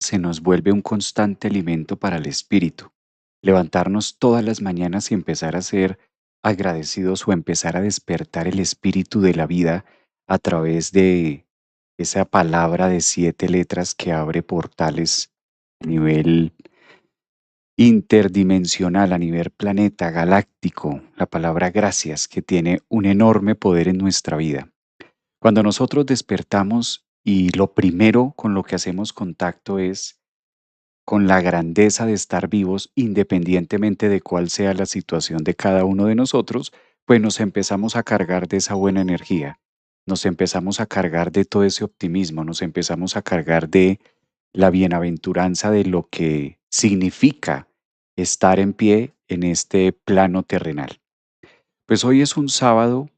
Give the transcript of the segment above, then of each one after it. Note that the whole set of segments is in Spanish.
se nos vuelve un constante alimento para el espíritu. Levantarnos todas las mañanas y empezar a ser agradecidos o empezar a despertar el espíritu de la vida a través de esa palabra de 7 letras que abre portales a nivel interdimensional, a nivel planeta galáctico, la palabra gracias, que tiene un enorme poder en nuestra vida. Cuando nosotros despertamos y lo primero con lo que hacemos contacto es con la grandeza de estar vivos, independientemente de cuál sea la situación de cada uno de nosotros, pues nos empezamos a cargar de esa buena energía, nos empezamos a cargar de todo ese optimismo, nos empezamos a cargar de la bienaventuranza de lo que significa estar en pie en este plano terrenal. Pues hoy es un sábado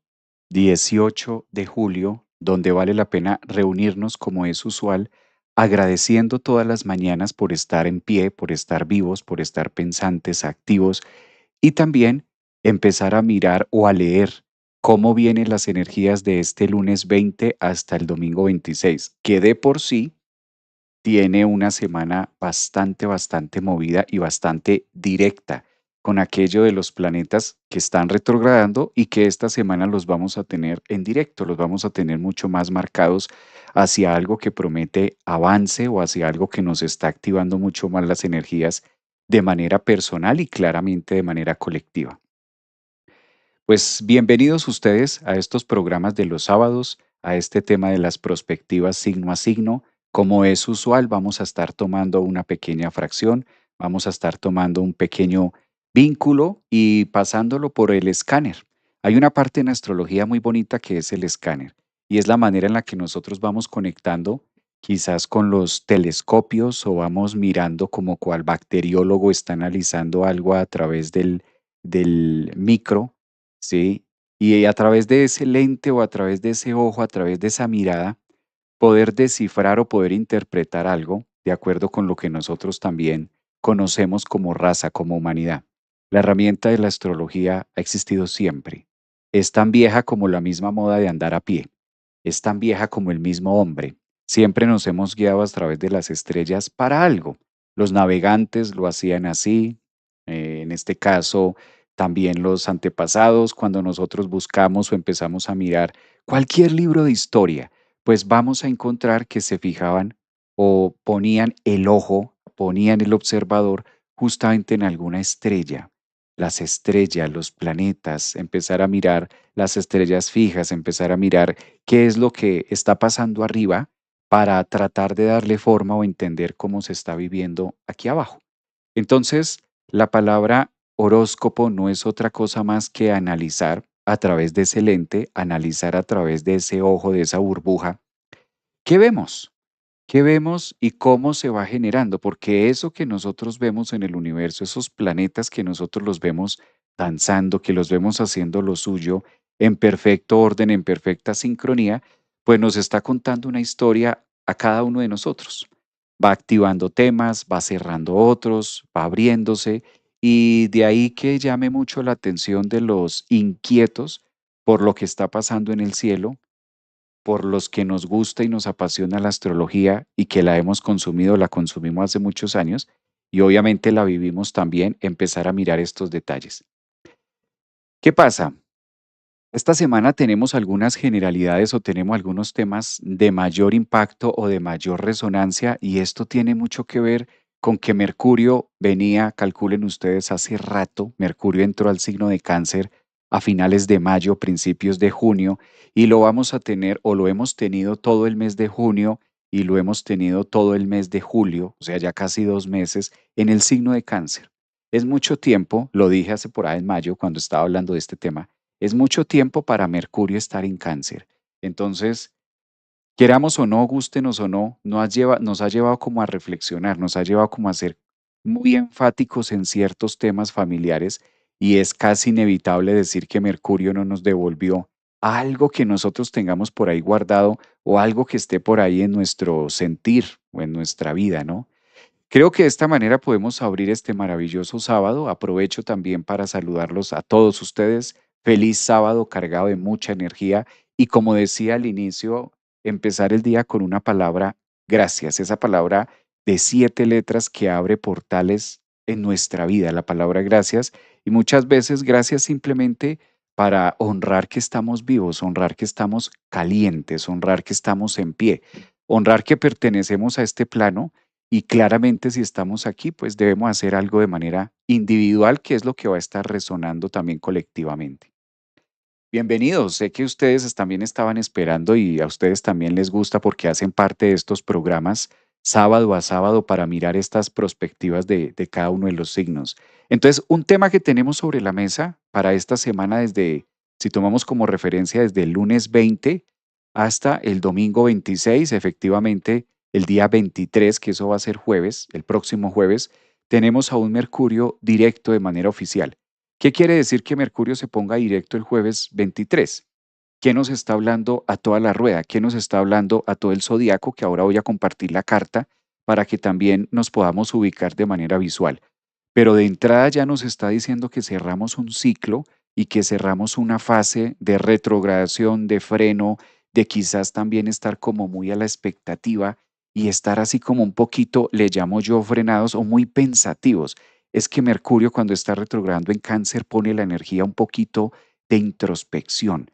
18 de julio, donde vale la pena reunirnos como es usual, agradeciendo todas las mañanas por estar en pie, por estar vivos, por estar pensantes, activos y también empezar a mirar o a leer cómo vienen las energías de este lunes 20 hasta el domingo 26, que de por sí tiene una semana bastante movida y bastante directa con aquello de los planetas que están retrogradando y que esta semana los vamos a tener en directo, los vamos a tener mucho más marcados hacia algo que promete avance o hacia algo que nos está activando mucho más las energías de manera personal y claramente de manera colectiva. Pues bienvenidos ustedes a estos programas de los sábados, a este tema de las perspectivas signo a signo. Como es usual, vamos a estar tomando una pequeña fracción, vamos a estar tomando un pequeño vínculo y pasándolo por el escáner. Hay una parte en astrología muy bonita que es el escáner y es la manera en la que nosotros vamos conectando quizás con los telescopios o vamos mirando como cual bacteriólogo está analizando algo a través del micro. ¿Sí? Y a través de ese lente o a través de ese ojo, a través de esa mirada, poder descifrar o poder interpretar algo de acuerdo con lo que nosotros también conocemos como raza, como humanidad. La herramienta de la astrología ha existido siempre. Es tan vieja como la misma moda de andar a pie. Es tan vieja como el mismo hombre. Siempre nos hemos guiado a través de las estrellas para algo. Los navegantes lo hacían así. En este caso, también los antepasados, cuando nosotros buscamos o empezamos a mirar cualquier libro de historia, pues vamos a encontrar que se fijaban o ponían el ojo, ponían el observador justamente en alguna estrella. Las estrellas, los planetas, empezar a mirar las estrellas fijas, empezar a mirar qué es lo que está pasando arriba para tratar de darle forma o entender cómo se está viviendo aquí abajo. Entonces, la palabra horóscopo no es otra cosa más que analizar a través de ese lente, analizar a través de ese ojo, de esa burbuja. ¿Qué vemos? ¿Qué vemos y cómo se va generando? Porque eso que nosotros vemos en el universo, esos planetas que nosotros los vemos danzando, que los vemos haciendo lo suyo en perfecto orden, en perfecta sincronía, pues nos está contando una historia a cada uno de nosotros. Va activando temas, va cerrando otros, va abriéndose y de ahí que llame mucho la atención de los inquietos por lo que está pasando en el cielo, por los que nos gusta y nos apasiona la astrología y que la hemos consumido, la consumimos hace muchos años y obviamente la vivimos también, empezar a mirar estos detalles. ¿Qué pasa? Esta semana tenemos algunas generalidades o tenemos algunos temas de mayor impacto o de mayor resonancia y esto tiene mucho que ver con que Mercurio venía, calculen ustedes, hace rato, Mercurio entró al signo de Cáncer a finales de mayo, principios de junio y lo vamos a tener o lo hemos tenido todo el mes de junio y lo hemos tenido todo el mes de julio, o sea, ya casi 2 meses en el signo de Cáncer. Es mucho tiempo, lo dije hace por ahí en mayo cuando estaba hablando de este tema, es mucho tiempo para Mercurio estar en Cáncer. Entonces, queramos o no, gústenos o no, nos ha llevado como a reflexionar, nos ha llevado como a ser muy enfáticos en ciertos temas familiares y es casi inevitable decir que Mercurio no nos devolvió algo que nosotros tengamos por ahí guardado o algo que esté por ahí en nuestro sentir o en nuestra vida, ¿no? Creo que de esta manera podemos abrir este maravilloso sábado. Aprovecho también para saludarlos a todos ustedes. Feliz sábado cargado de mucha energía y como decía al inicio, empezar el día con una palabra, gracias. Esa palabra de 7 letras que abre portales en nuestra vida, la palabra gracias, y muchas veces gracias simplemente para honrar que estamos vivos, honrar que estamos calientes, honrar que estamos en pie, honrar que pertenecemos a este plano y claramente si estamos aquí, pues debemos hacer algo de manera individual, que es lo que va a estar resonando también colectivamente. Bienvenidos, sé que ustedes también estaban esperando y a ustedes también les gusta porque hacen parte de estos programas sábado a sábado para mirar estas perspectivas de cada uno de los signos. Entonces, un tema que tenemos sobre la mesa para esta semana desde, si tomamos como referencia desde el lunes 20 hasta el domingo 26, efectivamente el día 23, que eso va a ser jueves, el próximo jueves, tenemos a un Mercurio directo de manera oficial. ¿Qué quiere decir que Mercurio se ponga directo el jueves 23? ¿Qué nos está hablando a toda la rueda? ¿Qué nos está hablando a todo el zodiaco? Que ahora voy a compartir la carta para que también nos podamos ubicar de manera visual. Pero de entrada ya nos está diciendo que cerramos un ciclo y que cerramos una fase de retrogradación, de freno, de quizás también estar como muy a la expectativa y estar así como un poquito, le llamo yo, frenados o muy pensativos. Es que Mercurio cuando está retrogradando en Cáncer pone la energía un poquito de introspección.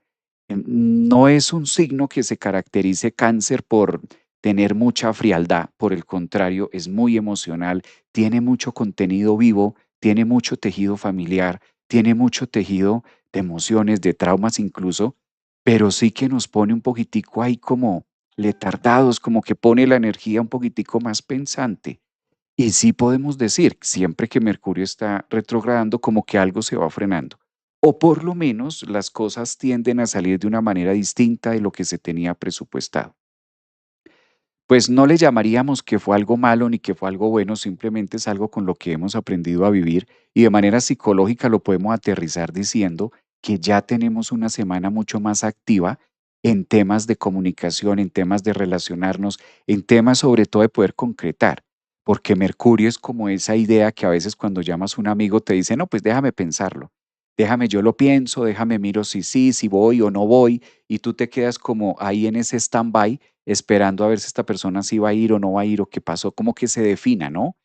No es un signo que se caracterice Cáncer por tener mucha frialdad, por el contrario, es muy emocional, tiene mucho contenido vivo, tiene mucho tejido familiar, tiene mucho tejido de emociones, de traumas incluso, pero sí que nos pone un poquitico ahí como letardados, como que pone la energía un poquitico más pensante. Y sí podemos decir, siempre que Mercurio está retrogradando, como que algo se va frenando. O por lo menos las cosas tienden a salir de una manera distinta de lo que se tenía presupuestado. Pues no le llamaríamos que fue algo malo ni que fue algo bueno, simplemente es algo con lo que hemos aprendido a vivir y de manera psicológica lo podemos aterrizar diciendo que ya tenemos una semana mucho más activa en temas de comunicación, en temas de relacionarnos, en temas sobre todo de poder concretar, porque Mercurio es como esa idea que a veces cuando llamas a un amigo te dice, no, pues déjame pensarlo, déjame yo lo pienso, déjame miro si sí, si voy o no voy, y tú te quedas como ahí en ese stand-by esperando a ver si esta persona sí va a ir o no va a ir o qué pasó, como que se defina, ¿no?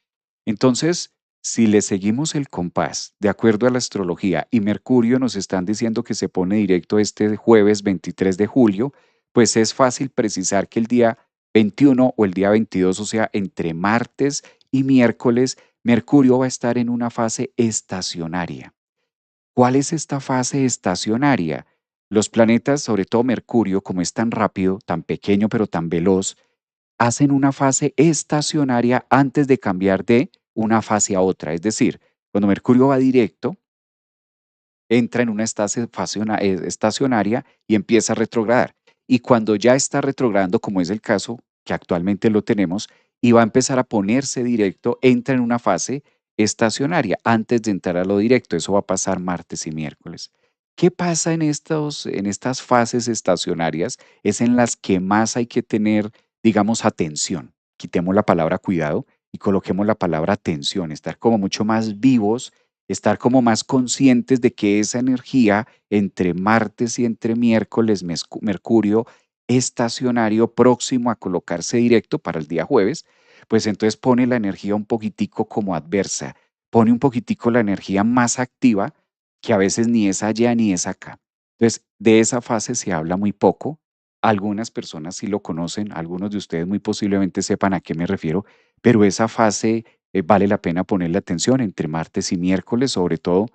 Entonces, si le seguimos el compás de acuerdo a la astrología y Mercurio nos están diciendo que se pone directo este jueves 23 de julio, pues es fácil precisar que el día 21 o el día 22, o sea, entre martes y miércoles, Mercurio va a estar en una fase estacionaria. ¿Cuál es esta fase estacionaria? Los planetas, sobre todo Mercurio, como es tan rápido, tan pequeño pero tan veloz, hacen una fase estacionaria antes de cambiar de una fase a otra. Es decir, cuando Mercurio va directo, entra en una estacionaria y empieza a retrogradar. Y cuando ya está retrogradando, como es el caso que actualmente lo tenemos, y va a empezar a ponerse directo, entra en una fase estacionaria antes de entrar a lo directo. Eso va a pasar martes y miércoles. ¿Qué pasa en estas fases estacionarias? Es en las que más hay que tener, digamos, atención. Quitemos la palabra cuidado y coloquemos la palabra atención, estar como mucho más vivos, estar como más conscientes de que esa energía entre martes y entre miércoles, Mercurio estacionario próximo a colocarse directo para el día jueves, pues entonces pone la energía un poquitico como adversa, pone un poquitico la energía más activa que a veces ni es allá ni es acá. Entonces, de esa fase se habla muy poco. Algunas personas sí lo conocen, algunos de ustedes muy posiblemente sepan a qué me refiero, pero esa fase vale la pena ponerle atención entre martes y miércoles, sobre todo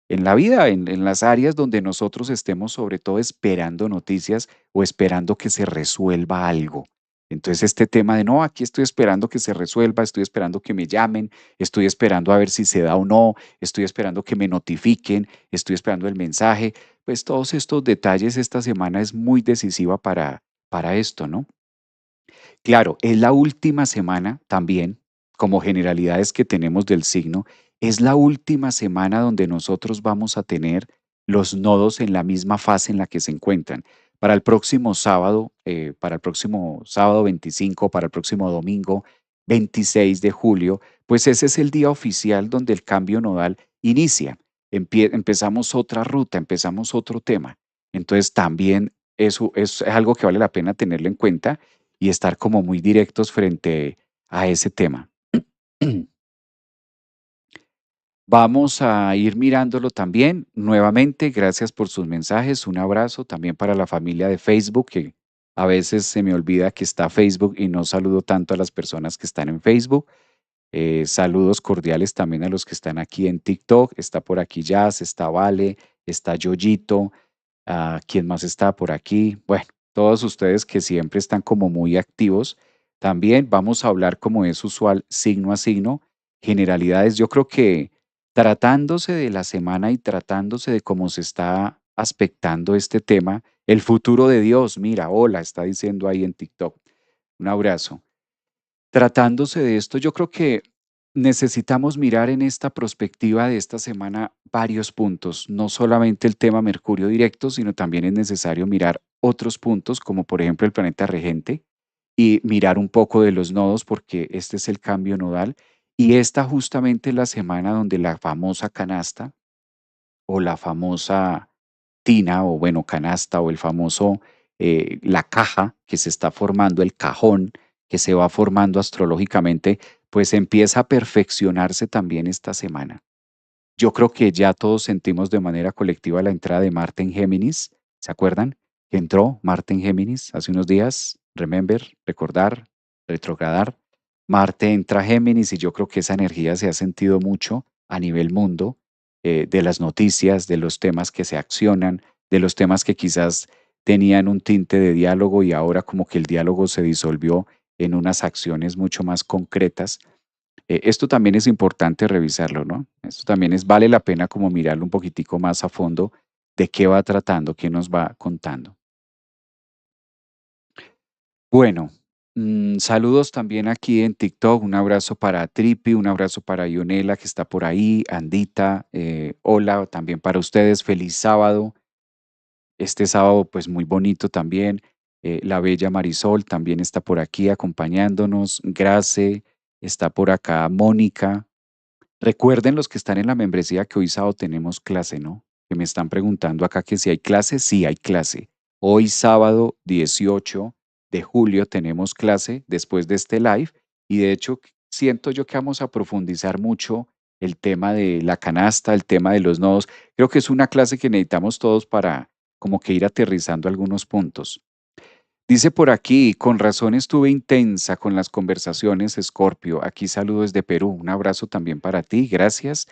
en la vida, en las áreas donde nosotros estemos sobre todo esperando noticias o esperando que se resuelva algo. Entonces este tema de no, aquí estoy esperando que se resuelva, estoy esperando que me llamen, estoy esperando a ver si se da o no, estoy esperando que me notifiquen, estoy esperando el mensaje, pues todos estos detalles esta semana es muy decisiva para esto, ¿no? Claro, es la última semana también, como generalidades que tenemos del signo, es la última semana donde nosotros vamos a tener los nodos en la misma fase en la que se encuentran. Para el próximo sábado 25, para el próximo domingo 26 de julio, pues ese es el día oficial donde el cambio nodal inicia. Empezamos otra ruta, empezamos otro tema. Entonces también eso es algo que vale la pena tenerlo en cuenta y estar como muy directos frente a ese tema. Vamos a ir mirándolo también. Nuevamente, gracias por sus mensajes. Un abrazo también para la familia de Facebook, que a veces se me olvida que está Facebook y no saludo tanto a las personas que están en Facebook. Saludos cordiales también a los que están aquí en TikTok. Está por aquí Jazz, está Vale, está Yoyito. ¿Quién más está por aquí? Bueno, todos ustedes que siempre están como muy activos. También vamos a hablar, como es usual, signo a signo, generalidades. Yo creo que tratándose de la semana y tratándose de cómo se está aspectando este tema, el futuro de Dios, mira, hola, está diciendo ahí en TikTok. Un abrazo. Tratándose de esto, yo creo que necesitamos mirar en esta perspectiva de esta semana varios puntos, no solamente el tema Mercurio directo, sino también es necesario mirar otros puntos, como por ejemplo el planeta regente, y mirar un poco de los nodos, porque este es el cambio nodal, y esta justamente es la semana donde la famosa canasta o la famosa tina o bueno, canasta o el famoso, la caja que se está formando, el cajón que se va formando astrológicamente, pues empieza a perfeccionarse también esta semana. Yo creo que ya todos sentimos de manera colectiva la entrada de Marte en Géminis. ¿Se acuerdan? Que entró Marte en Géminis hace unos días. Remember, recordar, retrogradar. Marte entra a Géminis y yo creo que esa energía se ha sentido mucho a nivel mundo, de las noticias, de los temas que se accionan, de los temas que quizás tenían un tinte de diálogo y ahora como que el diálogo se disolvió en unas acciones mucho más concretas. Esto también es importante revisarlo, ¿no? Esto también vale la pena como mirarlo un poquitico más a fondo de qué va tratando, qué nos va contando. Bueno, saludos también aquí en TikTok, un abrazo para Tripi, un abrazo para Ionela que está por ahí, Andita, hola también para ustedes, feliz sábado. Este sábado pues muy bonito también. La bella Marisol también está por aquí acompañándonos, Grace, está por acá Mónica. Recuerden los que están en la membresía que hoy sábado tenemos clase, ¿no? Que me están preguntando acá que si hay clase, sí hay clase. Hoy sábado 18 de julio tenemos clase después de este live y de hecho siento yo que vamos a profundizar mucho el tema de la canasta, el tema de los nodos. Creo que es una clase que necesitamos todos para como que ir aterrizando algunos puntos. Dice por aquí, con razón estuve intensa con las conversaciones, Escorpio. Aquí saludos desde Perú. Un abrazo también para ti, gracias.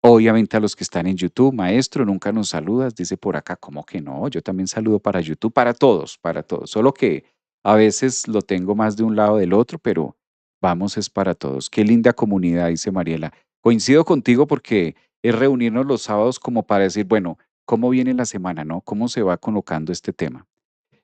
Obviamente a los que están en YouTube, maestro, nunca nos saludas. Dice por acá, ¿cómo que no? Yo también saludo para YouTube, para todos, para todos. Solo que a veces lo tengo más de un lado del otro, pero vamos, es para todos. Qué linda comunidad, dice Mariela. Coincido contigo porque es reunirnos los sábados como para decir, bueno, ¿cómo viene la semana, no? ¿Cómo se va colocando este tema?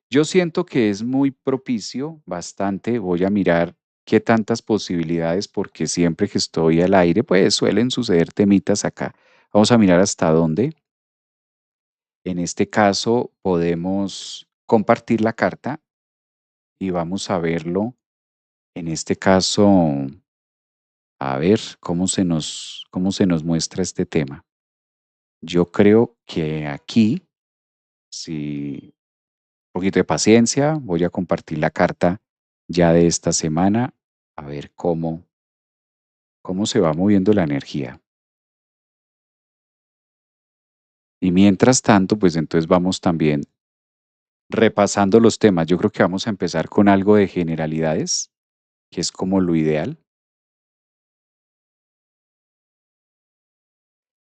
Yo siento que es muy propicio, bastante. Voy a mirar qué tantas posibilidades, porque siempre que estoy al aire, pues suelen suceder temitas acá. Vamos a mirar hasta dónde. En este caso, podemos compartir la carta y vamos a verlo. En este caso, a ver cómo se nos muestra este tema. Yo creo que aquí, si un poquito de paciencia, voy a compartir la carta ya de esta semana, a ver cómo se va moviendo la energía. Y mientras tanto, pues entonces vamos también repasando los temas. Yo creo que vamos a empezar con algo de generalidades, que es como lo ideal.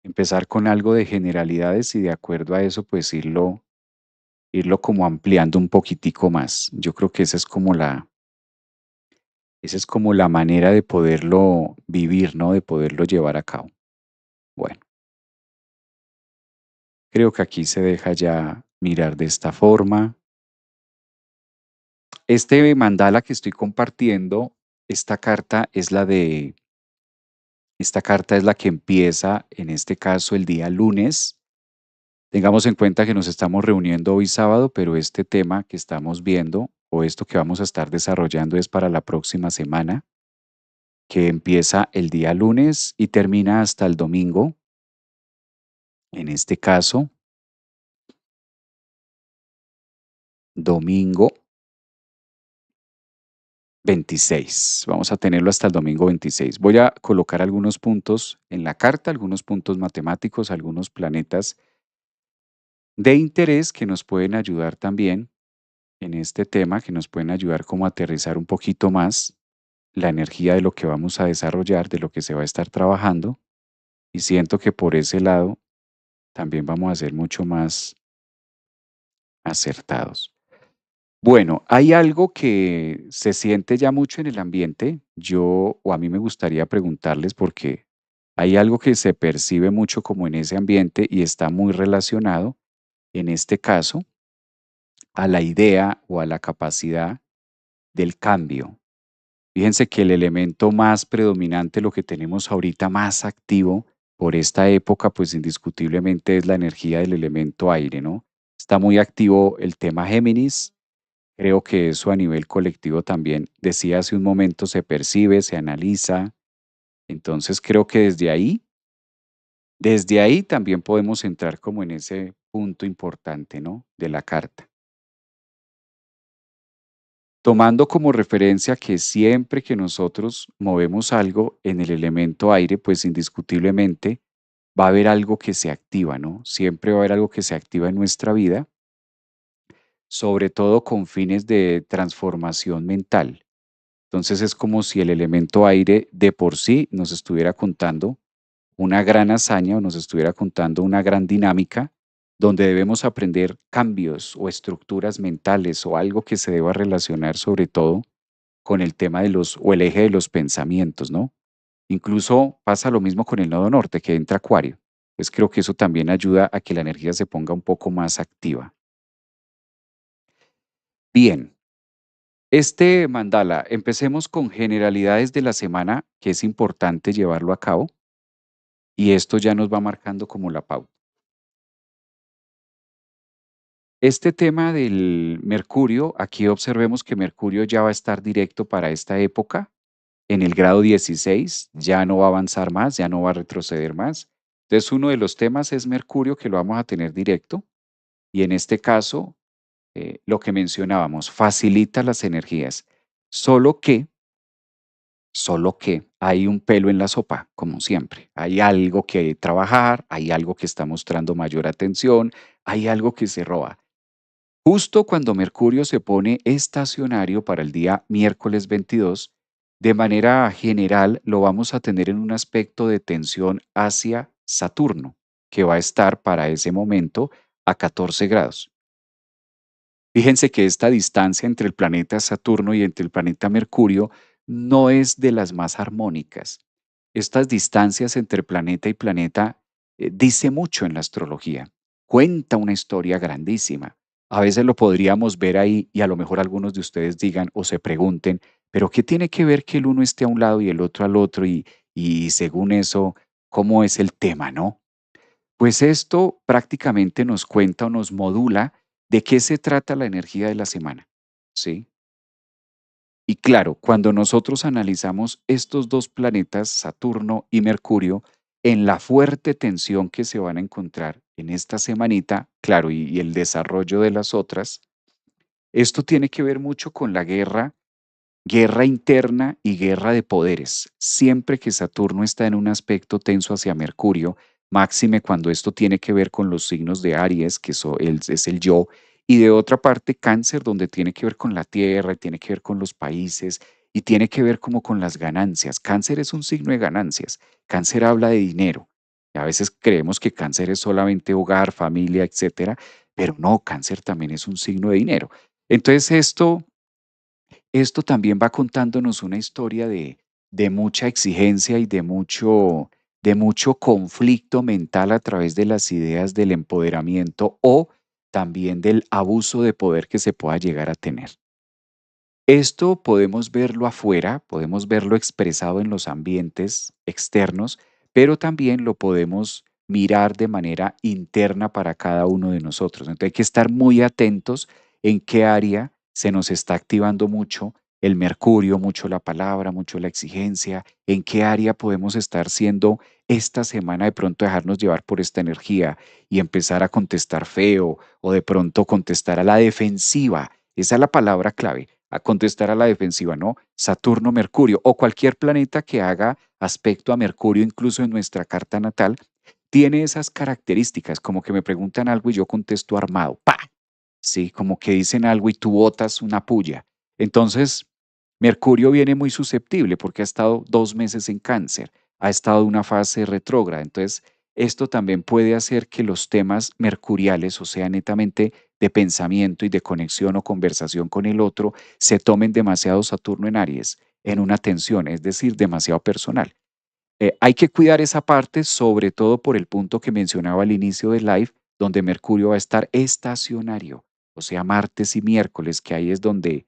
Empezar con algo de generalidades y de acuerdo a eso, pues irlo como ampliando un poquitico más. Yo creo que esa es como la manera de poderlo vivir, ¿no? De poderlo llevar a cabo. Bueno. Creo que aquí se deja ya mirar de esta forma. Este mandala que estoy compartiendo, esta carta es la que empieza, en este caso, el día lunes. Tengamos en cuenta que nos estamos reuniendo hoy sábado, pero este tema que estamos viendo o esto que vamos a estar desarrollando es para la próxima semana, que empieza el día lunes y termina hasta el domingo. En este caso, domingo 26. Vamos a tenerlo hasta el domingo 26. Voy a colocar algunos puntos en la carta, algunos puntos matemáticos, algunos planetas de interés que nos pueden ayudar también en este tema, que nos pueden ayudar como a aterrizar un poquito más la energía de lo que vamos a desarrollar, de lo que se va a estar trabajando. Y siento que por ese lado también vamos a ser mucho más acertados. Bueno, hay algo que se siente ya mucho en el ambiente. Yo, o a mí me gustaría preguntarles porque hay algo que se percibe mucho como en ese ambiente y está muy relacionado, en este caso, a la idea o a la capacidad del cambio. Fíjense que el elemento más predominante, lo que tenemos ahorita más activo por esta época, pues indiscutiblemente es la energía del elemento aire, ¿no? Está muy activo el tema Géminis. Creo que eso a nivel colectivo también, decía hace un momento, se percibe, se analiza. Entonces creo que desde ahí también podemos entrar como en ese punto importante, ¿no? De la carta. Tomando como referencia que siempre que nosotros movemos algo en el elemento aire, pues indiscutiblemente va a haber algo que se activa, ¿no? Siempre va a haber algo que se activa en nuestra vida, sobre todo con fines de transformación mental. Entonces es como si el elemento aire de por sí nos estuviera contando una gran hazaña o nos estuviera contando una gran dinámica donde debemos aprender cambios o estructuras mentales o algo que se deba relacionar sobre todo con el tema de los o el eje de los pensamientos, ¿no? Incluso pasa lo mismo con el nodo norte que entra Acuario. Pues creo que eso también ayuda a que la energía se ponga un poco más activa. Bien, este mandala, empecemos con generalidades de la semana, que es importante llevarlo a cabo, y esto ya nos va marcando como la pauta. Este tema del Mercurio, aquí observemos que Mercurio ya va a estar directo para esta época en el grado 16, ya no va a avanzar más, ya no va a retroceder más. Entonces, uno de los temas es Mercurio, que lo vamos a tener directo, y en este caso, lo que mencionábamos, facilita las energías, solo que, solo que hay un pelo en la sopa, como siempre. Hay algo que trabajar, hay algo que está mostrando mayor atención, hay algo que se roba. Justo cuando Mercurio se pone estacionario para el día miércoles 22, de manera general lo vamos a tener en un aspecto de tensión hacia Saturno, que va a estar para ese momento a 14 grados. Fíjense que esta distancia entre el planeta Saturno y entre el planeta Mercurio no es de las más armónicas. Estas distancias entre planeta y planeta dice mucho en la astrología, cuenta una historia grandísima. A veces lo podríamos ver ahí y a lo mejor algunos de ustedes digan o se pregunten, pero ¿qué tiene que ver que el uno esté a un lado y el otro al otro? Y según eso, ¿cómo es el tema, no? Pues esto prácticamente nos cuenta o nos modula de qué se trata la energía de la semana, ¿sí? Y claro, cuando nosotros analizamos estos dos planetas, Saturno y Mercurio, en la fuerte tensión que se van a encontrar en esta semanita, claro, y el desarrollo de las otras, esto tiene que ver mucho con la guerra interna y guerra de poderes. Siempre que Saturno está en un aspecto tenso hacia Mercurio, máxime cuando esto tiene que ver con los signos de Aries, que es el yo, y de otra parte Cáncer, donde tiene que ver con la tierra, y tiene que ver con los países, y tiene que ver como con las ganancias. Cáncer es un signo de ganancias. Cáncer habla de dinero. Y a veces creemos que Cáncer es solamente hogar, familia, etcétera, pero no, Cáncer también es un signo de dinero. Entonces esto también va contándonos una historia de mucha exigencia y de mucho conflicto mental a través de las ideas del empoderamiento o también del abuso de poder que se pueda llegar a tener. Esto podemos verlo afuera, podemos verlo expresado en los ambientes externos, pero también lo podemos mirar de manera interna para cada uno de nosotros. Entonces hay que estar muy atentos en qué área se nos está activando mucho el mercurio, mucho la palabra, mucho la exigencia, en qué área podemos estar siendo esta semana de pronto dejarnos llevar por esta energía y empezar a contestar feo o de pronto contestar a la defensiva. Esa es la palabra clave, a contestar a la defensiva, no, Saturno, Mercurio o cualquier planeta que haga aspecto a Mercurio, incluso en nuestra carta natal, tiene esas características, como que me preguntan algo y yo contesto armado, ¡pa! Sí, como que dicen algo y tú botas una puya. Entonces, Mercurio viene muy susceptible porque ha estado 2 meses en Cáncer, ha estado en una fase retrógrada. Entonces, esto también puede hacer que los temas mercuriales, o sea, netamente de pensamiento y de conexión o conversación con el otro, se tomen demasiado Saturno en Aries, en una tensión, es decir, demasiado personal. Hay que cuidar esa parte, sobre todo por el punto que mencionaba al inicio del live, donde Mercurio va a estar estacionario, o sea, martes y miércoles, que ahí es donde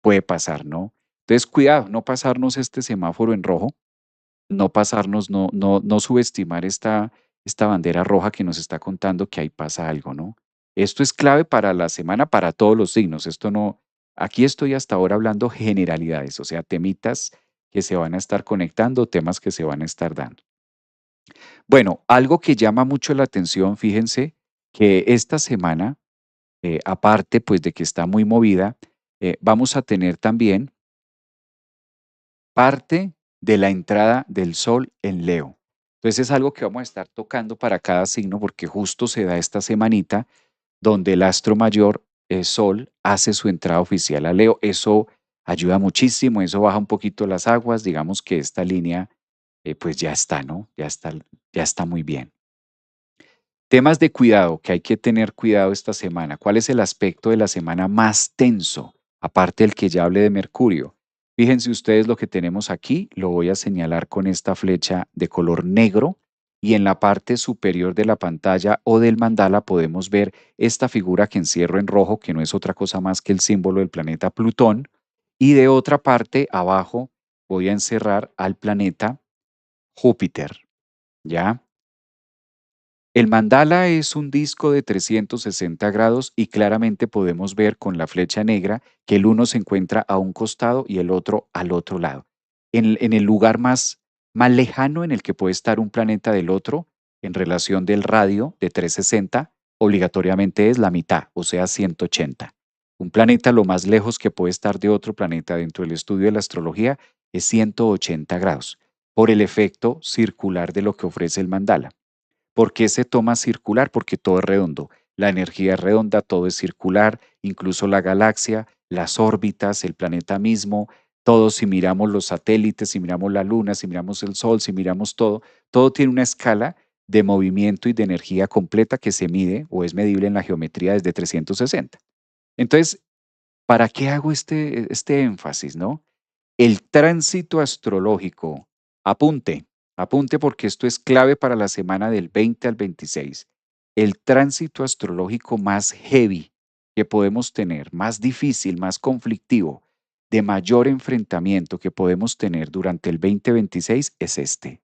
puede pasar, ¿no? Entonces, cuidado, no pasarnos este semáforo en rojo, no pasarnos, no subestimar esta bandera roja que nos está contando que ahí pasa algo, ¿no? Esto es clave para la semana para todos los signos. Esto no, aquí estoy hasta ahora hablando generalidades, o sea, temitas que se van a estar conectando, temas que se van a estar dando. Bueno, algo que llama mucho la atención, fíjense que esta semana, aparte pues de que está muy movida, vamos a tener también parte de la entrada del sol en Leo. Entonces es algo que vamos a estar tocando para cada signo porque justo se da esta semanita donde el astro mayor, Sol, hace su entrada oficial a Leo. Eso ayuda muchísimo, eso baja un poquito las aguas, digamos que esta línea pues ya está, ¿no? Ya está muy bien. Temas de cuidado, que hay que tener cuidado esta semana. ¿Cuál es el aspecto de la semana más tenso? Aparte del que ya hablé de Mercurio. Fíjense ustedes lo que tenemos aquí, lo voy a señalar con esta flecha de color negro y en la parte superior de la pantalla o del mandala podemos ver esta figura que encierro en rojo, que no es otra cosa más que el símbolo del planeta Plutón, y de otra parte abajo voy a encerrar al planeta Júpiter, ¿ya? El mandala es un disco de 360 grados y claramente podemos ver con la flecha negra que el uno se encuentra a un costado y el otro al otro lado. En el lugar más lejano en el que puede estar un planeta del otro, en relación del radio de 360, obligatoriamente es la mitad, o sea, 180. Un planeta lo más lejos que puede estar de otro planeta dentro del estudio de la astrología es 180 grados, por el efecto circular de lo que ofrece el mandala. ¿Por qué se toma circular? Porque todo es redondo. La energía es redonda, todo es circular, incluso la galaxia, las órbitas, el planeta mismo, todo si miramos los satélites, si miramos la luna, si miramos el sol, si miramos todo, todo tiene una escala de movimiento y de energía completa que se mide o es medible en la geometría desde 360. Entonces, ¿para qué hago este énfasis, no? El tránsito astrológico, apunte, apunte porque esto es clave para la semana del 20 al 26. El tránsito astrológico más heavy que podemos tener, más difícil, más conflictivo, de mayor enfrentamiento que podemos tener durante el 2026 es este.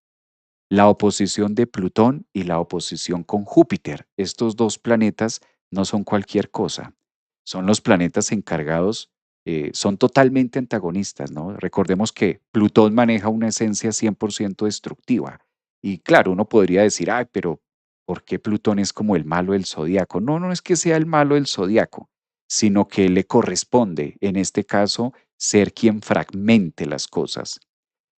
La oposición de Plutón y la oposición con Júpiter. Estos dos planetas no son cualquier cosa. Son los planetas encargados, son totalmente antagonistas, ¿no? Recordemos que Plutón maneja una esencia 100% destructiva. Y claro, uno podría decir, ay, pero ¿por qué Plutón es como el malo del zodiaco? No, no es que sea el malo del zodiaco, sino que le corresponde, en este caso, ser quien fragmente las cosas.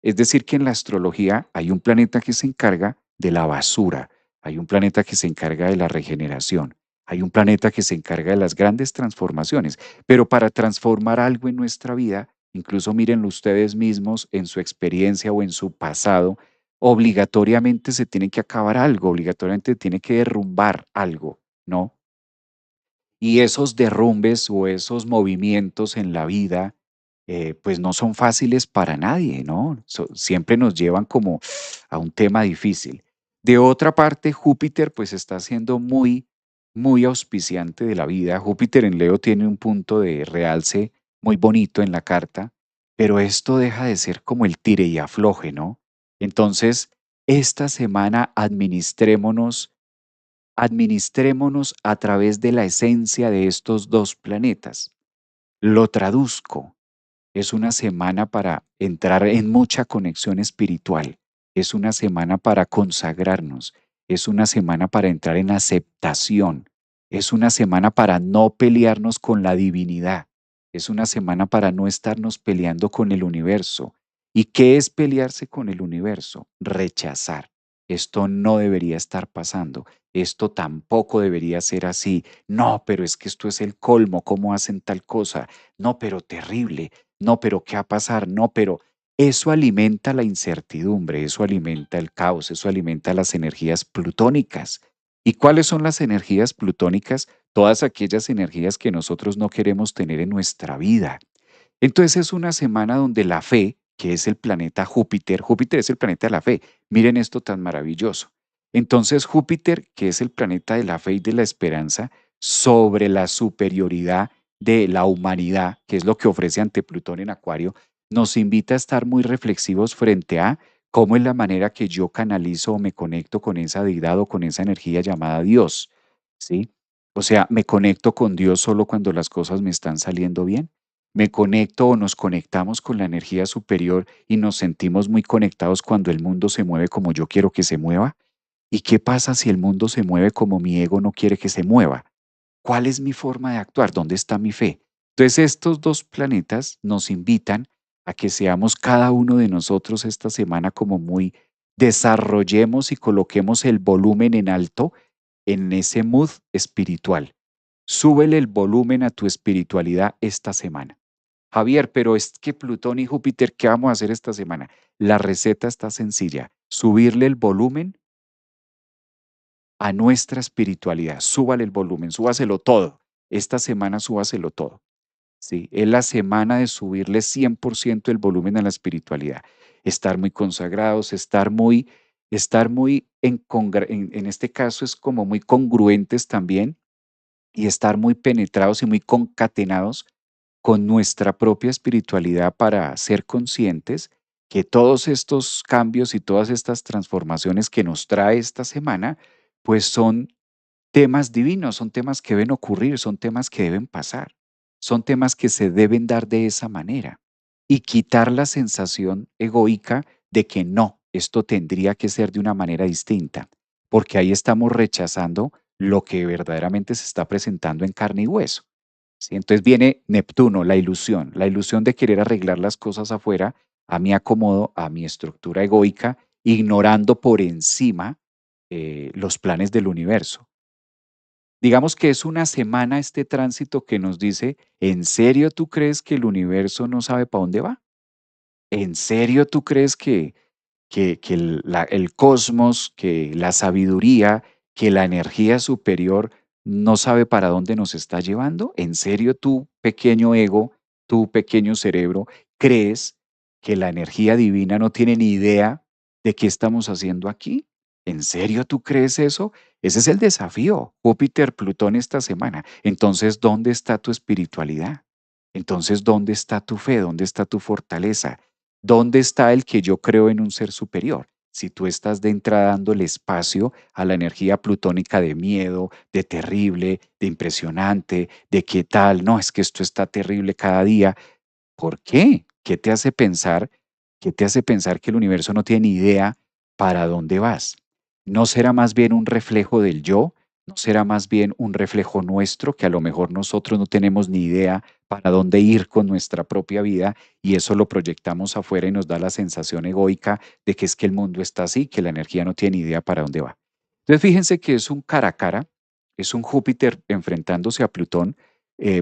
Es decir, que en la astrología hay un planeta que se encarga de la basura, hay un planeta que se encarga de la regeneración, hay un planeta que se encarga de las grandes transformaciones, pero para transformar algo en nuestra vida, incluso mírenlo ustedes mismos en su experiencia o en su pasado, obligatoriamente se tiene que acabar algo, obligatoriamente tiene que derrumbar algo, ¿no? Y esos derrumbes o esos movimientos en la vida, pues no son fáciles para nadie, ¿no? Siempre nos llevan como a un tema difícil. De otra parte, Júpiter pues está siendo muy auspiciante de la vida. Júpiter en Leo tiene un punto de realce muy bonito en la carta, pero esto deja de ser como el tire y afloje, ¿no? Entonces, esta semana administrémonos a través de la esencia de estos dos planetas. Lo traduzco. Es una semana para entrar en mucha conexión espiritual. Es una semana para consagrarnos. Es una semana para entrar en aceptación. Es una semana para no pelearnos con la divinidad. Es una semana para no estarnos peleando con el universo. ¿Y qué es pelearse con el universo? Rechazar. Esto no debería estar pasando. Esto tampoco debería ser así. No, pero es que esto es el colmo. ¿Cómo hacen tal cosa? No, pero terrible. No, pero ¿qué va a pasar? No, pero eso alimenta la incertidumbre, eso alimenta el caos, eso alimenta las energías plutónicas. ¿Y cuáles son las energías plutónicas? Todas aquellas energías que nosotros no queremos tener en nuestra vida. Entonces es una semana donde la fe, que es el planeta Júpiter, Júpiter es el planeta de la fe, miren esto tan maravilloso. Entonces Júpiter, que es el planeta de la fe y de la esperanza, sobre la superioridad de la humanidad, que es lo que ofrece ante Plutón en Acuario, nos invita a estar muy reflexivos frente a cómo es la manera que yo canalizo o me conecto con esa deidad o con esa energía llamada Dios, ¿sí? O sea, me conecto con Dios solo cuando las cosas me están saliendo bien. Me conecto o nos conectamos con la energía superior y nos sentimos muy conectados cuando el mundo se mueve como yo quiero que se mueva. ¿Y qué pasa si el mundo se mueve como mi ego no quiere que se mueva? ¿Cuál es mi forma de actuar? ¿Dónde está mi fe? Entonces estos dos planetas nos invitan a que seamos cada uno de nosotros esta semana como muy desarrollemos y coloquemos el volumen en alto en ese mood espiritual. Súbele el volumen a tu espiritualidad esta semana. Javier, pero es que Plutón y Júpiter, ¿qué vamos a hacer esta semana? La receta está sencilla. Subirle el volumen a nuestra espiritualidad. Súbale el volumen, súbaselo todo. Esta semana súbaselo todo. ¿Sí? Es la semana de subirle 100% el volumen a la espiritualidad. Estar muy consagrados, estar muy en este caso es como muy congruentes también y estar muy penetrados y muy concatenados con nuestra propia espiritualidad para ser conscientes que todos estos cambios y todas estas transformaciones que nos trae esta semana, pues son temas divinos, son temas que deben ocurrir, son temas que deben pasar, son temas que se deben dar de esa manera y quitar la sensación egoica de que no, esto tendría que ser de una manera distinta, porque ahí estamos rechazando lo que verdaderamente se está presentando en carne y hueso. ¿Sí? Entonces viene Neptuno, la ilusión de querer arreglar las cosas afuera a mi acomodo, a mi estructura egoica, ignorando por encima los planes del universo. Digamos que es una semana este tránsito que nos dice, ¿en serio tú crees que el universo no sabe para dónde va? ¿En serio tú crees que el cosmos, que la sabiduría, que la energía superior no sabe para dónde nos está llevando? ¿En serio tú, pequeño ego, tú, pequeño cerebro, crees que la energía divina no tiene ni idea de qué estamos haciendo aquí? ¿En serio tú crees eso? Ese es el desafío, Júpiter, Plutón esta semana. Entonces, ¿dónde está tu espiritualidad? Entonces, ¿dónde está tu fe? ¿Dónde está tu fortaleza? ¿Dónde está el que yo creo en un ser superior? Si tú estás de entrada dándole espacio a la energía plutónica de miedo, de terrible, de impresionante, de qué tal, no, es que esto está terrible cada día. ¿Por qué? ¿Qué te hace pensar? ¿Qué te hace pensar que el universo no tiene ni idea para dónde vas? ¿No será más bien un reflejo del yo? ¿No será más bien un reflejo nuestro que a lo mejor nosotros no tenemos ni idea para dónde ir con nuestra propia vida y eso lo proyectamos afuera y nos da la sensación egoica de que es que el mundo está así, que la energía no tiene ni idea para dónde va? Entonces fíjense que es un cara a cara, es un Júpiter enfrentándose a Plutón,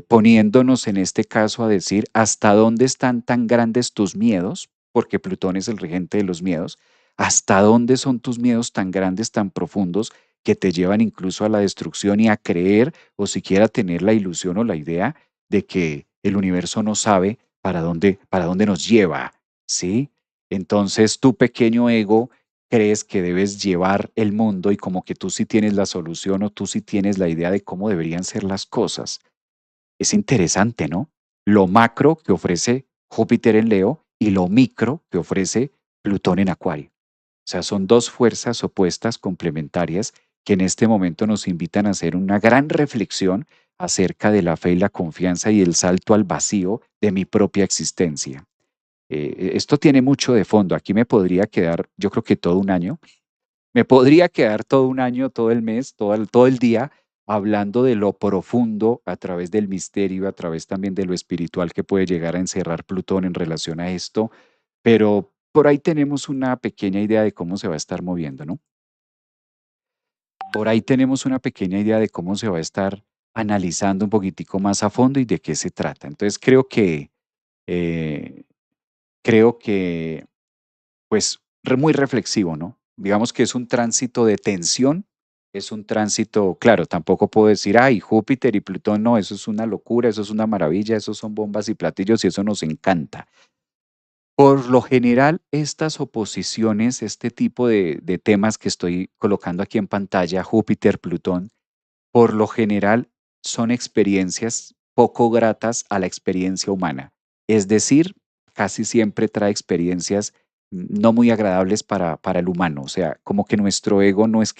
poniéndonos en este caso a decir hasta dónde están tan grandes tus miedos, porque Plutón es el regente de los miedos, hasta dónde son tus miedos tan grandes, tan profundos, que te llevan incluso a la destrucción y a creer o siquiera tener la ilusión o la idea de que el universo no sabe para dónde nos lleva, ¿sí? Entonces tu pequeño ego crees que debes llevar el mundo y como que tú sí tienes la solución o tú sí tienes la idea de cómo deberían ser las cosas. Es interesante, ¿no? Lo macro que ofrece Júpiter en Leo y lo micro que ofrece Plutón en Acuario. O sea, son dos fuerzas opuestas complementarias que en este momento nos invitan a hacer una gran reflexión acerca de la fe y la confianza y el salto al vacío de mi propia existencia. Esto tiene mucho de fondo. Aquí me podría quedar, yo creo que todo un año, me podría quedar todo un año, todo el mes, todo el día hablando de lo profundo a través del misterio, a través también de lo espiritual que puede llegar a encerrar Plutón en relación a esto, pero por ahí tenemos una pequeña idea de cómo se va a estar moviendo, ¿no? Por ahí tenemos una pequeña idea de cómo se va a estar analizando un poquitico más a fondo y de qué se trata. Entonces eh, creo que, pues, muy reflexivo, ¿no? Digamos que es un tránsito de tensión, es un tránsito, claro, tampoco puedo decir, ay, Júpiter y Plutón, no, eso es una locura, eso es una maravilla, eso son bombas y platillos y eso nos encanta. Por lo general, estas oposiciones, este tipo de temas que estoy colocando aquí en pantalla, Júpiter, Plutón, por lo general son experiencias poco gratas a la experiencia humana. Es decir, casi siempre trae experiencias no muy agradables para el humano. O sea, como que nuestro ego no es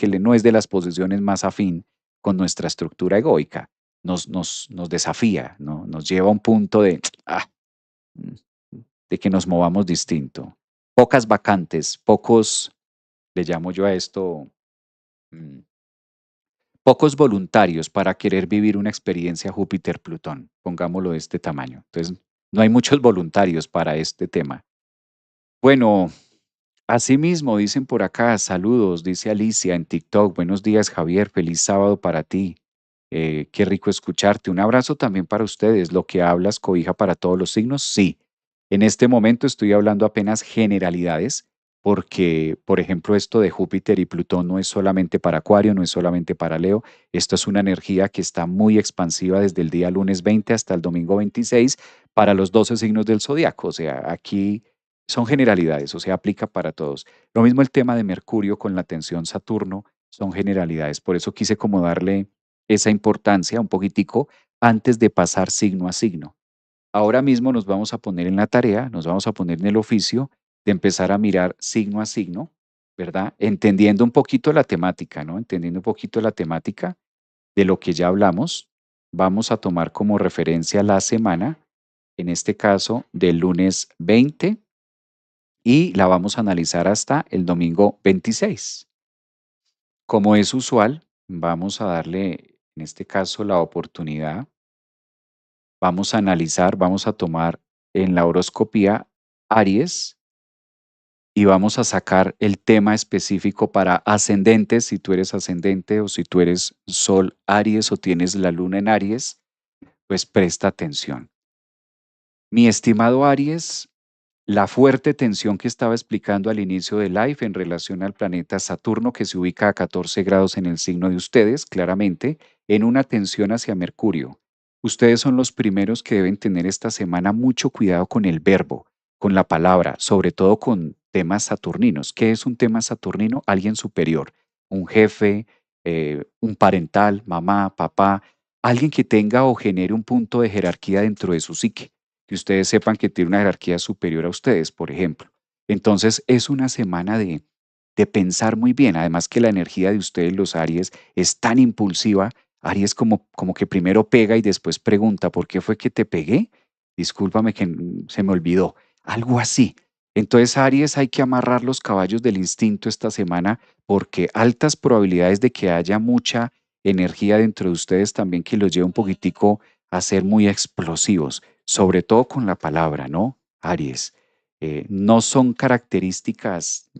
de las posiciones más afín con nuestra estructura egoica. Nos desafía, ¿no? Nos lleva a un punto de, mm, de que nos movamos distinto. Pocas vacantes, pocos, le llamo yo a esto, mm, pocos voluntarios para querer vivir una experiencia Júpiter-Plutón, pongámoslo de este tamaño. Entonces, no hay muchos voluntarios para este tema. Bueno, asimismo, dicen por acá, saludos, dice Alicia en TikTok. Buenos días, Javier, feliz sábado para ti. Qué rico escucharte. Un abrazo también para ustedes. Lo que hablas, cobija para todos los signos, sí. En este momento estoy hablando apenas generalidades, porque, por ejemplo, esto de Júpiter y Plutón no es solamente para Acuario, no es solamente para Leo. Esto es una energía que está muy expansiva desde el día lunes 20 hasta el domingo 26 para los 12 signos del zodiaco. O sea, aquí son generalidades, o sea, aplica para todos. Lo mismo el tema de Mercurio con la tensión Saturno, son generalidades. Por eso quise como darle esa importancia un poquitico antes de pasar signo a signo. Ahora mismo nos vamos a poner en la tarea, nos vamos a poner en el oficio de empezar a mirar signo a signo, ¿verdad? Entendiendo un poquito la temática, ¿no? Entendiendo un poquito la temática de lo que ya hablamos. Vamos a tomar como referencia la semana, en este caso del lunes 20 y la vamos a analizar hasta el domingo 26. Como es usual, vamos a darle, en este caso, la oportunidad, vamos a analizar, vamos a tomar en la horoscopía Aries y vamos a sacar el tema específico para ascendentes, si tú eres ascendente o si tú eres Sol Aries o tienes la luna en Aries, pues presta atención. Mi estimado Aries, la fuerte tensión que estaba explicando al inicio del live en relación al planeta Saturno, que se ubica a 14 grados en el signo de ustedes, claramente, en una tensión hacia Mercurio. Ustedes son los primeros que deben tener esta semana mucho cuidado con el verbo, con la palabra, sobre todo con temas saturninos. ¿Qué es un tema saturnino? Alguien superior, un jefe, un parental, mamá, papá, alguien que tenga o genere un punto de jerarquía dentro de su psique, que ustedes sepan que tiene una jerarquía superior a ustedes, por ejemplo. Entonces, es una semana de pensar muy bien. Además que la energía de ustedes, los Aries, es tan impulsiva. Aries como que primero pega y después pregunta, ¿por qué fue que te pegué? Discúlpame que se me olvidó. Algo así. Entonces, Aries, hay que amarrar los caballos del instinto esta semana porque altas probabilidades de que haya mucha energía dentro de ustedes también que los lleve un poquitico a ser muy explosivos, sobre todo con la palabra, ¿no? Aries. No son características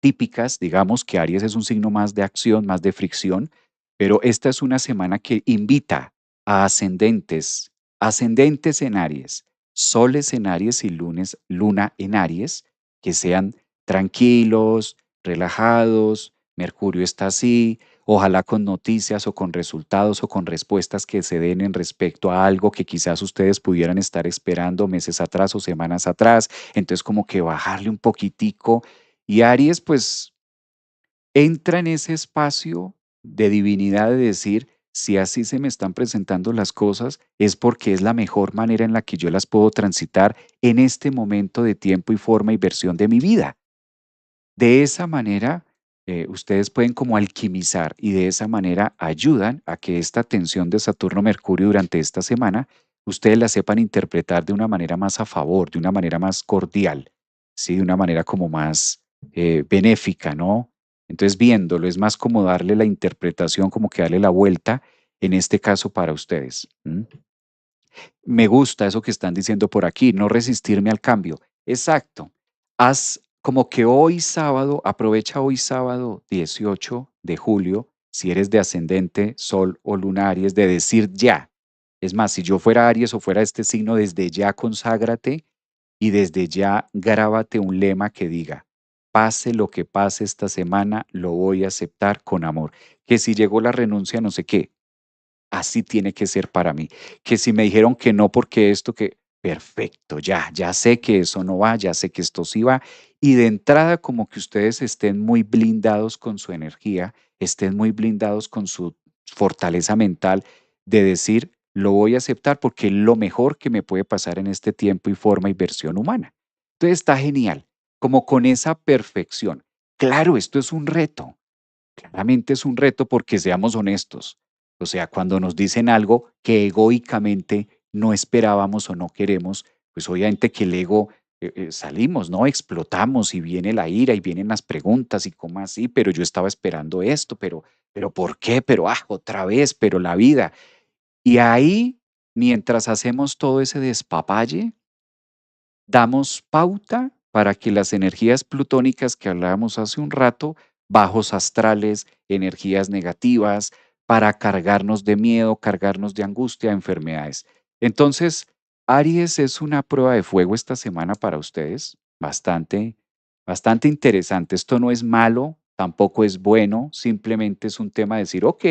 típicas, digamos que Aries es un signo más de acción, más de fricción, pero esta es una semana que invita a ascendentes, ascendentes en Aries, soles en Aries y lunes, luna en Aries, que sean tranquilos, relajados, Mercurio está así, ojalá con noticias o con resultados o con respuestas que se den en respecto a algo que quizás ustedes pudieran estar esperando meses atrás o semanas atrás, entonces como que bajarle un poquitico y Aries, pues, entra en ese espacio de divinidad de decir, si así se me están presentando las cosas, es porque es la mejor manera en la que yo las puedo transitar en este momento de tiempo y forma y versión de mi vida. De esa manera, ustedes pueden como alquimizar y de esa manera ayudan a que esta tensión de Saturno-Mercurio durante esta semana, ustedes la sepan interpretar de una manera más a favor, de una manera más cordial, ¿sí? De una manera como más benéfica, ¿no? Entonces, viéndolo, es más como darle la interpretación, como que darle la vuelta, en este caso para ustedes. Me gusta eso que están diciendo por aquí, no resistirme al cambio. Exacto. Haz como que hoy sábado, aprovecha hoy sábado 18 de julio, si eres de ascendente, sol o luna Aries, de decir ya. Es más, si yo fuera Aries o fuera este signo, desde ya conságrate y desde ya grábate un lema que diga, pase lo que pase esta semana, lo voy a aceptar con amor. Que si llegó la renuncia, no sé qué, así tiene que ser para mí. Que si me dijeron que no porque esto, que perfecto, ya sé que eso no va, ya sé que esto sí va. Y de entrada como que ustedes estén muy blindados con su energía, estén muy blindados con su fortaleza mental de decir, lo voy a aceptar porque es lo mejor que me puede pasar en este tiempo y forma y versión humana. Entonces está genial, como con esa perfección. Claro, esto es un reto. Claramente es un reto porque seamos honestos. O sea, cuando nos dicen algo que egoicamente no esperábamos o no queremos, pues obviamente que el ego salimos, ¿no? Explotamos y viene la ira y vienen las preguntas y cómo así, pero yo estaba esperando esto, pero ¿por qué? Pero otra vez, pero la vida. Y ahí, mientras hacemos todo ese despapalle, damos pauta para que las energías plutónicas que hablábamos hace un rato, bajos astrales, energías negativas, para cargarnos de miedo, cargarnos de angustia, enfermedades. Entonces, Aries es una prueba de fuego esta semana para ustedes, bastante interesante. Esto no es malo, tampoco es bueno, simplemente es un tema de decir, ok,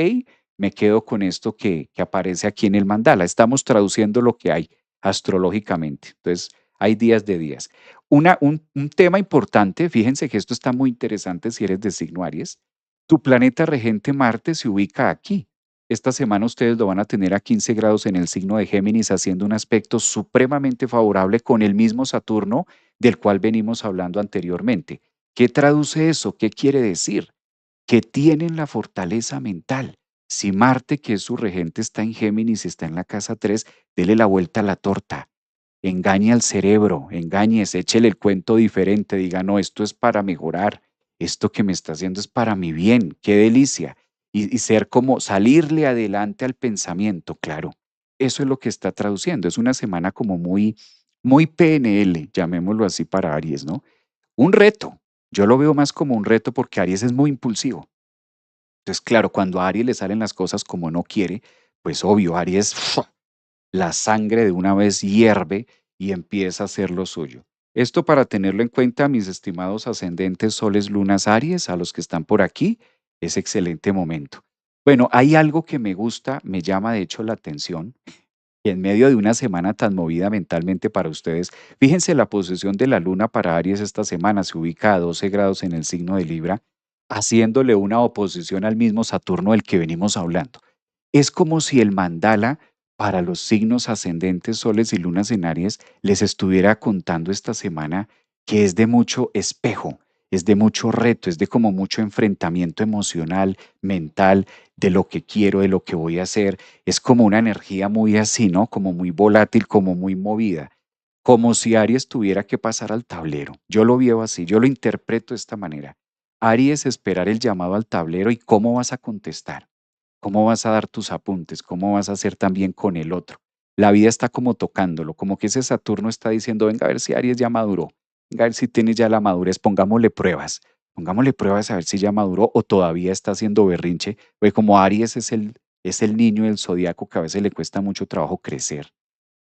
me quedo con esto que aparece aquí en el mandala. Estamos traduciendo lo que hay astrológicamente. Entonces, hay días de días. Un tema importante, fíjense que esto está muy interesante si eres de signo Aries. Tu planeta regente Marte se ubica aquí. Esta semana ustedes lo van a tener a 15 grados en el signo de Géminis, haciendo un aspecto supremamente favorable con el mismo Saturno del cual venimos hablando anteriormente. ¿Qué traduce eso? ¿Qué quiere decir? Que tienen la fortaleza mental. Si Marte, que es su regente, está en Géminis, está en la casa 3, dele la vuelta a la torta. Engañe al cerebro, engáñese, échele el cuento diferente, diga, no, esto es para mejorar, esto que me está haciendo es para mi bien, qué delicia. Y ser como salirle adelante al pensamiento, claro. Eso es lo que está traduciendo. Es una semana como muy PNL, llamémoslo así para Aries, ¿no? Un reto. Yo lo veo más como un reto porque Aries es muy impulsivo. Entonces, claro, cuando a Aries le salen las cosas como no quiere, pues obvio, Aries la sangre de una vez hierve y empieza a hacer lo suyo. Esto para tenerlo en cuenta, mis estimados ascendentes, soles, lunas, Aries, a los que están por aquí, es excelente momento. Bueno, hay algo que me gusta, me llama de hecho la atención, y en medio de una semana tan movida mentalmente para ustedes, fíjense la posición de la luna para Aries esta semana se ubica a 12 grados en el signo de Libra, haciéndole una oposición al mismo Saturno del que venimos hablando. Es como si el mandala para los signos ascendentes, soles y lunas en Aries les estuviera contando esta semana que es de mucho espejo, es de mucho reto, es de como mucho enfrentamiento emocional, mental, de lo que quiero, de lo que voy a hacer. Es como una energía muy así, ¿no? Como muy volátil, como muy movida, como si Aries tuviera que pasar al tablero. Yo lo veo así, yo lo interpreto de esta manera. Aries, esperar el llamado al tablero y cómo vas a contestar. ¿Cómo vas a dar tus apuntes? ¿Cómo vas a hacer también con el otro? La vida está como tocándolo, como que ese Saturno está diciendo, venga a ver si Aries ya maduró, venga a ver si tiene ya la madurez, pongámosle pruebas a ver si ya maduró o todavía está haciendo berrinche, porque como Aries es el niño del zodiaco que a veces le cuesta mucho trabajo crecer.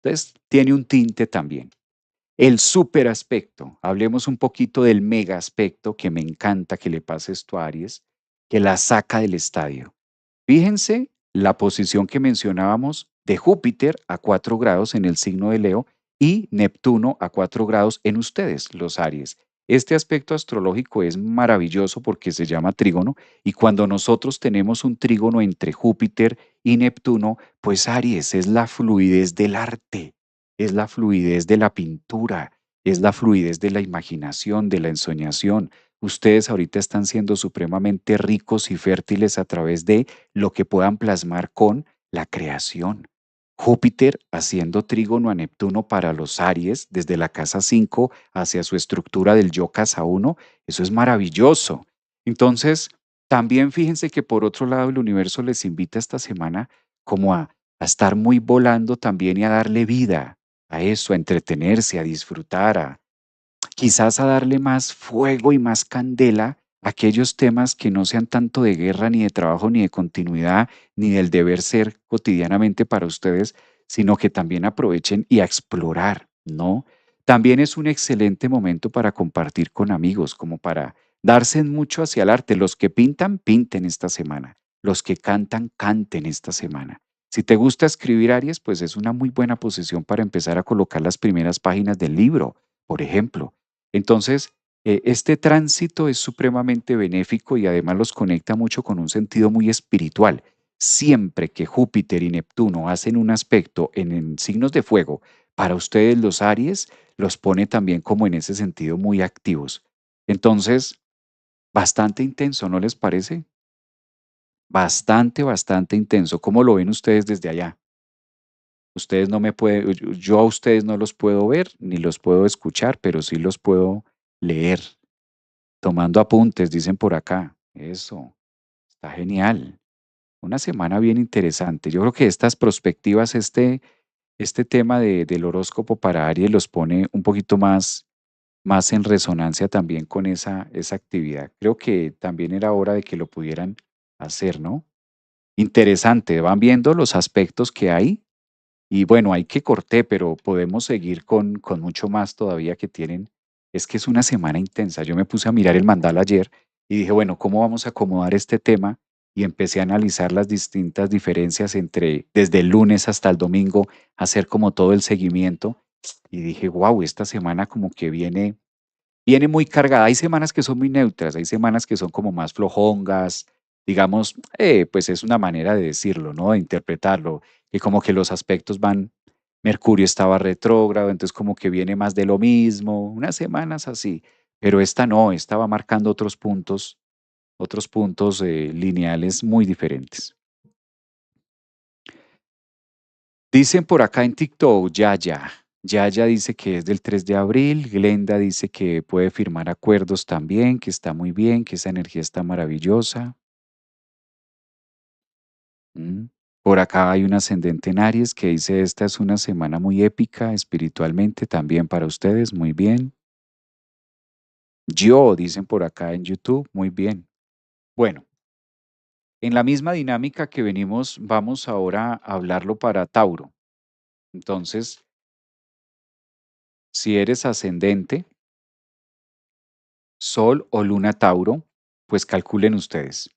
Entonces, tiene un tinte también. El super aspecto, hablemos un poquito del mega aspecto que me encanta que le pase esto a Aries, que la saca del estadio. Fíjense la posición que mencionábamos de Júpiter a 4 grados en el signo de Leo y Neptuno a 4 grados en ustedes, los Aries. Este aspecto astrológico es maravilloso porque se llama trígono y cuando nosotros tenemos un trígono entre Júpiter y Neptuno, pues Aries es la fluidez del arte, es la fluidez de la pintura, es la fluidez de la imaginación, de la ensoñación. Ustedes ahorita están siendo supremamente ricos y fértiles a través de lo que puedan plasmar con la creación. Júpiter haciendo trígono a Neptuno para los Aries desde la casa 5 hacia su estructura del yo casa 1, eso es maravilloso. Entonces, también fíjense que por otro lado el universo les invita esta semana como a estar muy volando también y a darle vida a eso, a entretenerse, a disfrutar, quizás a darle más fuego y más candela a aquellos temas que no sean tanto de guerra, ni de trabajo, ni de continuidad, ni del deber ser cotidianamente para ustedes, sino que también aprovechen y a explorar, ¿no? También es un excelente momento para compartir con amigos, como para darse mucho hacia el arte. Los que pintan, pinten esta semana. Los que cantan, canten esta semana. Si te gusta escribir, Aries, pues es una muy buena posición para empezar a colocar las primeras páginas del libro, por ejemplo. Entonces, este tránsito es supremamente benéfico y además los conecta mucho con un sentido muy espiritual. Siempre que Júpiter y Neptuno hacen un aspecto en signos de fuego, para ustedes los Aries los pone también como en ese sentido muy activos. Entonces, bastante intenso, ¿no les parece? Bastante, bastante intenso. ¿Cómo lo ven ustedes desde allá? Ustedes no me pueden, yo a ustedes no los puedo ver ni los puedo escuchar, pero sí los puedo leer. Tomando apuntes, dicen por acá. Eso, está genial. Una semana bien interesante. Yo creo que estas perspectivas, este tema del horóscopo para Aries los pone un poquito más en resonancia también con esa actividad. Creo que también era hora de que lo pudieran hacer, ¿no? Interesante. Van viendo los aspectos que hay y bueno, hay que corté, pero podemos seguir con mucho más todavía que tienen. Es que es una semana intensa. Yo me puse a mirar el mandala ayer y dije, bueno, ¿cómo vamos a acomodar este tema? Y empecé a analizar las distintas diferencias entre desde el lunes hasta el domingo, hacer como todo el seguimiento. Y dije, wow, esta semana como que viene muy cargada. Hay semanas que son muy neutras, hay semanas que son como más flojongas, digamos, pues es una manera de decirlo, ¿no? De interpretarlo, y como que los aspectos van, Mercurio estaba retrógrado, entonces como que viene más de lo mismo, unas semanas así, pero esta no, esta va marcando otros puntos lineales muy diferentes. Dicen por acá en TikTok, Yaya. Yaya dice que es del 3 de abril. Glenda dice que puede firmar acuerdos también, que está muy bien, que esa energía está maravillosa. Mm. Por acá hay un ascendente en Aries que dice, esta es una semana muy épica espiritualmente también para ustedes, muy bien. Yo, dicen por acá en YouTube, muy bien. Bueno, en la misma dinámica que venimos, vamos ahora a hablarlo para Tauro. Entonces, si eres ascendente, Sol o Luna Tauro, pues calculen ustedes.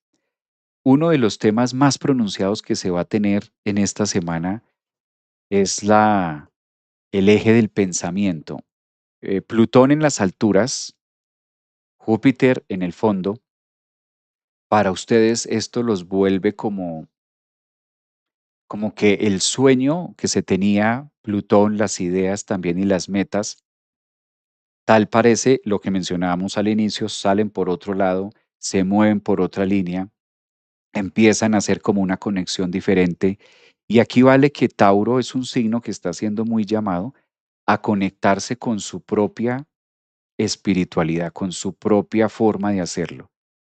Uno de los temas más pronunciados que se va a tener en esta semana es el eje del pensamiento. Plutón en las alturas, Júpiter en el fondo. Para ustedes esto los vuelve como que el sueño que se tenía Plutón, las ideas también y las metas, tal parece lo que mencionábamos al inicio, salen por otro lado, se mueven por otra línea, empiezan a hacer como una conexión diferente. Y aquí vale que Tauro es un signo que está siendo muy llamado a conectarse con su propia espiritualidad, con su propia forma de hacerlo.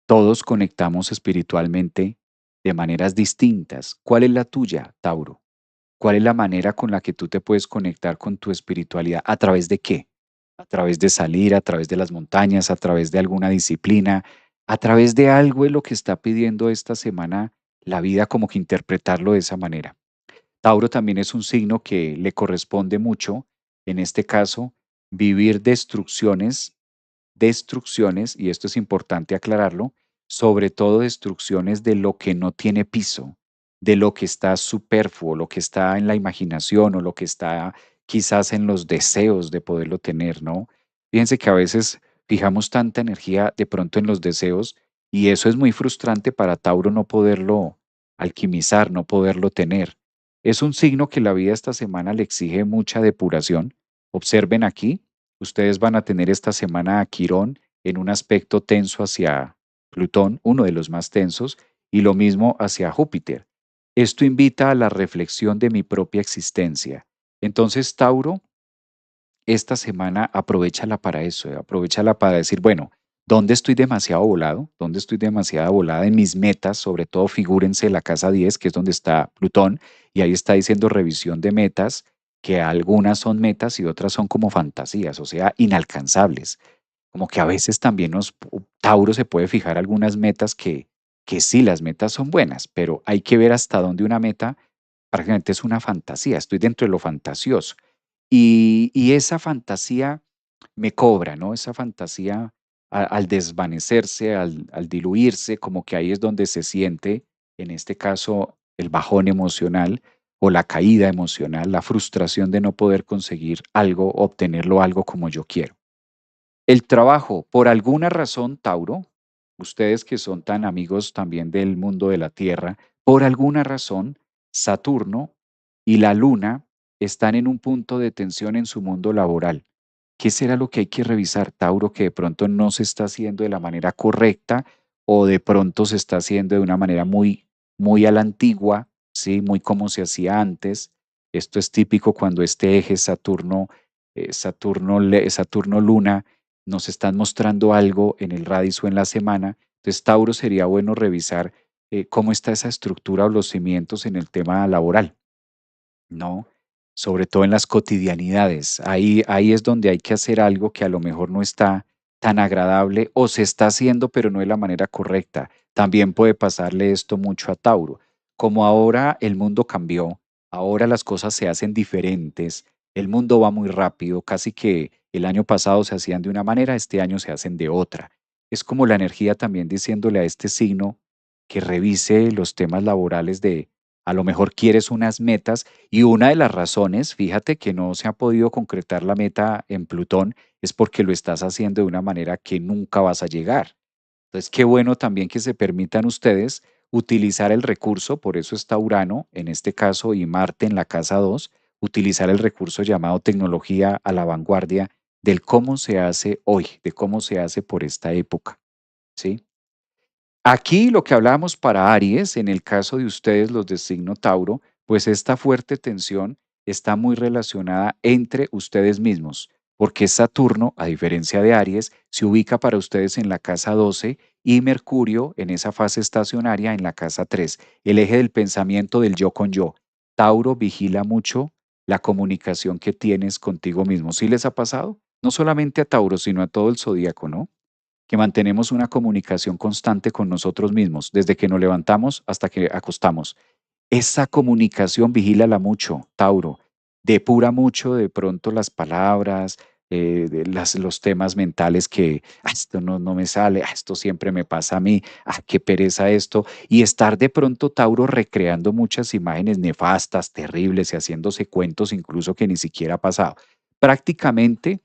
Todos conectamos espiritualmente de maneras distintas. ¿Cuál es la tuya, Tauro? ¿Cuál es la manera con la que tú te puedes conectar con tu espiritualidad? ¿A través de qué? A través de salir, a través de las montañas, a través de alguna disciplina, a través de algo es lo que está pidiendo esta semana la vida, como que interpretarlo de esa manera. Tauro también es un signo que le corresponde mucho, en este caso, vivir destrucciones, y esto es importante aclararlo, sobre todo destrucciones de lo que no tiene piso, de lo que está superfluo, lo que está en la imaginación o lo que está quizás en los deseos de poderlo tener, ¿no? Fíjense que a veces fijamos tanta energía de pronto en los deseos y eso es muy frustrante para Tauro no poderlo alquimizar, no poderlo tener. Es un signo que la vida esta semana le exige mucha depuración. Observen aquí, ustedes van a tener esta semana a Quirón en un aspecto tenso hacia Plutón, uno de los más tensos, y lo mismo hacia Júpiter. Esto invita a la reflexión de mi propia existencia. Entonces, Tauro, esta semana aprovéchala para eso, aprovéchala para decir, bueno, ¿Dónde estoy demasiado volado? ¿Dónde estoy demasiado volada en mis metas? Sobre todo, figúrense la casa 10, que es donde está Plutón, y ahí está diciendo revisión de metas, que algunas son metas y otras son como fantasías, o sea, inalcanzables. Como que a veces también Tauro se puede fijar algunas metas que sí, las metas son buenas, pero hay que ver hasta dónde una meta prácticamente es una fantasía, estoy dentro de lo fantasioso. Y esa fantasía me cobra, ¿no? Esa fantasía al desvanecerse, al diluirse, como que ahí es donde se siente, en este caso, el bajón emocional o la caída emocional, la frustración de no poder conseguir algo, obtenerlo algo como yo quiero. El trabajo, por alguna razón, Tauro, ustedes que son tan amigos también del mundo de la Tierra, por alguna razón, Saturno y la Luna están en un punto de tensión en su mundo laboral. ¿Qué será lo que hay que revisar, Tauro, que de pronto no se está haciendo de la manera correcta o de pronto se está haciendo de una manera muy a la antigua, ¿sí? Muy como se hacía antes? Esto es típico cuando este eje Saturno-Luna nos están mostrando algo en el radius o en la semana. Entonces, Tauro, sería bueno revisar cómo está esa estructura o los cimientos en el tema laboral, ¿no? Sobre todo en las cotidianidades. Ahí es donde hay que hacer algo que a lo mejor no está tan agradable o se está haciendo, pero no de la manera correcta. También puede pasarle esto mucho a Tauro. Como ahora el mundo cambió, ahora las cosas se hacen diferentes, el mundo va muy rápido, casi que el año pasado se hacían de una manera, este año se hacen de otra. Es como la energía también diciéndole a este signo que revise los temas laborales de, a lo mejor quieres unas metas y una de las razones, fíjate que no se ha podido concretar la meta en Plutón, es porque lo estás haciendo de una manera que nunca vas a llegar. Entonces, qué bueno también que se permitan ustedes utilizar el recurso, por eso está Urano en este caso y Marte en la casa 2, utilizar el recurso llamado tecnología a la vanguardia del cómo se hace hoy, de cómo se hace por esta época, ¿sí? Aquí lo que hablábamos para Aries, en el caso de ustedes, los de signo Tauro, pues esta fuerte tensión está muy relacionada entre ustedes mismos, porque Saturno, a diferencia de Aries, se ubica para ustedes en la casa 12 y Mercurio en esa fase estacionaria en la casa 3, el eje del pensamiento del yo con yo. Tauro vigila mucho la comunicación que tienes contigo mismo. ¿Sí les ha pasado? No solamente a Tauro, sino a todo el zodíaco, ¿no? Que mantenemos una comunicación constante con nosotros mismos, desde que nos levantamos hasta que acostamos. Esa comunicación vigílala mucho, Tauro. Depura mucho de pronto las palabras, los temas mentales que esto no me sale, esto siempre me pasa a mí, qué pereza esto. Y estar de pronto, Tauro, recreando muchas imágenes nefastas, terribles y haciéndose cuentos incluso que ni siquiera ha pasado. Prácticamente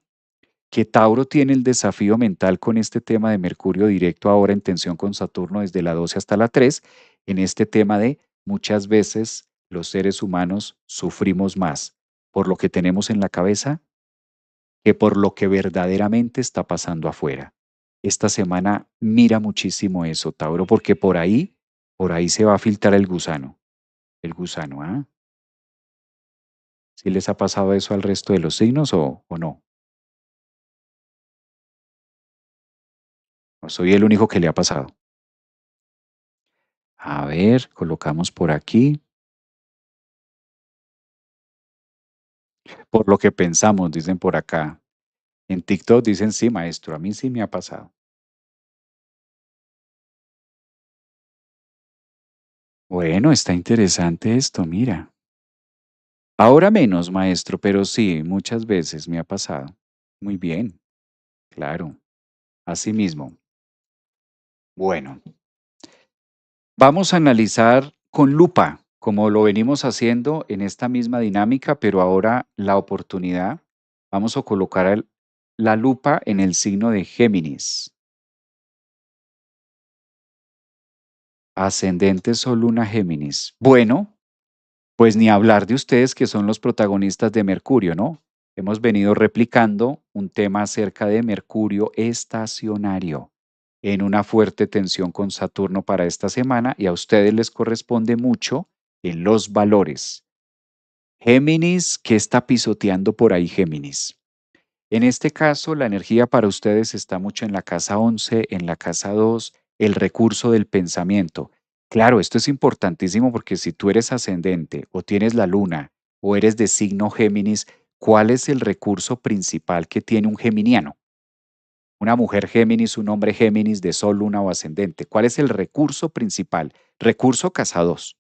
que Tauro tiene el desafío mental con este tema de Mercurio directo ahora en tensión con Saturno desde la 12 hasta la 3, en este tema de muchas veces los seres humanos sufrimos más por lo que tenemos en la cabeza que por lo que verdaderamente está pasando afuera. Esta semana mira muchísimo eso, Tauro, porque por ahí se va a filtrar el gusano, ¿ah? ¿Sí les ha pasado eso al resto de los signos o no? ¿O soy el único que le ha pasado? A ver, colocamos por aquí. Por lo que pensamos, dicen por acá. En TikTok dicen, sí, maestro, a mí sí me ha pasado. Bueno, está interesante esto, mira. Ahora menos, maestro, pero sí, muchas veces me ha pasado. Muy bien, claro, así mismo. Bueno, vamos a analizar con lupa, como lo venimos haciendo en esta misma dinámica, pero ahora la oportunidad, vamos a colocar la lupa en el signo de Géminis. Ascendente Sol, Luna, Géminis. Bueno, pues ni hablar de ustedes que son los protagonistas de Mercurio, ¿no? Hemos venido replicando un tema acerca de Mercurio estacionario en una fuerte tensión con Saturno para esta semana y a ustedes les corresponde mucho en los valores. Géminis, ¿qué está pisoteando por ahí Géminis? En este caso, la energía para ustedes está mucho en la casa 11, en la casa 2, el recurso del pensamiento. Claro, esto es importantísimo porque si tú eres ascendente o tienes la luna o eres de signo Géminis, ¿cuál es el recurso principal que tiene un geminiano? Una mujer Géminis, un hombre Géminis de Sol, Luna o ascendente. ¿Cuál es el recurso principal? Recurso casa 2.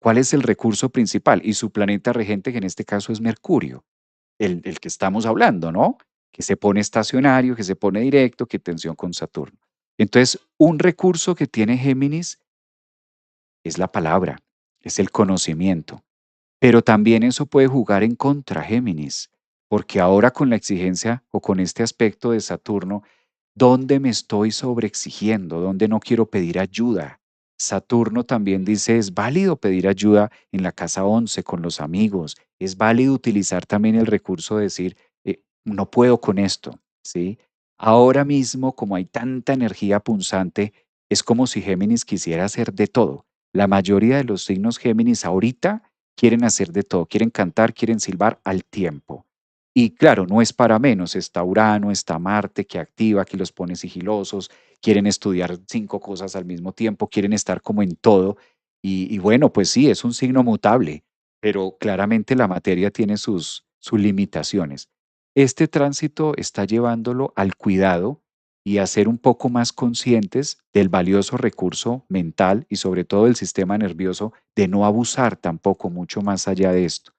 ¿Cuál es el recurso principal? Y su planeta regente, que en este caso es Mercurio, el que estamos hablando, ¿no? Que se pone estacionario, que se pone directo, que tensión con Saturno. Entonces, un recurso que tiene Géminis es la palabra, es el conocimiento. Pero también eso puede jugar en contra, Géminis, porque ahora con la exigencia o con este aspecto de Saturno, ¿dónde me estoy sobreexigiendo? ¿Dónde no quiero pedir ayuda? Saturno también dice, es válido pedir ayuda en la casa 11 con los amigos, es válido utilizar también el recurso de decir, no puedo con esto, ¿sí? Ahora mismo, como hay tanta energía punzante, es como si Géminis quisiera hacer de todo. La mayoría de los signos Géminis ahorita quieren hacer de todo, quieren cantar, quieren silbar al tiempo. Y claro, no es para menos, está Urano, está Marte que activa, que los pone sigilosos, quieren estudiar 5 cosas al mismo tiempo, quieren estar como en todo. Y bueno, pues sí, es un signo mutable, pero claramente la materia tiene sus limitaciones. Este tránsito está llevándolo al cuidado y a ser un poco más conscientes del valioso recurso mental y sobre todo del sistema nervioso, de no abusar tampoco mucho más allá de esto.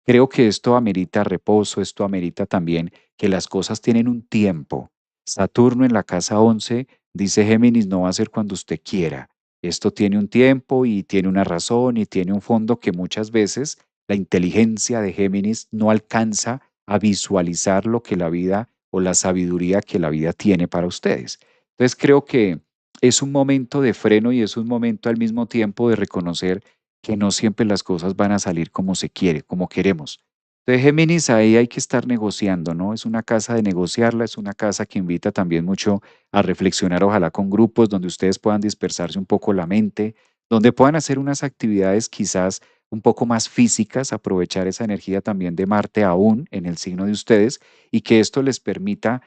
Creo que esto amerita reposo, esto amerita también que las cosas tienen un tiempo. Saturno en la casa 11 dice Géminis, no va a ser cuando usted quiera. Esto tiene un tiempo y tiene una razón y tiene un fondo que muchas veces la inteligencia de Géminis no alcanza a visualizar lo que la vida o la sabiduría que la vida tiene para ustedes. Entonces creo que es un momento de freno y es un momento al mismo tiempo de reconocer que no siempre las cosas van a salir como se quiere, como queremos. Entonces, Géminis, ahí hay que estar negociando, ¿no? Es una casa de negociarla, es una casa que invita también mucho a reflexionar, ojalá con grupos donde ustedes puedan dispersarse un poco la mente, donde puedan hacer unas actividades quizás un poco más físicas, aprovechar esa energía también de Marte aún en el signo de ustedes y que esto les permita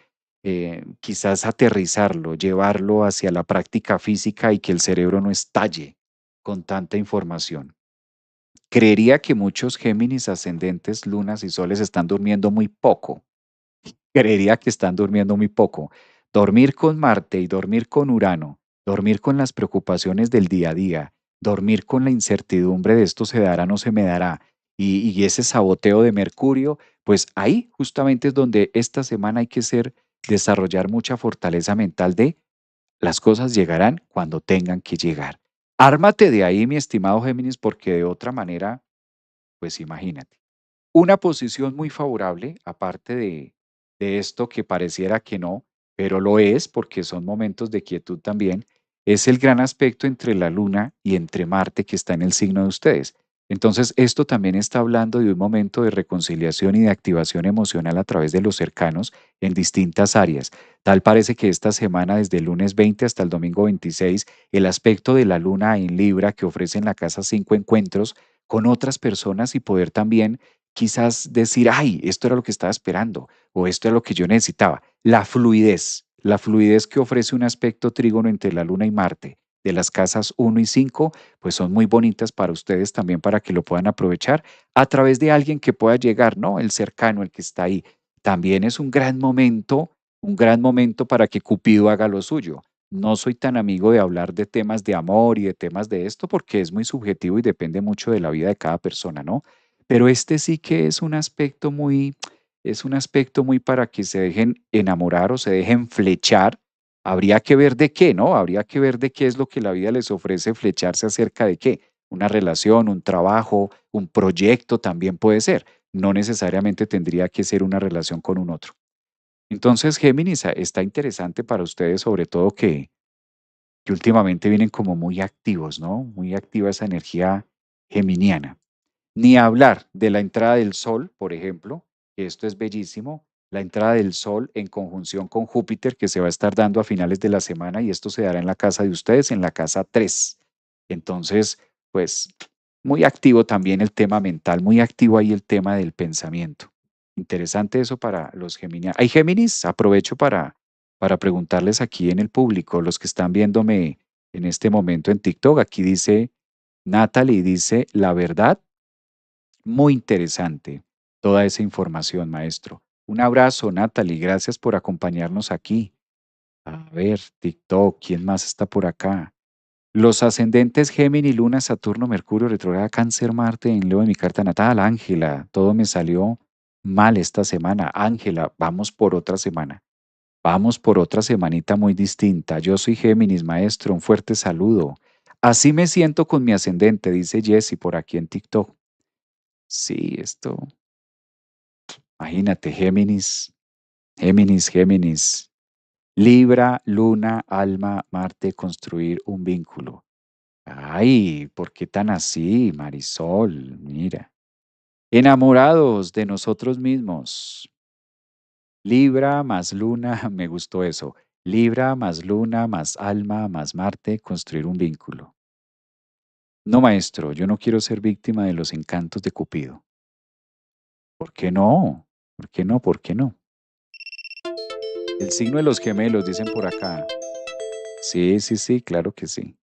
quizás aterrizarlo, llevarlo hacia la práctica física y que el cerebro no estalle con tanta información. Creería que muchos Géminis ascendentes, lunas y soles están durmiendo muy poco. Creería que están durmiendo muy poco. Dormir con Marte y dormir con Urano, dormir con las preocupaciones del día a día, dormir con la incertidumbre de esto se dará, no se me dará, y ese saboteo de Mercurio, pues ahí justamente es donde esta semana hay que desarrollar mucha fortaleza mental de las cosas llegarán cuando tengan que llegar. Ármate de ahí, mi estimado Géminis, porque de otra manera, pues imagínate. Una posición muy favorable, aparte de esto que pareciera que no, pero lo es porque son momentos de quietud también, es el gran aspecto entre la Luna y entre Marte que está en el signo de ustedes. Entonces, esto también está hablando de un momento de reconciliación y de activación emocional a través de los cercanos en distintas áreas. Tal parece que esta semana, desde el lunes 20 hasta el domingo 26, el aspecto de la Luna en Libra que ofrece en la casa 5 encuentros con otras personas y poder también quizás decir, ay, esto era lo que estaba esperando o esto es lo que yo necesitaba. La fluidez que ofrece un aspecto trígono entre la Luna y Marte de las casas 1 y 5, pues son muy bonitas para ustedes también para que lo puedan aprovechar a través de alguien que pueda llegar, ¿no? El cercano, el que está ahí. También es un gran momento para que Cupido haga lo suyo. No soy tan amigo de hablar de temas de amor y de temas de esto porque es muy subjetivo y depende mucho de la vida de cada persona, ¿no? Pero este sí que es un aspecto muy para que se dejen enamorar o se dejen flechar. Habría que ver de qué, ¿no? Habría que ver de qué es lo que la vida les ofrece flecharse acerca de qué. Una relación, un trabajo, un proyecto también puede ser. No necesariamente tendría que ser una relación con un otro. Entonces, Géminis, está interesante para ustedes, sobre todo que últimamente vienen como muy activos, ¿no? Muy activa esa energía geminiana. Ni hablar de la entrada del Sol, por ejemplo, que esto es bellísimo, la entrada del Sol en conjunción con Júpiter que se va a estar dando a finales de la semana y esto se dará en la casa de ustedes, en la casa 3. Entonces, pues muy activo también el tema mental, muy activo ahí el tema del pensamiento. Interesante eso para los geminianos. ¿Hay Géminis? Aprovecho para preguntarles aquí en el público, los que están viéndome en este momento en TikTok. Aquí dice Natalie, dice, la verdad, muy interesante toda esa información, maestro. Un abrazo, Natalie, gracias por acompañarnos aquí. A ver, TikTok, ¿quién más está por acá? Los ascendentes Géminis, Luna, Saturno, Mercurio, retrograda, Cáncer, Marte, en Leo de mi carta natal. Ángela, todo me salió mal esta semana. Ángela, vamos por otra semana. Vamos por otra semanita muy distinta. Yo soy Géminis, maestro, un fuerte saludo. Así me siento con mi ascendente, dice Jesse por aquí en TikTok. Sí, esto, imagínate, Géminis, Géminis, Géminis. Libra, Luna, Alma, Marte, construir un vínculo. Ay, ¿por qué tan así, Marisol? Mira. Enamorados de nosotros mismos. Libra más Luna, me gustó eso. Libra más Luna más Alma más Marte, construir un vínculo. No, maestro, yo no quiero ser víctima de los encantos de Cupido. ¿Por qué no? ¿Por qué no? ¿Por qué no? El signo de los gemelos, dicen por acá. Sí, sí, sí, claro que sí.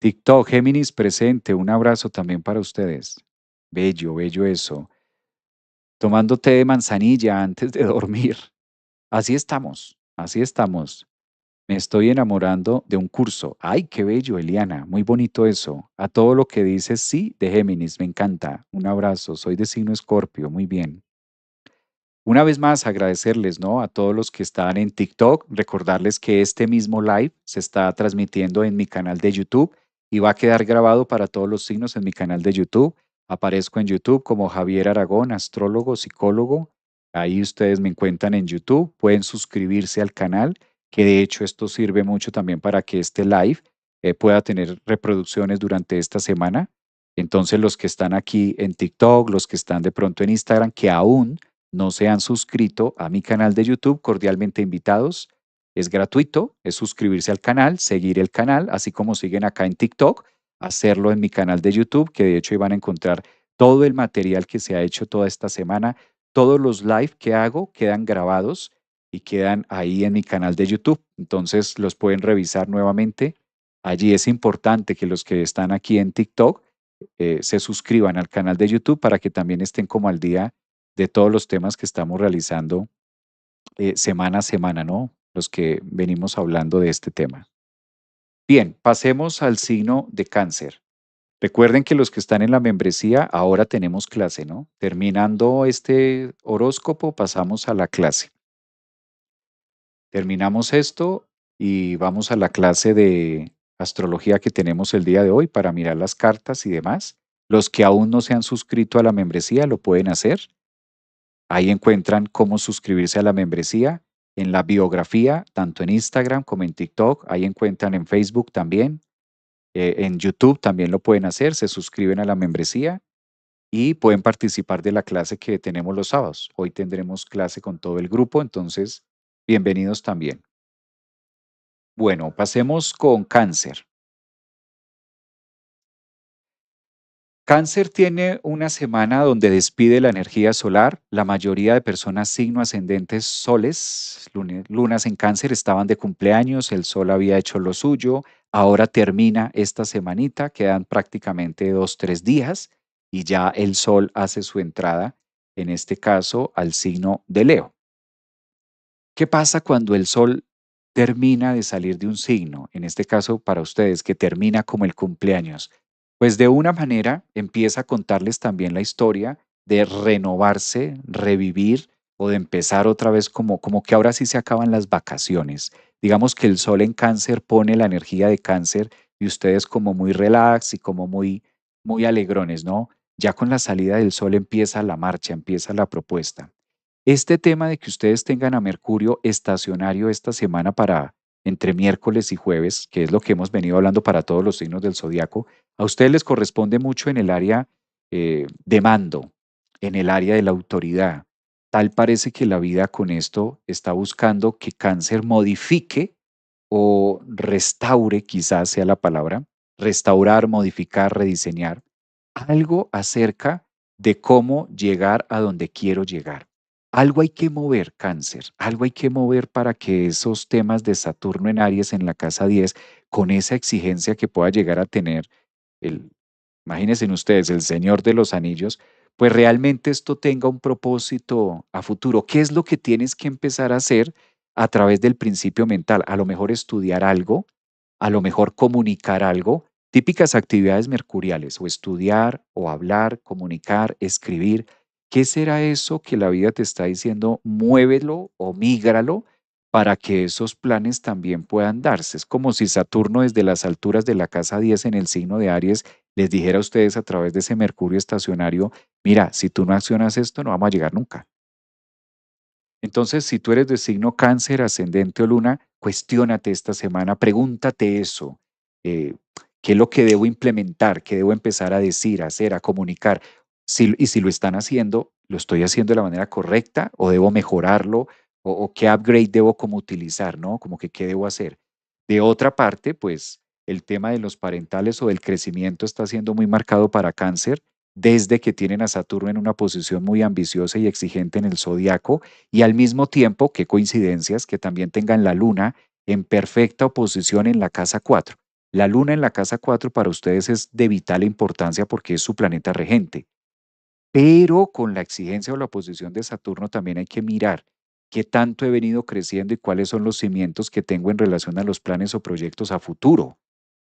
TikTok, Géminis presente, un abrazo también para ustedes. Bello, bello eso. Tomando té de manzanilla antes de dormir. Así estamos, así estamos. Me estoy enamorando de un curso. Ay, qué bello, Eliana, muy bonito eso. A todo lo que dices sí de Géminis, me encanta. Un abrazo, soy de signo Escorpio, muy bien. Una vez más, agradecerles, ¿no? A todos los que están en TikTok, recordarles que este mismo live se está transmitiendo en mi canal de YouTube y va a quedar grabado para todos los signos en mi canal de YouTube. Aparezco en YouTube como Javier Aragón, astrólogo, psicólogo. Ahí ustedes me encuentran en YouTube. Pueden suscribirse al canal, que de hecho esto sirve mucho también para que este live pueda tener reproducciones durante esta semana. Entonces, los que están aquí en TikTok, los que están de pronto en Instagram, que aún no se han suscrito a mi canal de YouTube, cordialmente invitados. Es gratuito, es suscribirse al canal, seguir el canal, así como siguen acá en TikTok, hacerlo en mi canal de YouTube, que de hecho ahí van a encontrar todo el material que se ha hecho toda esta semana. Todos los live que hago quedan grabados y quedan ahí en mi canal de YouTube. Entonces los pueden revisar nuevamente. Allí es importante que los que están aquí en TikTok se suscriban al canal de YouTube para que también estén como al día de todos los temas que estamos realizando semana a semana, ¿no? Los que venimos hablando de este tema. Bien, pasemos al signo de cáncer. Recuerden que los que están en la membresía, ahora tenemos clase, ¿no? Terminando este horóscopo, pasamos a la clase. Terminamos esto y vamos a la clase de astrología que tenemos el día de hoy para mirar las cartas y demás. Los que aún no se han suscrito a la membresía lo pueden hacer. Ahí encuentran cómo suscribirse a la membresía en la biografía, tanto en Instagram como en TikTok. Ahí encuentran en Facebook también. En YouTube también lo pueden hacer. Se suscriben a la membresía y pueden participar de la clase que tenemos los sábados. Hoy tendremos clase con todo el grupo, entonces bienvenidos también. Bueno, pasemos con cáncer. Cáncer tiene una semana donde despide la energía solar. La mayoría de personas signo ascendentes soles, lunas en cáncer, estaban de cumpleaños, el sol había hecho lo suyo. Ahora termina esta semanita, quedan prácticamente 2, 3 días y ya el sol hace su entrada, en este caso, al signo de Leo. ¿Qué pasa cuando el sol termina de salir de un signo? En este caso, para ustedes, que termina como el cumpleaños. Pues de una manera empieza a contarles también la historia de renovarse, revivir o de empezar otra vez como que ahora sí se acaban las vacaciones. Digamos que el sol en cáncer pone la energía de cáncer y ustedes como muy relax y como muy alegrones, ¿no? Ya con la salida del sol empieza la marcha, empieza la propuesta. Este tema de que ustedes tengan a Mercurio estacionario esta semana para entre miércoles y jueves, que es lo que hemos venido hablando para todos los signos del zodiaco, a ustedes les corresponde mucho en el área de mando, en el área de la autoridad. Tal parece que la vida con esto está buscando que Cáncer modifique o restaure, quizás sea la palabra, restaurar, modificar, rediseñar algo acerca de cómo llegar a donde quiero llegar. Algo hay que mover, cáncer, algo hay que mover para que esos temas de Saturno en Aries en la casa 10, con esa exigencia que pueda llegar a tener el, imagínense ustedes, el Señor de los Anillos, pues realmente esto tenga un propósito a futuro. ¿Qué es lo que tienes que empezar a hacer a través del principio mental? A lo mejor estudiar algo, a lo mejor comunicar algo, típicas actividades mercuriales, o estudiar, o hablar, comunicar, escribir. ¿Qué será eso que la vida te está diciendo? Muévelo o mígralo para que esos planes también puedan darse. Es como si Saturno desde las alturas de la casa 10 en el signo de Aries les dijera a ustedes a través de ese Mercurio estacionario, mira, si tú no accionas esto, no vamos a llegar nunca. Entonces, si tú eres de signo cáncer, ascendente o luna, cuestiónate esta semana, pregúntate eso. eh, ¿Qué es lo que debo implementar? ¿Qué debo empezar a decir, a hacer, a comunicar? Y si lo están haciendo, ¿lo estoy haciendo de la manera correcta o debo mejorarlo? ¿O qué upgrade debo como utilizar, ¿no? Como que qué debo hacer. De otra parte, pues el tema de los parentales o del crecimiento está siendo muy marcado para cáncer desde que tienen a Saturno en una posición muy ambiciosa y exigente en el zodiaco y al mismo tiempo, qué coincidencias, que también tengan la luna en perfecta oposición en la casa 4. La luna en la casa 4 para ustedes es de vital importancia porque es su planeta regente, pero con la exigencia o la oposición de Saturno también hay que mirar qué tanto he venido creciendo y cuáles son los cimientos que tengo en relación a los planes o proyectos a futuro.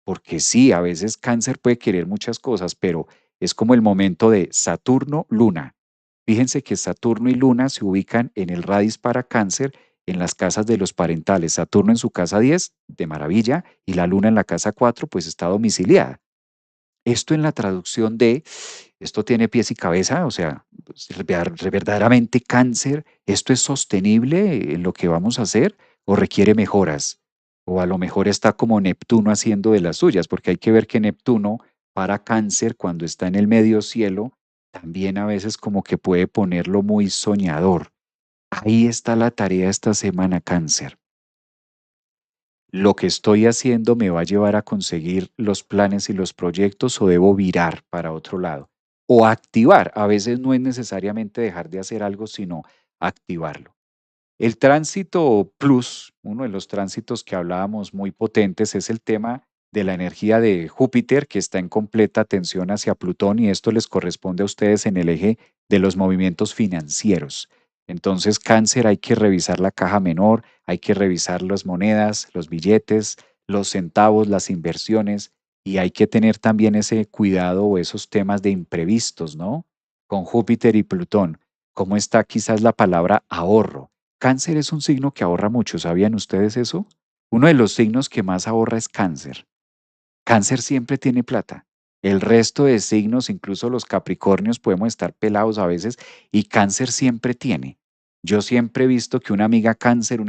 Porque sí, a veces cáncer puede querer muchas cosas, pero es como el momento de Saturno-Luna. Fíjense que Saturno y Luna se ubican en el radix para cáncer en las casas de los parentales. Saturno en su casa 10, de maravilla, y la Luna en la casa 4, pues está domiciliada. Esto en la traducción de, esto tiene pies y cabeza, o sea, pues, verdaderamente cáncer, ¿esto es sostenible en lo que vamos a hacer o requiere mejoras? O a lo mejor está como Neptuno haciendo de las suyas, porque hay que ver que Neptuno para cáncer cuando está en el medio cielo, también a veces como que puede ponerlo muy soñador. Ahí está la tarea esta semana, cáncer. ¿Lo que estoy haciendo me va a llevar a conseguir los planes y los proyectos o debo virar para otro lado? O activar. A veces no es necesariamente dejar de hacer algo, sino activarlo. El tránsito plus, uno de los tránsitos que hablábamos muy potentes, es el tema de la energía de Júpiter que está en completa tensión hacia Plutón y esto les corresponde a ustedes en el eje de los movimientos financieros. Entonces, cáncer, hay que revisar la caja menor, hay que revisar las monedas, los billetes, los centavos, las inversiones y hay que tener también ese cuidado o esos temas de imprevistos, ¿no? Con Júpiter y Plutón. ¿Cómo está quizás la palabra ahorro? Cáncer es un signo que ahorra mucho, ¿sabían ustedes eso? Uno de los signos que más ahorra es cáncer. Cáncer siempre tiene plata. El resto de signos, incluso los Capricornios, podemos estar pelados a veces y cáncer siempre tiene. Yo siempre he visto que una amiga cáncer,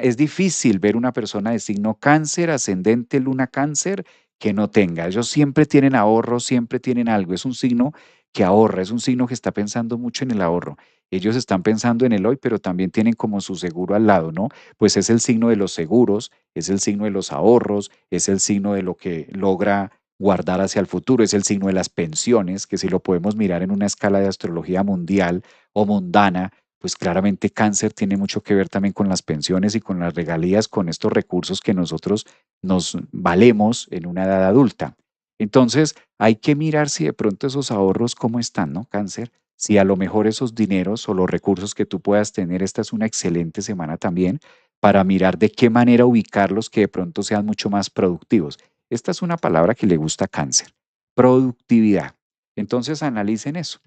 es difícil ver una persona de signo cáncer, ascendente luna cáncer, que no tenga. Ellos siempre tienen ahorro, siempre tienen algo. Es un signo que ahorra, es un signo que está pensando mucho en el ahorro. Ellos están pensando en el hoy, pero también tienen como su seguro al lado, ¿no? Pues es el signo de los seguros, es el signo de los ahorros, es el signo de lo que logra guardar hacia el futuro, es el signo de las pensiones, que si lo podemos mirar en una escala de astrología mundial o mundana, pues claramente cáncer tiene mucho que ver también con las pensiones y con las regalías, con estos recursos que nosotros nos valemos en una edad adulta. Entonces, hay que mirar si de pronto esos ahorros, cómo están, ¿no? Cáncer, si a lo mejor esos dineros o los recursos que tú puedas tener, esta es una excelente semana también para mirar de qué manera ubicarlos que de pronto sean mucho más productivos. Esta es una palabra que le gusta a cáncer, productividad. Entonces analicen eso,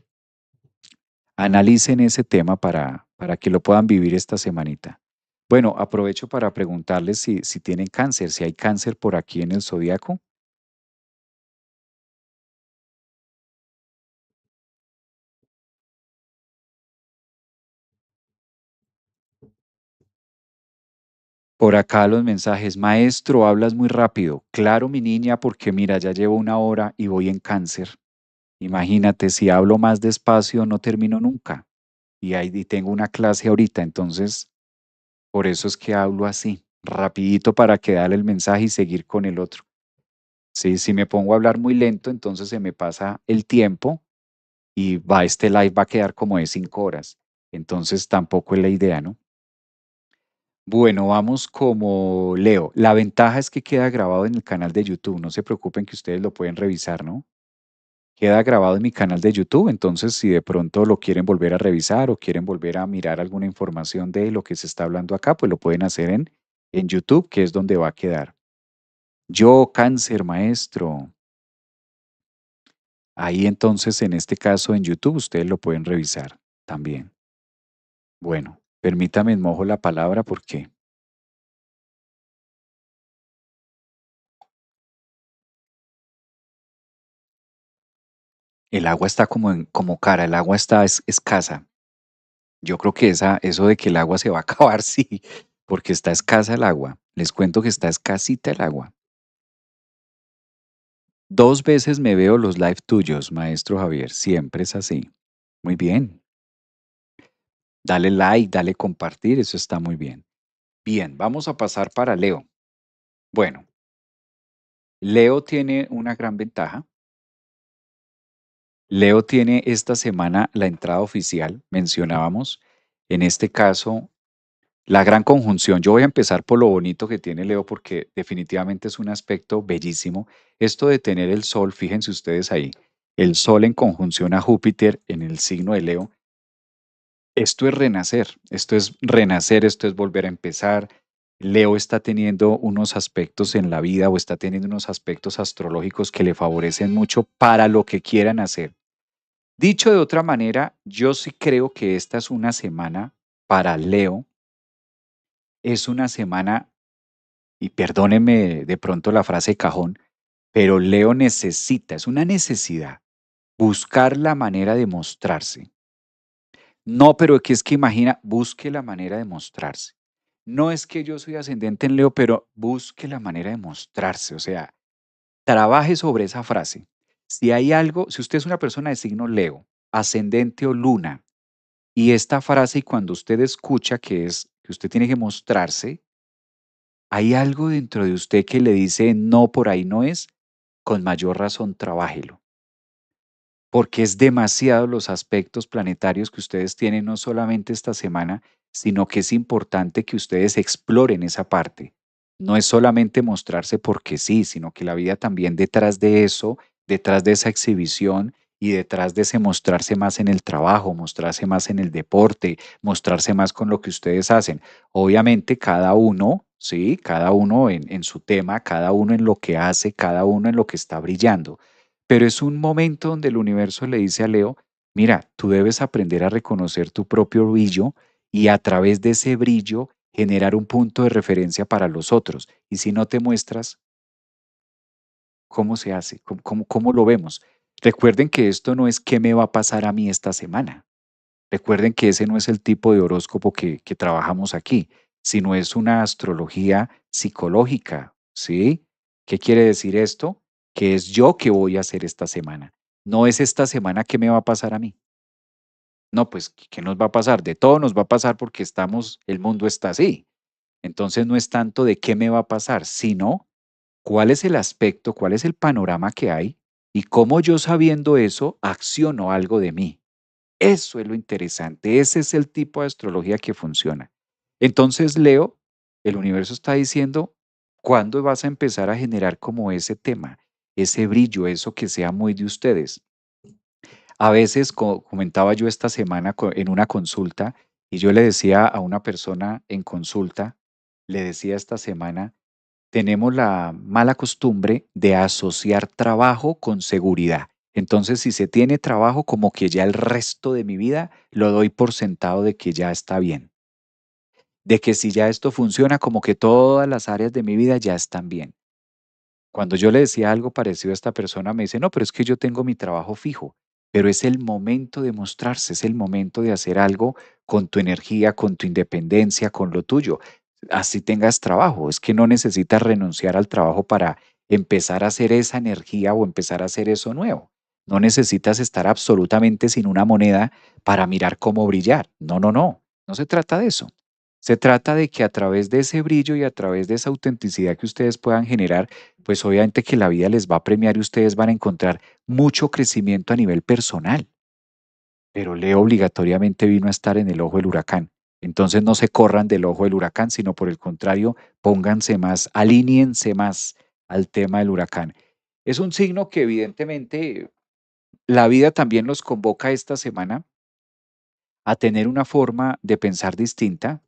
analicen ese tema para que lo puedan vivir esta semanita. Bueno, aprovecho para preguntarles si tienen cáncer, si hay cáncer por aquí en el zodiaco. Por acá los mensajes, maestro, hablas muy rápido. Claro, mi niña, porque mira, ya llevo una hora y voy en cáncer. Imagínate, si hablo más despacio no termino nunca. Y tengo una clase ahorita, entonces por eso es que hablo así, rapidito para que darle el mensaje y seguir con el otro. Sí, si me pongo a hablar muy lento, entonces se me pasa el tiempo y este live va a quedar como de 5 horas. Entonces tampoco es la idea, ¿no? Bueno, vamos como Leo. La ventaja es que queda grabado en el canal de YouTube. No se preocupen que ustedes lo pueden revisar, ¿no? Queda grabado en mi canal de YouTube, entonces si de pronto lo quieren volver a revisar o quieren volver a mirar alguna información de lo que se está hablando acá, pues lo pueden hacer en YouTube, que es donde va a quedar. Yo, cáncer, maestro. Ahí entonces, en este caso en YouTube, ustedes lo pueden revisar también. Bueno, permítame, mojo la palabra porque el agua está como cara, el agua está escasa. Yo creo que eso de que el agua se va a acabar, sí, porque está escasa el agua. Les cuento que está escasita el agua. 2 veces me veo los live tuyos, maestro Javier, siempre es así. Muy bien. Dale like, dale compartir, eso está muy bien. Bien, vamos a pasar para Leo. Bueno, Leo tiene una gran ventaja. Leo tiene esta semana la entrada oficial, mencionábamos, en este caso, la gran conjunción. Yo voy a empezar por lo bonito que tiene Leo porque definitivamente es un aspecto bellísimo. Esto de tener el sol, fíjense ustedes ahí, el sol en conjunción a Júpiter en el signo de Leo. Esto es renacer, esto es volver a empezar. Leo está teniendo unos aspectos en la vida o está teniendo unos aspectos astrológicos que le favorecen mucho para lo que quieran hacer. Dicho de otra manera, yo sí creo que esta es una semana para Leo, es una semana, y perdónenme de pronto la frase cajón, pero Leo necesita, es una necesidad, buscar la manera de mostrarse. No, pero que es que imagina, busque la manera de mostrarse. No es que yo soy ascendente en Leo, pero busque la manera de mostrarse. O sea, trabaje sobre esa frase. Si hay algo, si usted es una persona de signo Leo, ascendente o luna, y esta frase, y cuando usted escucha que es que usted tiene que mostrarse, hay algo dentro de usted que le dice no, por ahí no es, con mayor razón, trabájelo. Porque es demasiado los aspectos planetarios que ustedes tienen no solamente esta semana, sino que es importante que ustedes exploren esa parte. No es solamente mostrarse porque sí, sino que la vida también detrás de eso, detrás de esa exhibición y detrás de ese mostrarse más en el trabajo, mostrarse más en el deporte, mostrarse más con lo que ustedes hacen. Obviamente cada uno, sí, cada uno en su tema, cada uno en lo que hace, cada uno en lo que está brillando, pero es un momento donde el universo le dice a Leo, mira, tú debes aprender a reconocer tu propio brillo y a través de ese brillo generar un punto de referencia para los otros. Y si no te muestras, ¿cómo se hace? ¿Cómo lo vemos? Recuerden que esto no es qué me va a pasar a mí esta semana. Recuerden que ese no es el tipo de horóscopo que trabajamos aquí, sino es una astrología psicológica, ¿sí? ¿Qué quiere decir esto? Que es yo que voy a hacer esta semana. No es esta semana que me va a pasar a mí. No, pues, ¿qué nos va a pasar? De todo nos va a pasar porque el mundo está así. Entonces no es tanto de qué me va a pasar, sino cuál es el aspecto, cuál es el panorama que hay y cómo yo sabiendo eso acciono algo de mí. Eso es lo interesante, ese es el tipo de astrología que funciona. Entonces, Leo, el universo está diciendo, ¿cuándo vas a empezar a generar como ese tema, ese brillo, eso que sea muy de ustedes? A veces, comentaba yo esta semana en una consulta, y yo le decía a una persona en consulta, le decía esta semana, tenemos la mala costumbre de asociar trabajo con seguridad. Entonces, si se tiene trabajo, como que ya el resto de mi vida lo doy por sentado de que ya está bien, de que si ya esto funciona, como que todas las áreas de mi vida ya están bien. Cuando yo le decía algo parecido a esta persona, me dice, no, pero es que yo tengo mi trabajo fijo, pero es el momento de mostrarse, es el momento de hacer algo con tu energía, con tu independencia, con lo tuyo. Así tengas trabajo, es que no necesitas renunciar al trabajo para empezar a hacer esa energía o empezar a hacer eso nuevo. No necesitas estar absolutamente sin una moneda para mirar cómo brillar. No, no, no, no se trata de eso. Se trata de que a través de ese brillo y a través de esa autenticidad que ustedes puedan generar, pues obviamente que la vida les va a premiar y ustedes van a encontrar mucho crecimiento a nivel personal. pero Leo obligatoriamente vino a estar en el ojo del huracán. Entonces no se corran del ojo del huracán, sino por el contrario, pónganse más, alíñense más al tema del huracán. Es un signo que evidentemente la vida también los convoca esta semana a tener una forma de pensar distinta.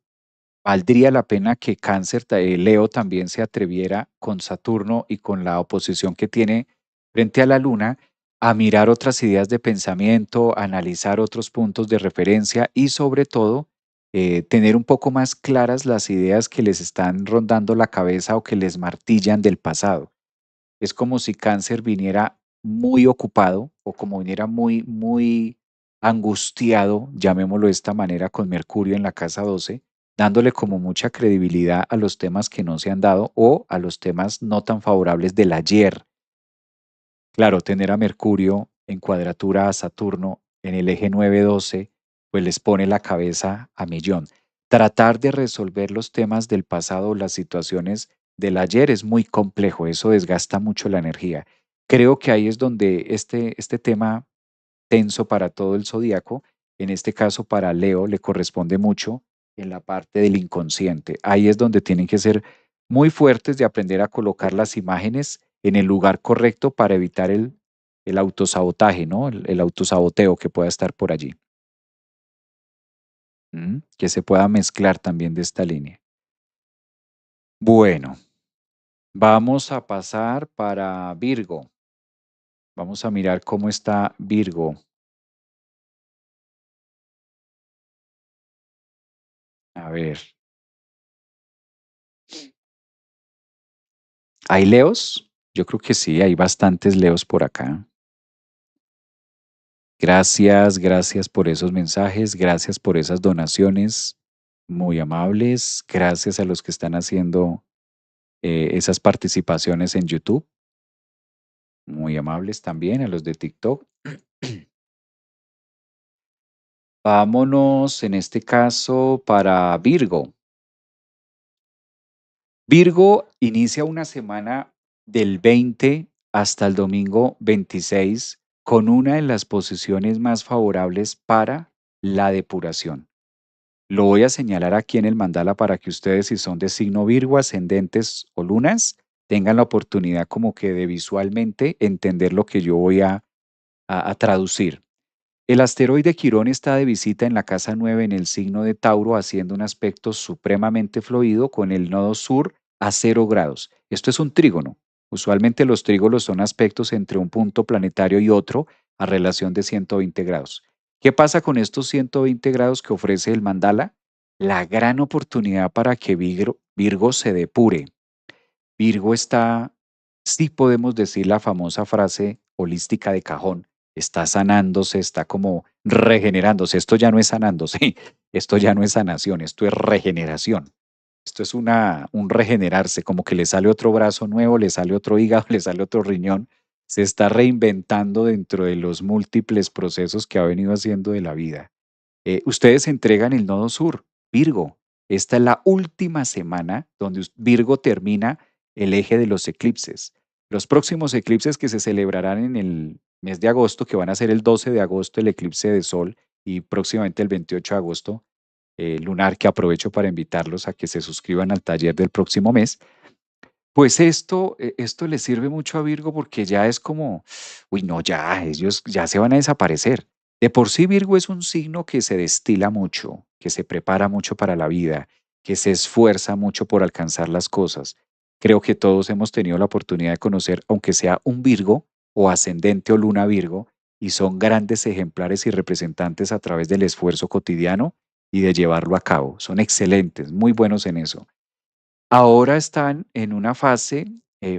Valdría la pena que Cáncer, Leo también se atreviera con Saturno y con la oposición que tiene frente a la Luna a mirar otras ideas de pensamiento, analizar otros puntos de referencia y sobre todo tener un poco más claras las ideas que les están rondando la cabeza o que les martillan del pasado. Es como si Cáncer viniera muy ocupado o como viniera muy angustiado, llamémoslo de esta manera, con Mercurio en la casa 12, dándole como mucha credibilidad a los temas que no se han dado o a los temas no tan favorables del ayer. Claro, tener a Mercurio en cuadratura a Saturno en el eje 9-12, pues les pone la cabeza a millón. Tratar de resolver los temas del pasado o las situaciones del ayer es muy complejo, eso desgasta mucho la energía. Creo que ahí es donde este tema tenso para todo el zodiaco, en este caso para Leo le corresponde mucho en la parte del inconsciente. Ahí es donde tienen que ser muy fuertes de aprender a colocar las imágenes en el lugar correcto para evitar el autosabotaje, ¿no? El autosaboteo que pueda estar por allí. Que se pueda mezclar también de esta línea. Bueno, vamos a pasar para Virgo. Vamos a mirar cómo está Virgo. A ver, ¿hay leos? Yo creo que sí, hay bastantes leos por acá. Gracias, gracias por esos mensajes, gracias por esas donaciones muy amables, gracias a los que están haciendo esas participaciones en YouTube, muy amables también, a los de TikTok. Vámonos en este caso para Virgo. Virgo inicia una semana del 20 hasta el domingo 26 con una de las posiciones más favorables para la depuración. Lo voy a señalar aquí en el mandala para que ustedes, si son de signo Virgo, ascendentes o lunas, tengan la oportunidad como que de visualmente entender lo que yo voy a traducir. El asteroide Quirón está de visita en la casa 9 en el signo de Tauro, haciendo un aspecto supremamente fluido con el nodo sur a 0 grados. Esto es un trígono. Usualmente los trígonos son aspectos entre un punto planetario y otro a relación de 120 grados. ¿Qué pasa con estos 120 grados que ofrece el mandala? La gran oportunidad para que Virgo se depure. Virgo está, sí podemos decir la famosa frase holística de cajón, está sanándose, está como regenerándose. Esto ya no es sanándose, esto ya no es sanación, esto es regeneración. Esto es un regenerarse, como que le sale otro brazo nuevo, le sale otro hígado, le sale otro riñón. Se está reinventando dentro de los múltiples procesos que ha venido haciendo de la vida. Ustedes entregan el nodo sur, Virgo. Esta es la última semana donde Virgo termina el eje de los eclipses. Los próximos eclipses que se celebrarán en el mes de agosto, que van a ser el 12 de agosto el eclipse de Sol y próximamente el 28 de agosto lunar, que aprovecho para invitarlos a que se suscriban al taller del próximo mes. Pues esto le sirve mucho a Virgo porque ya es como, uy, no, ya, ellos ya se van a desaparecer. De por sí Virgo es un signo que se destila mucho, que se prepara mucho para la vida, que se esfuerza mucho por alcanzar las cosas. Creo que todos hemos tenido la oportunidad de conocer, aunque sea un Virgo o ascendente o luna Virgo, y son grandes ejemplares y representantes a través del esfuerzo cotidiano y de llevarlo a cabo. Son excelentes, muy buenos en eso. Ahora están en una fase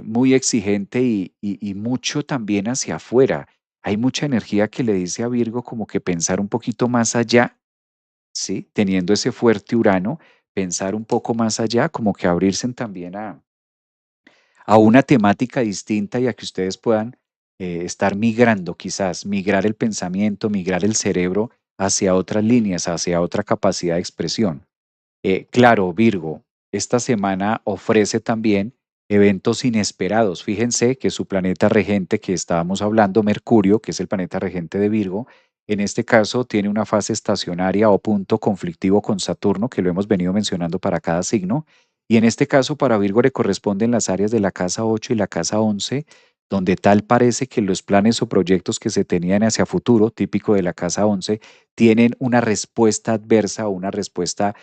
muy exigente y mucho también hacia afuera. Hay mucha energía que le dice a Virgo como que pensar un poquito más allá, ¿sí? Teniendo ese fuerte Urano, pensar un poco más allá, como que abrirse también a una temática distinta y a que ustedes puedan estar migrando, quizás, migrar el pensamiento, migrar el cerebro hacia otras líneas, hacia otra capacidad de expresión. Claro, Virgo, esta semana ofrece también eventos inesperados. Fíjense que su planeta regente que estábamos hablando, Mercurio, que es el planeta regente de Virgo, En este caso tiene una fase estacionaria o punto conflictivo con Saturno, que lo hemos venido mencionando para cada signo. Y en este caso para Virgo le corresponden las áreas de la casa 8 y la casa 11, donde tal parece que los planes o proyectos que se tenían hacia futuro, típico de la casa 11, tienen una respuesta adversa o una respuesta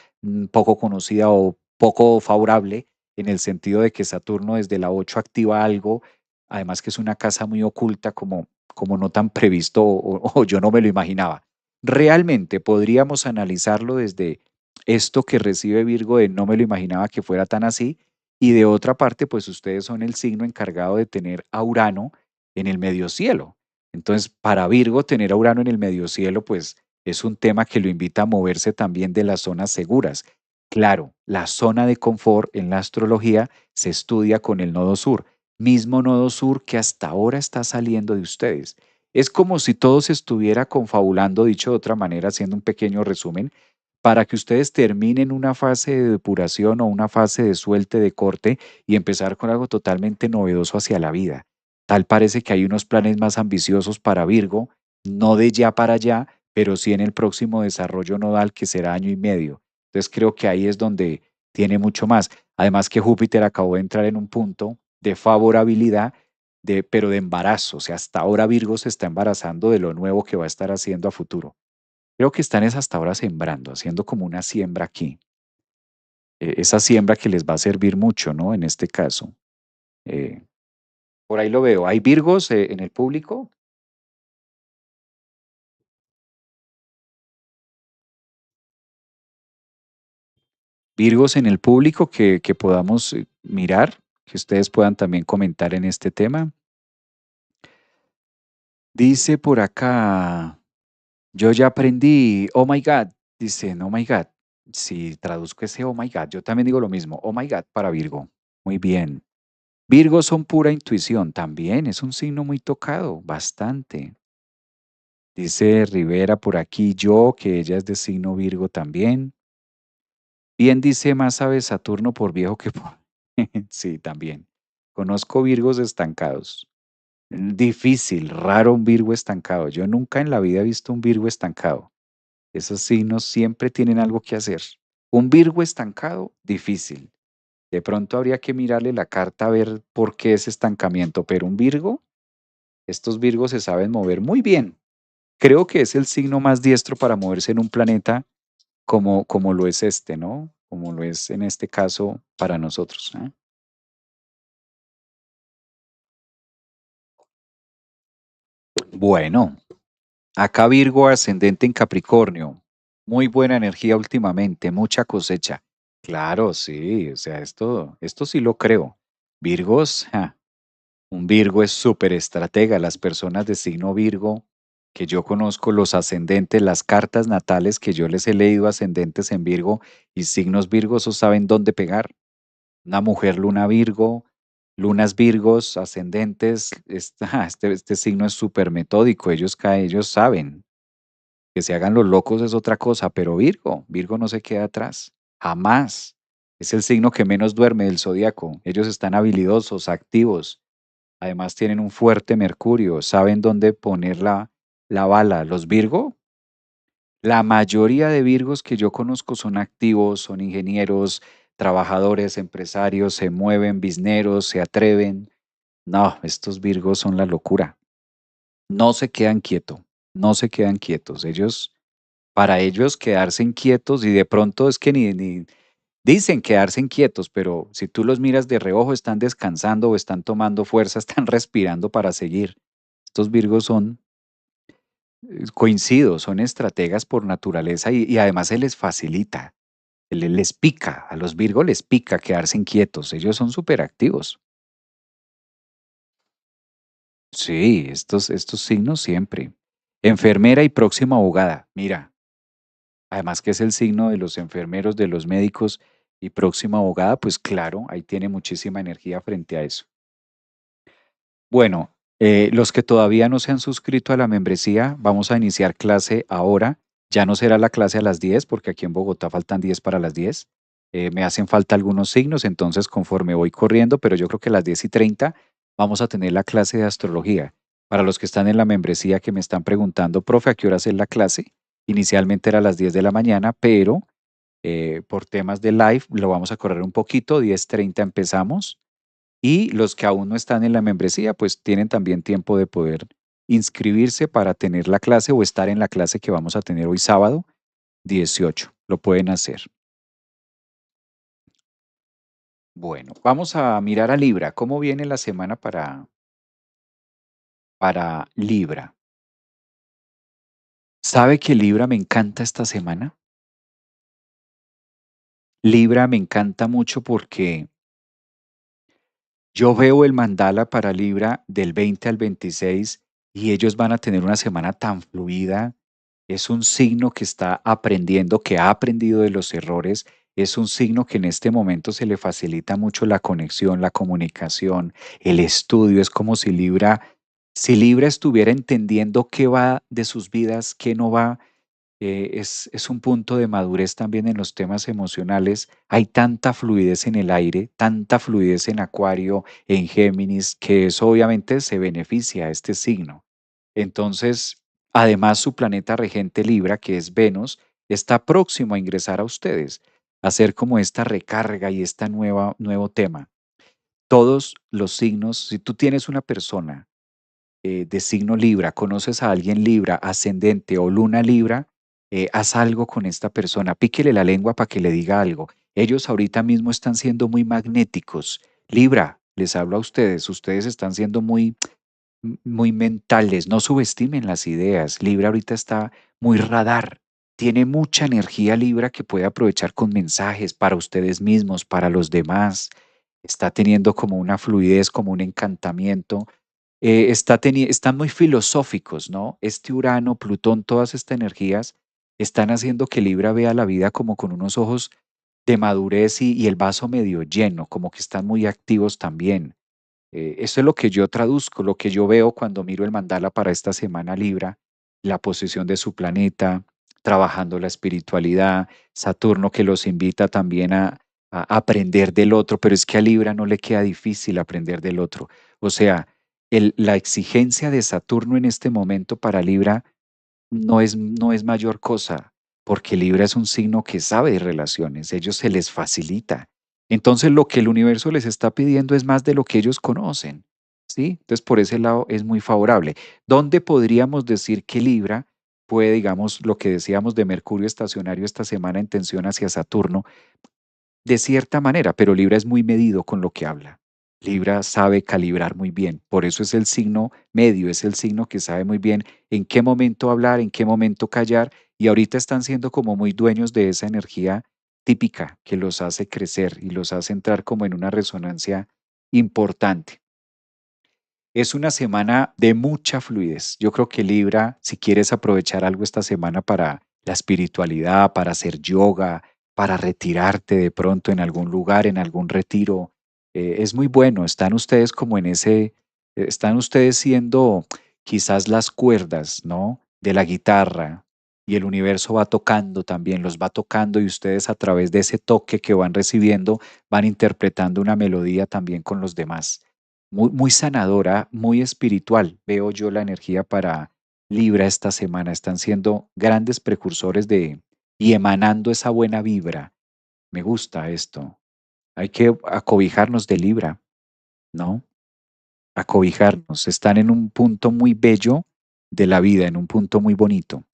poco conocida o poco favorable, en el sentido de que Saturno desde la 8 activa algo, además que es una casa muy oculta, como no tan previsto o yo no me lo imaginaba. Realmente podríamos analizarlo desde esto que recibe Virgo de no me lo imaginaba que fuera tan así, y de otra parte, pues ustedes son el signo encargado de tener a Urano en el medio cielo. Entonces, para Virgo, tener a Urano en el medio cielo, pues es un tema que lo invita a moverse también de las zonas seguras. Claro, la zona de confort en la astrología se estudia con el nodo sur, mismo nodo sur que hasta ahora está saliendo de ustedes. Es como si todo se estuviera confabulando, dicho de otra manera, haciendo un pequeño resumen, para que ustedes terminen una fase de depuración o una fase de suelte, de corte, y empezar con algo totalmente novedoso hacia la vida. Tal parece que hay unos planes más ambiciosos para Virgo, no de ya para allá, pero sí en el próximo desarrollo nodal, que será año y medio. Entonces creo que ahí es donde tiene mucho más. Además que Júpiter acabó de entrar en un punto de favorabilidad, pero de embarazo. O sea, hasta ahora Virgo se está embarazando de lo nuevo que va a estar haciendo a futuro. Creo que están es hasta ahora sembrando, haciendo como una siembra aquí. Esa siembra que les va a servir mucho, ¿no? En este caso. Eh, por ahí lo veo. ¿Hay Virgos en el público? Virgos en el público que podamos mirar, que ustedes puedan también comentar en este tema. Dice por acá, yo ya aprendí, oh my God, dicen, oh my God. Si traduzco ese oh my God, yo también digo lo mismo, oh my God para Virgo. Muy bien. Virgos son pura intuición también, es un signo muy tocado, bastante. Dice Rivera por aquí, yo, que ella es de signo Virgo también. Bien dice, más sabe Saturno por viejo que por... Sí, también. Conozco Virgos estancados. Difícil, raro un Virgo estancado. Yo nunca en la vida he visto un Virgo estancado. Esos signos siempre tienen algo que hacer. Un Virgo estancado, difícil. De pronto habría que mirarle la carta a ver por qué ese estancamiento, pero un Virgo, estos Virgos se saben mover muy bien. Creo que es el signo más diestro para moverse en un planeta como lo es este, ¿no? Como lo es en este caso para nosotros, ¿eh? Bueno, acá Virgo ascendente en Capricornio. Muy buena energía últimamente, mucha cosecha. Claro, sí, o sea, esto sí lo creo. Virgos, un Virgo es súper estratega. Las personas de signo Virgo que yo conozco, los ascendentes, las cartas natales que yo les he leído, ascendentes en Virgo y signos Virgos, o saben dónde pegar. Una mujer luna Virgo, lunas Virgos, ascendentes, este signo es súper metódico, ellos saben. Que se hagan los locos es otra cosa, pero Virgo no se queda atrás, jamás. Es el signo que menos duerme del zodiaco. Ellos están habilidosos, activos. Además tienen un fuerte Mercurio, saben dónde poner la bala. Los Virgo, la mayoría de Virgos que yo conozco son activos, son ingenieros, trabajadores, empresarios, se mueven, bizneros, se atreven. No, estos Virgos son la locura. No se quedan quietos, no se quedan quietos. Para ellos quedarse inquietos y de pronto es que ni dicen quedarse inquietos, pero si tú los miras de reojo están descansando o están tomando fuerza, están respirando para seguir. Estos Virgos son, coincido, son estrategas por naturaleza y además se les facilita, les pica, a los Virgos les pica quedarse inquietos, ellos son súper activos. Sí, estos signos siempre. Enfermera y próxima abogada, mira, además que es el signo de los enfermeros, de los médicos y próxima abogada, pues claro, ahí tiene muchísima energía frente a eso. Bueno, los que todavía no se han suscrito a la membresía, vamos a iniciar clase ahora. Ya no será la clase a las 10 porque aquí en Bogotá faltan 10 para las 10. Me hacen falta algunos signos, entonces conforme voy corriendo, pero yo creo que a las 10:30 vamos a tener la clase de astrología. Para los que están en la membresía que me están preguntando, profe, ¿a qué hora es la clase? Inicialmente era a las 10 de la mañana, pero por temas de live lo vamos a correr un poquito, 10:30 empezamos. Y los que aún no están en la membresía, pues tienen también tiempo de poder inscribirse para tener la clase o estar en la clase que vamos a tener hoy sábado 18. Lo pueden hacer. Bueno, vamos a mirar a Libra. ¿Cómo viene la semana para Libra? ¿Sabe que Libra me encanta esta semana? Libra me encanta mucho porque yo veo el mandala para Libra del 20 al 26 y ellos van a tener una semana tan fluida. Es un signo que está aprendiendo, que ha aprendido de los errores. Es un signo que en este momento se le facilita mucho la conexión, la comunicación, el estudio. Es como si Libra estuviera entendiendo qué va de sus vidas, qué no va. Es un punto de madurez también en los temas emocionales. Hay tanta fluidez en el aire, tanta fluidez en Acuario, en Géminis, que eso obviamente se beneficia a este signo. Entonces, además su planeta regente Libra, que es Venus, está próximo a ingresar a ustedes, a hacer como esta recarga y esta nuevo tema. Todos los signos, si tú tienes una persona de signo Libra, conoces a alguien Libra, ascendente o luna Libra, haz algo con esta persona, píquele la lengua para que le diga algo. Ellos ahorita mismo están siendo muy magnéticos. Libra, les hablo a ustedes están siendo muy mentales, no subestimen las ideas. Libra ahorita está muy radar, tiene mucha energía Libra que puede aprovechar con mensajes para ustedes mismos, para los demás. Está teniendo como una fluidez, como un encantamiento están muy filosóficos, ¿no? Este Urano, Plutón, todas estas energías están haciendo que Libra vea la vida como con unos ojos de madurez y el vaso medio lleno, como que están muy activos también. Eso es lo que yo traduzco, lo que yo veo cuando miro el mandala para esta semana Libra, la posición de su planeta, trabajando la espiritualidad, Saturno que los invita también a aprender del otro, pero es que a Libra no le queda difícil aprender del otro. O sea, la exigencia de Saturno en este momento para Libra no es mayor cosa, porque Libra es un signo que sabe de relaciones, ellos se les facilita. Entonces, lo que el universo les está pidiendo es más de lo que ellos conocen, ¿sí? Entonces, por ese lado es muy favorable. ¿Dónde podríamos decir que Libra puede, digamos, lo que decíamos de Mercurio estacionario esta semana en tensión hacia Saturno, de cierta manera, pero Libra es muy medido con lo que habla. Libra sabe calibrar muy bien, por eso es el signo medio, es el signo que sabe muy bien en qué momento hablar, en qué momento callar, y ahorita están siendo como muy dueños de esa energía típica que los hace crecer y los hace entrar como en una resonancia importante. Es una semana de mucha fluidez. Yo creo que Libra, si quieres aprovechar algo esta semana para la espiritualidad, para hacer yoga, para retirarte de pronto en algún lugar, en algún retiro, es muy bueno. Están ustedes siendo quizás las cuerdas, ¿no? De la guitarra y el universo va tocando también, los va tocando y ustedes a través de ese toque que van recibiendo van interpretando una melodía también con los demás muy sanadora, muy espiritual. Veo yo la energía para Libra esta semana. Están siendo grandes precursores y emanando esa buena vibra. Me gusta esto. Hay que acobijarnos de Libra, ¿no? Acobijarnos. Están en un punto muy bello de la vida, en un punto muy bonito.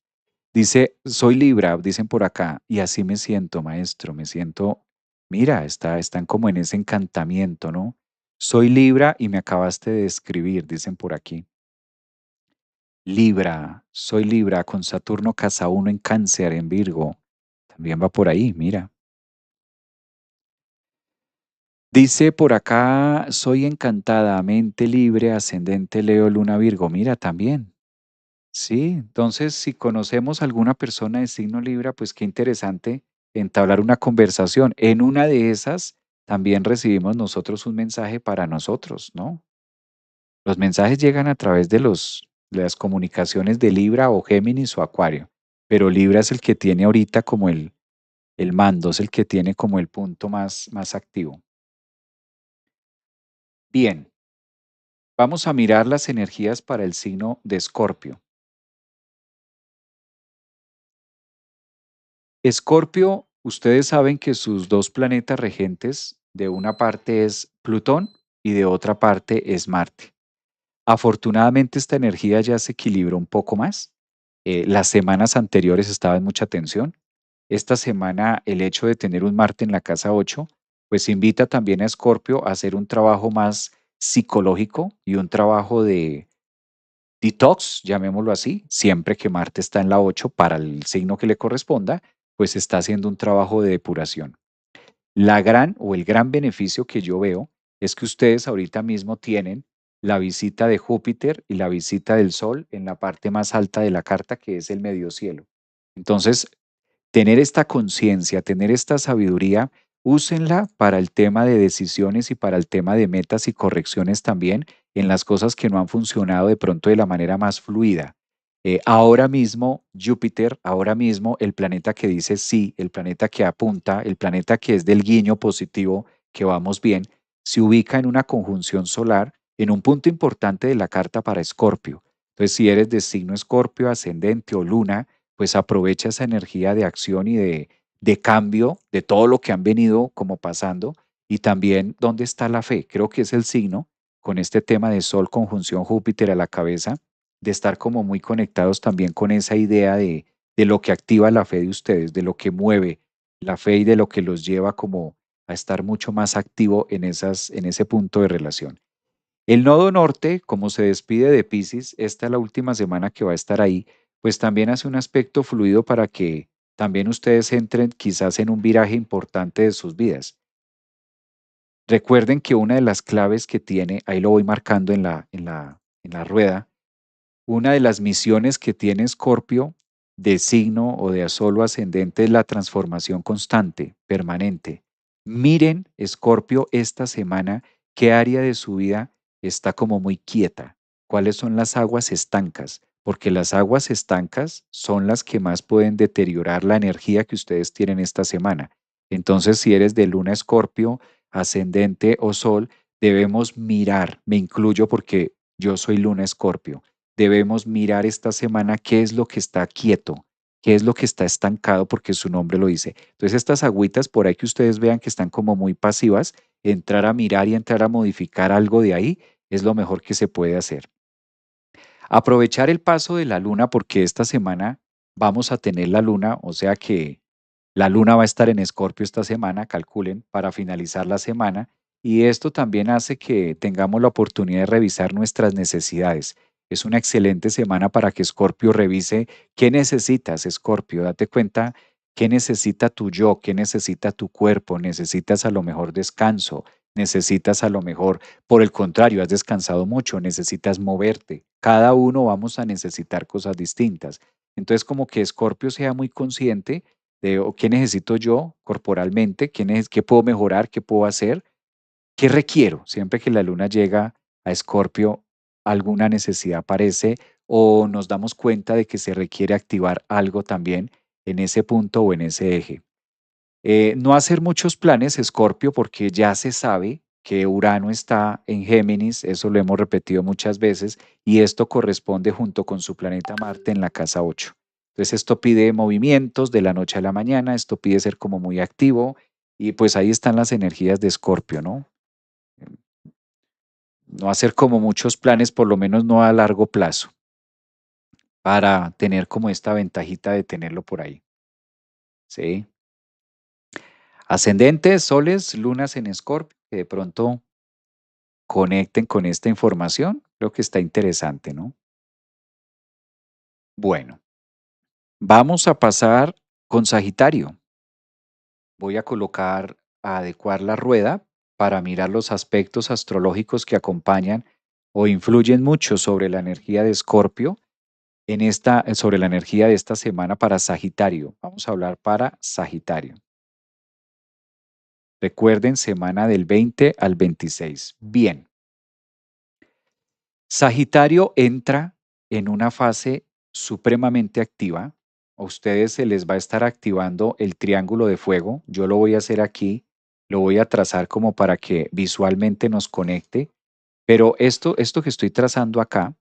Dice, soy Libra, dicen por acá, y así me siento, maestro, me siento, mira, están como en ese encantamiento, ¿no? Soy Libra y me acabaste de describir, dicen por aquí. Libra, soy Libra con Saturno casa uno en Cáncer, en Virgo. También va por ahí, mira. Dice por acá, soy encantada, mente libre, ascendente Leo, Luna Virgo. Mira, también. Sí, entonces si conocemos alguna persona de signo Libra, pues qué interesante entablar una conversación. En una de esas también recibimos nosotros un mensaje para nosotros, ¿no? Los mensajes llegan a través de las comunicaciones de Libra o Géminis o Acuario, pero Libra es el que tiene ahorita como el mando, es el que tiene como el punto más activo. Bien, Vamos a mirar las energías para el signo de Escorpio. Escorpio, ustedes saben que sus dos planetas regentes, de una parte es Plutón y de otra parte es Marte. Afortunadamente esta energía ya se equilibró un poco más. Las semanas anteriores estaba en mucha tensión. Esta semana el hecho de tener un Marte en la casa 8, pues invita también a Escorpio a hacer un trabajo más psicológico y un trabajo de detox, llamémoslo así, siempre que Marte está en la 8 para el signo que le corresponda, pues está haciendo un trabajo de depuración. La gran o el gran beneficio que yo veo es que ustedes ahorita mismo tienen la visita de Júpiter y la visita del Sol en la parte más alta de la carta, que es el medio cielo. Entonces, tener esta conciencia, tener esta sabiduría, úsenla para el tema de decisiones y para el tema de metas y correcciones también en las cosas que no han funcionado de pronto de la manera más fluida. Ahora mismo, Júpiter, ahora mismo el planeta que dice sí, el planeta que apunta, el planeta que es del guiño positivo, que vamos bien, se ubica en una conjunción solar en un punto importante de la carta para Escorpio. Entonces, si eres de signo Escorpio, ascendente o luna, pues aprovecha esa energía de acción y de cambio de todo lo que han venido como pasando y también dónde está la fe. Creo que es el signo con este tema de Sol conjunción Júpiter a la cabeza, de estar como muy conectados también con esa idea de lo que activa la fe de ustedes, de lo que mueve la fe y de lo que los lleva como a estar mucho más activo en ese punto de relación. El nodo norte, como se despide de Pisces, esta es la última semana que va a estar ahí, pues también hace un aspecto fluido para que también ustedes entren quizás en un viraje importante de sus vidas. Recuerden que una de las claves que tiene, ahí lo voy marcando en la rueda, una de las misiones que tiene Escorpio de signo o de solo ascendente es la transformación constante, permanente. Miren, Escorpio, esta semana, qué área de su vida está como muy quieta, cuáles son las aguas estancas, porque las aguas estancas son las que más pueden deteriorar la energía que ustedes tienen esta semana. Entonces, si eres de luna Escorpio, ascendente o sol, debemos mirar, me incluyo porque yo soy luna Escorpio, debemos mirar esta semana qué es lo que está quieto, qué es lo que está estancado, porque su nombre lo dice. Entonces, estas agüitas por ahí que ustedes vean que están como muy pasivas, entrar a mirar y entrar a modificar algo de ahí es lo mejor que se puede hacer. Aprovechar el paso de la luna porque esta semana vamos a tener la luna, o sea que la luna va a estar en Escorpio esta semana, calculen, para finalizar la semana. Y esto también hace que tengamos la oportunidad de revisar nuestras necesidades. Es una excelente semana para que Escorpio revise qué necesitas, Escorpio. Date cuenta qué necesita tu yo, qué necesita tu cuerpo. Necesitas a lo mejor descanso, necesitas a lo mejor, por el contrario, has descansado mucho, necesitas moverte. Cada uno vamos a necesitar cosas distintas. Entonces, como que Escorpio sea muy consciente de qué necesito yo corporalmente, qué puedo mejorar, qué puedo hacer, qué requiero. Siempre que la luna llega a Escorpio, alguna necesidad aparece o nos damos cuenta de que se requiere activar algo también en ese punto o en ese eje. No hacer muchos planes, Escorpio, porque ya se sabe que Urano está en Géminis, eso lo hemos repetido muchas veces, y esto corresponde junto con su planeta Marte en la casa 8. Entonces esto pide movimientos de la noche a la mañana, esto pide ser como muy activo, y pues ahí están las energías de Escorpio, ¿no? No hacer como muchos planes, por lo menos no a largo plazo, para tener como esta ventajita de tenerlo por ahí, ¿sí? Ascendentes, soles, lunas en Escorpio, que de pronto conecten con esta información. Creo que está interesante, ¿no? Bueno, vamos a pasar con Sagitario. Voy a colocar, a adecuar la rueda para mirar los aspectos astrológicos que acompañan o influyen mucho sobre la energía de Escorpio sobre la energía de esta semana para Sagitario. Vamos a hablar para Sagitario. Recuerden, semana del 20 al 26. Bien, Sagitario entra en una fase supremamente activa. A ustedes se les va a estar activando el triángulo de fuego. Yo lo voy a hacer aquí, lo voy a trazar como para que visualmente nos conecte. Pero esto que estoy trazando acá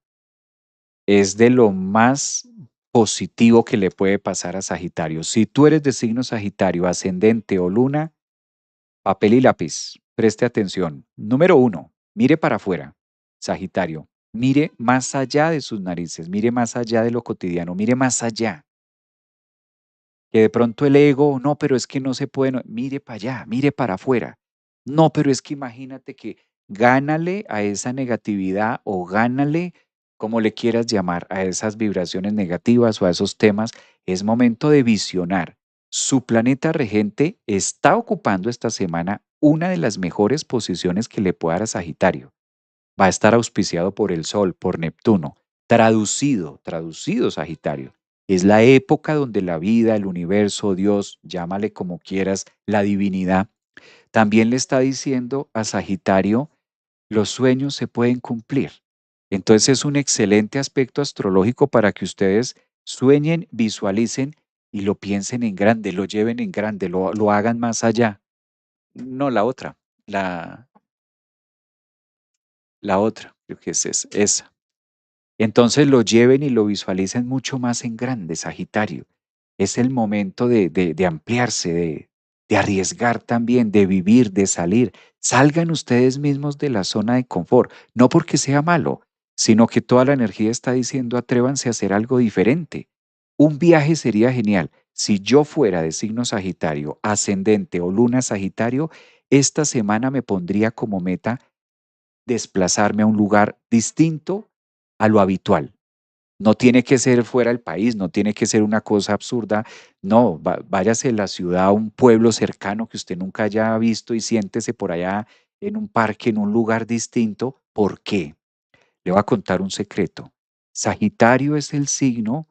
es de lo más positivo que le puede pasar a Sagitario. Si tú eres de signo Sagitario, ascendente o luna, papel y lápiz, preste atención. Número uno, mire para afuera, Sagitario. Mire más allá de sus narices, mire más allá de lo cotidiano, mire más allá. Que de pronto el ego, no, pero es que no se puede, mire para allá, mire para afuera. No, pero es que imagínate que gánale a esa negatividad o gánale, como le quieras llamar, a esas vibraciones negativas o a esos temas. Es momento de visionar. Su planeta regente está ocupando esta semana una de las mejores posiciones que le pueda dar a Sagitario. Va a estar auspiciado por el Sol, por Neptuno. Traducido Sagitario. Es la época donde la vida, el universo, Dios, llámale como quieras, la divinidad, también le está diciendo a Sagitario, los sueños se pueden cumplir. Entonces es un excelente aspecto astrológico para que ustedes sueñen, visualicen y lo piensen en grande, lo lleven en grande, lo hagan más allá. No la otra, la, la otra, creo que es esa. Entonces lo lleven y lo visualicen mucho más en grande, Sagitario. Es el momento de ampliarse, de arriesgar también, de vivir, de salir. Salgan ustedes mismos de la zona de confort, no porque sea malo, sino que toda la energía está diciendo atrévanse a hacer algo diferente. Un viaje sería genial. Si yo fuera de signo Sagitario, ascendente o luna Sagitario, esta semana me pondría como meta desplazarme a un lugar distinto a lo habitual. No tiene que ser fuera del país, no tiene que ser una cosa absurda. No, váyase a la ciudad, a un pueblo cercano que usted nunca haya visto y siéntese por allá en un parque, en un lugar distinto. ¿Por qué? Le voy a contar un secreto. Sagitario es el signo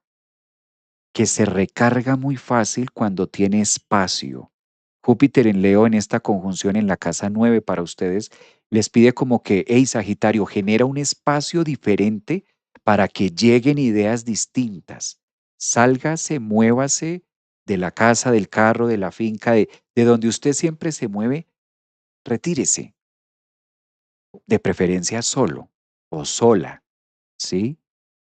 que se recarga muy fácil cuando tiene espacio. Júpiter en Leo en esta conjunción en la casa 9 para ustedes les pide como que, hey Sagitario, genera un espacio diferente para que lleguen ideas distintas. Sálgase, muévase de la casa, del carro, de la finca, de donde usted siempre se mueve, retírese, de preferencia solo o sola, ¿sí?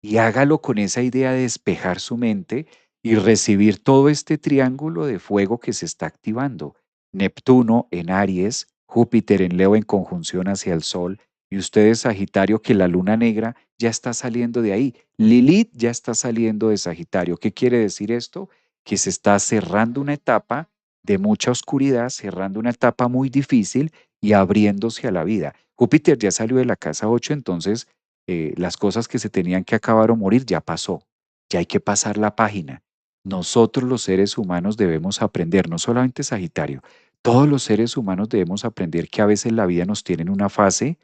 Y hágalo con esa idea de despejar su mente y recibir todo este triángulo de fuego que se está activando. Neptuno en Aries, Júpiter en Leo en conjunción hacia el Sol y ustedes Sagitario que la luna negra ya está saliendo de ahí. Lilith ya está saliendo de Sagitario. ¿Qué quiere decir esto? Que se está cerrando una etapa de mucha oscuridad, cerrando una etapa muy difícil y abriéndose a la vida. Júpiter ya salió de la casa 8, entonces las cosas que se tenían que acabar o morir ya pasó, ya hay que pasar la página. Nosotros los seres humanos debemos aprender, no solamente Sagitario, todos los seres humanos debemos aprender que a veces la vida nos tiene en una fase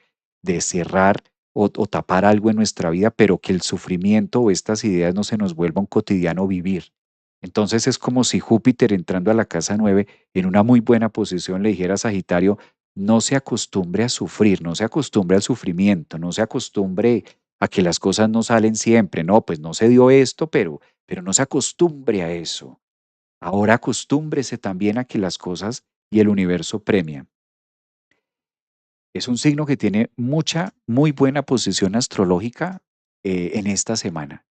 de cerrar o tapar algo en nuestra vida, pero que el sufrimiento o estas ideas no se nos vuelva un cotidiano vivir. Entonces es como si Júpiter entrando a la casa 9 en una muy buena posición le dijera a Sagitario, no se acostumbre a sufrir, no se acostumbre al sufrimiento, no se acostumbre a que las cosas no salen siempre. No, pues no se dio esto, pero no se acostumbre a eso. Ahora acostúmbrese también a que las cosas y el universo premian. Es un signo que tiene mucha, muy buena posición astrológica en esta semana.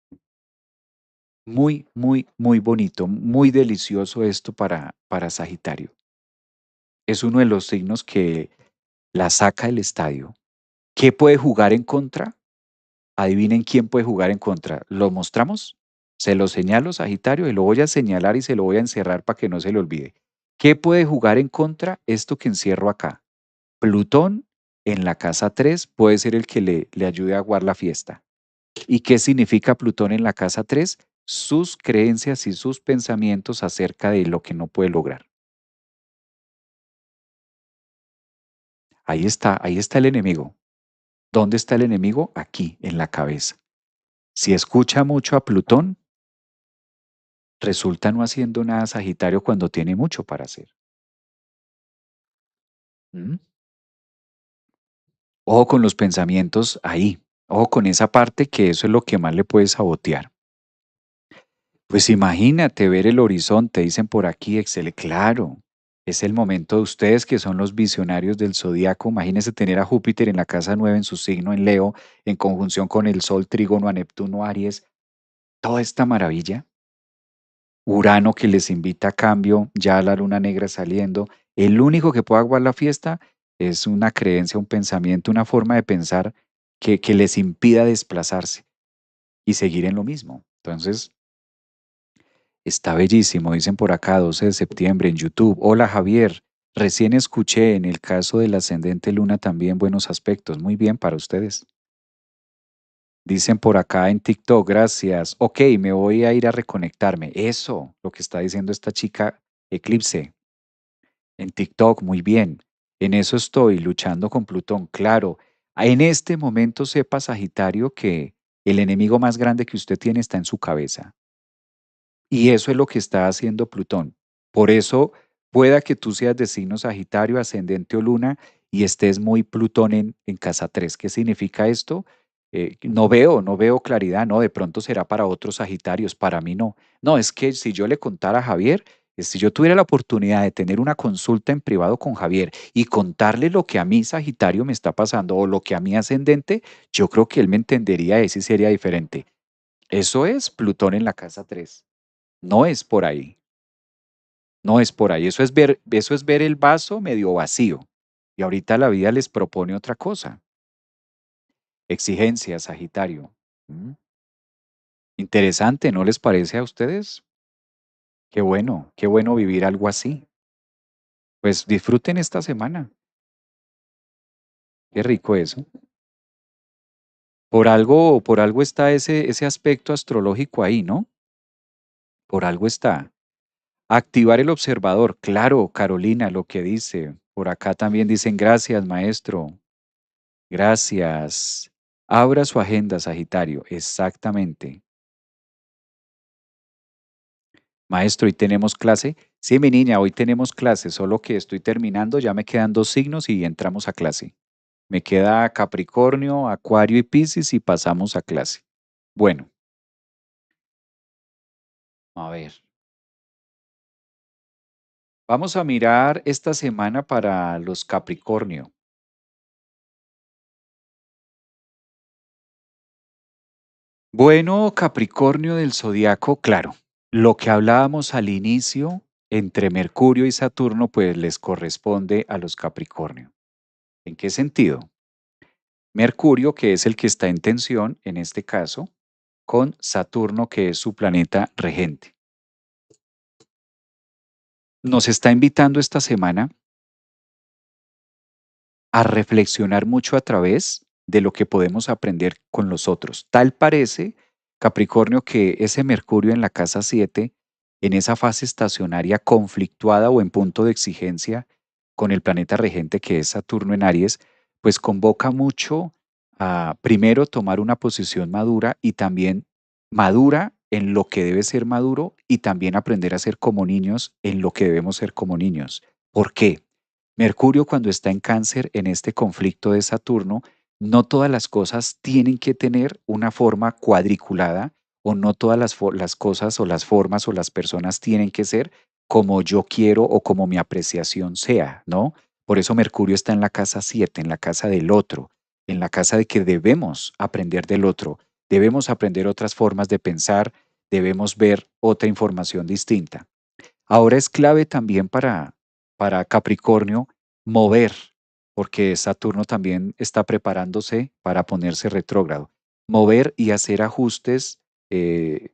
Muy, muy, muy bonito, muy delicioso esto para Sagitario. Es uno de los signos que la saca del estadio. ¿Qué puede jugar en contra? Adivinen quién puede jugar en contra. ¿Lo mostramos? Se lo señalo, Sagitario, y lo voy a señalar y se lo voy a encerrar para que no se le olvide. ¿Qué puede jugar en contra? Esto que encierro acá. Plutón en la casa 3 puede ser el que le ayude a aguar la fiesta. ¿Y qué significa Plutón en la casa 3? Sus creencias y sus pensamientos acerca de lo que no puede lograr. Ahí está el enemigo. ¿Dónde está el enemigo? Aquí, en la cabeza. Si escucha mucho a Plutón, resulta no haciendo nada Sagitario cuando tiene mucho para hacer. ¿Mm? Ojo con los pensamientos ahí. Ojo con esa parte que eso es lo que más le puede sabotear. Pues imagínate ver el horizonte, dicen por aquí, excelente, claro. Es el momento de ustedes que son los visionarios del zodiaco. Imagínense tener a Júpiter en la casa 9 en su signo en Leo, en conjunción con el Sol, Trígono a Neptuno, Aries, toda esta maravilla. Urano que les invita a cambio, ya la luna negra saliendo. El único que puede aguar la fiesta es una creencia, un pensamiento, una forma de pensar que les impida desplazarse y seguir en lo mismo. Entonces, está bellísimo, dicen por acá, 12 de septiembre en YouTube. Hola Javier, recién escuché en el caso del ascendente luna también buenos aspectos. Muy bien para ustedes. Dicen por acá en TikTok, gracias. Ok, me voy a ir a reconectarme. Eso, lo que está diciendo esta chica Eclipse. En TikTok, muy bien. En eso estoy, luchando con Plutón. Claro, en este momento sepa, Sagitario, que el enemigo más grande que usted tiene está en su cabeza. Y eso es lo que está haciendo Plutón. Por eso pueda que tú seas de signo Sagitario, ascendente o luna, y estés muy Plutón en casa 3. ¿Qué significa esto? No veo claridad, no, de pronto será para otros Sagitarios, para mí no. No, es que si yo le contara a Javier, si yo tuviera la oportunidad de tener una consulta en privado con Javier y contarle lo que a mí Sagitario me está pasando o lo que a mí ascendente, yo creo que él me entendería y sí sería diferente. Eso es Plutón en la casa 3. No es por ahí, no es por ahí. Eso es ver el vaso medio vacío. Y ahorita la vida les propone otra cosa. Exigencia, Sagitario. Mm, Interesante, ¿no les parece a ustedes? Qué bueno vivir algo así. Pues disfruten esta semana. Qué rico eso. Por algo está ese aspecto astrológico ahí, ¿no? Por algo está. Activar el observador. Claro, Carolina, lo que dice. Por acá también dicen gracias, maestro. Gracias. Abra su agenda, Sagitario. Exactamente. Maestro, ¿hoy tenemos clase? Sí, mi niña, hoy tenemos clase, solo que estoy terminando, ya me quedan 2 signos y entramos a clase. Me queda Capricornio, Acuario y Piscis y pasamos a clase. Bueno, a ver. Vamos a mirar esta semana para los Capricornio. Bueno, Capricornio del zodiaco, claro. Lo que hablábamos al inicio entre Mercurio y Saturno, pues les corresponde a los Capricornio. ¿En qué sentido? Mercurio, que es el que está en tensión en este caso, con Saturno, que es su planeta regente. Nos está invitando esta semana a reflexionar mucho a través de lo que podemos aprender con los otros. Tal parece, Capricornio, que ese Mercurio en la casa 7, en esa fase estacionaria conflictuada o en punto de exigencia con el planeta regente que es Saturno en Aries, pues convoca mucho a primero tomar una posición madura y también madura en lo que debe ser maduro y también aprender a ser como niños en lo que debemos ser como niños. ¿Por qué? Mercurio cuando está en cáncer en este conflicto de Saturno, no todas las cosas tienen que tener una forma cuadriculada o no todas las cosas o las formas o las personas tienen que ser como yo quiero o como mi apreciación sea, ¿no? Por eso Mercurio está en la casa 7, en la casa del otro, en la casa de que debemos aprender del otro, debemos aprender otras formas de pensar, debemos ver otra información distinta. Ahora es clave también para Capricornio mover, porque Saturno también está preparándose para ponerse retrógrado, mover y hacer ajustes eh,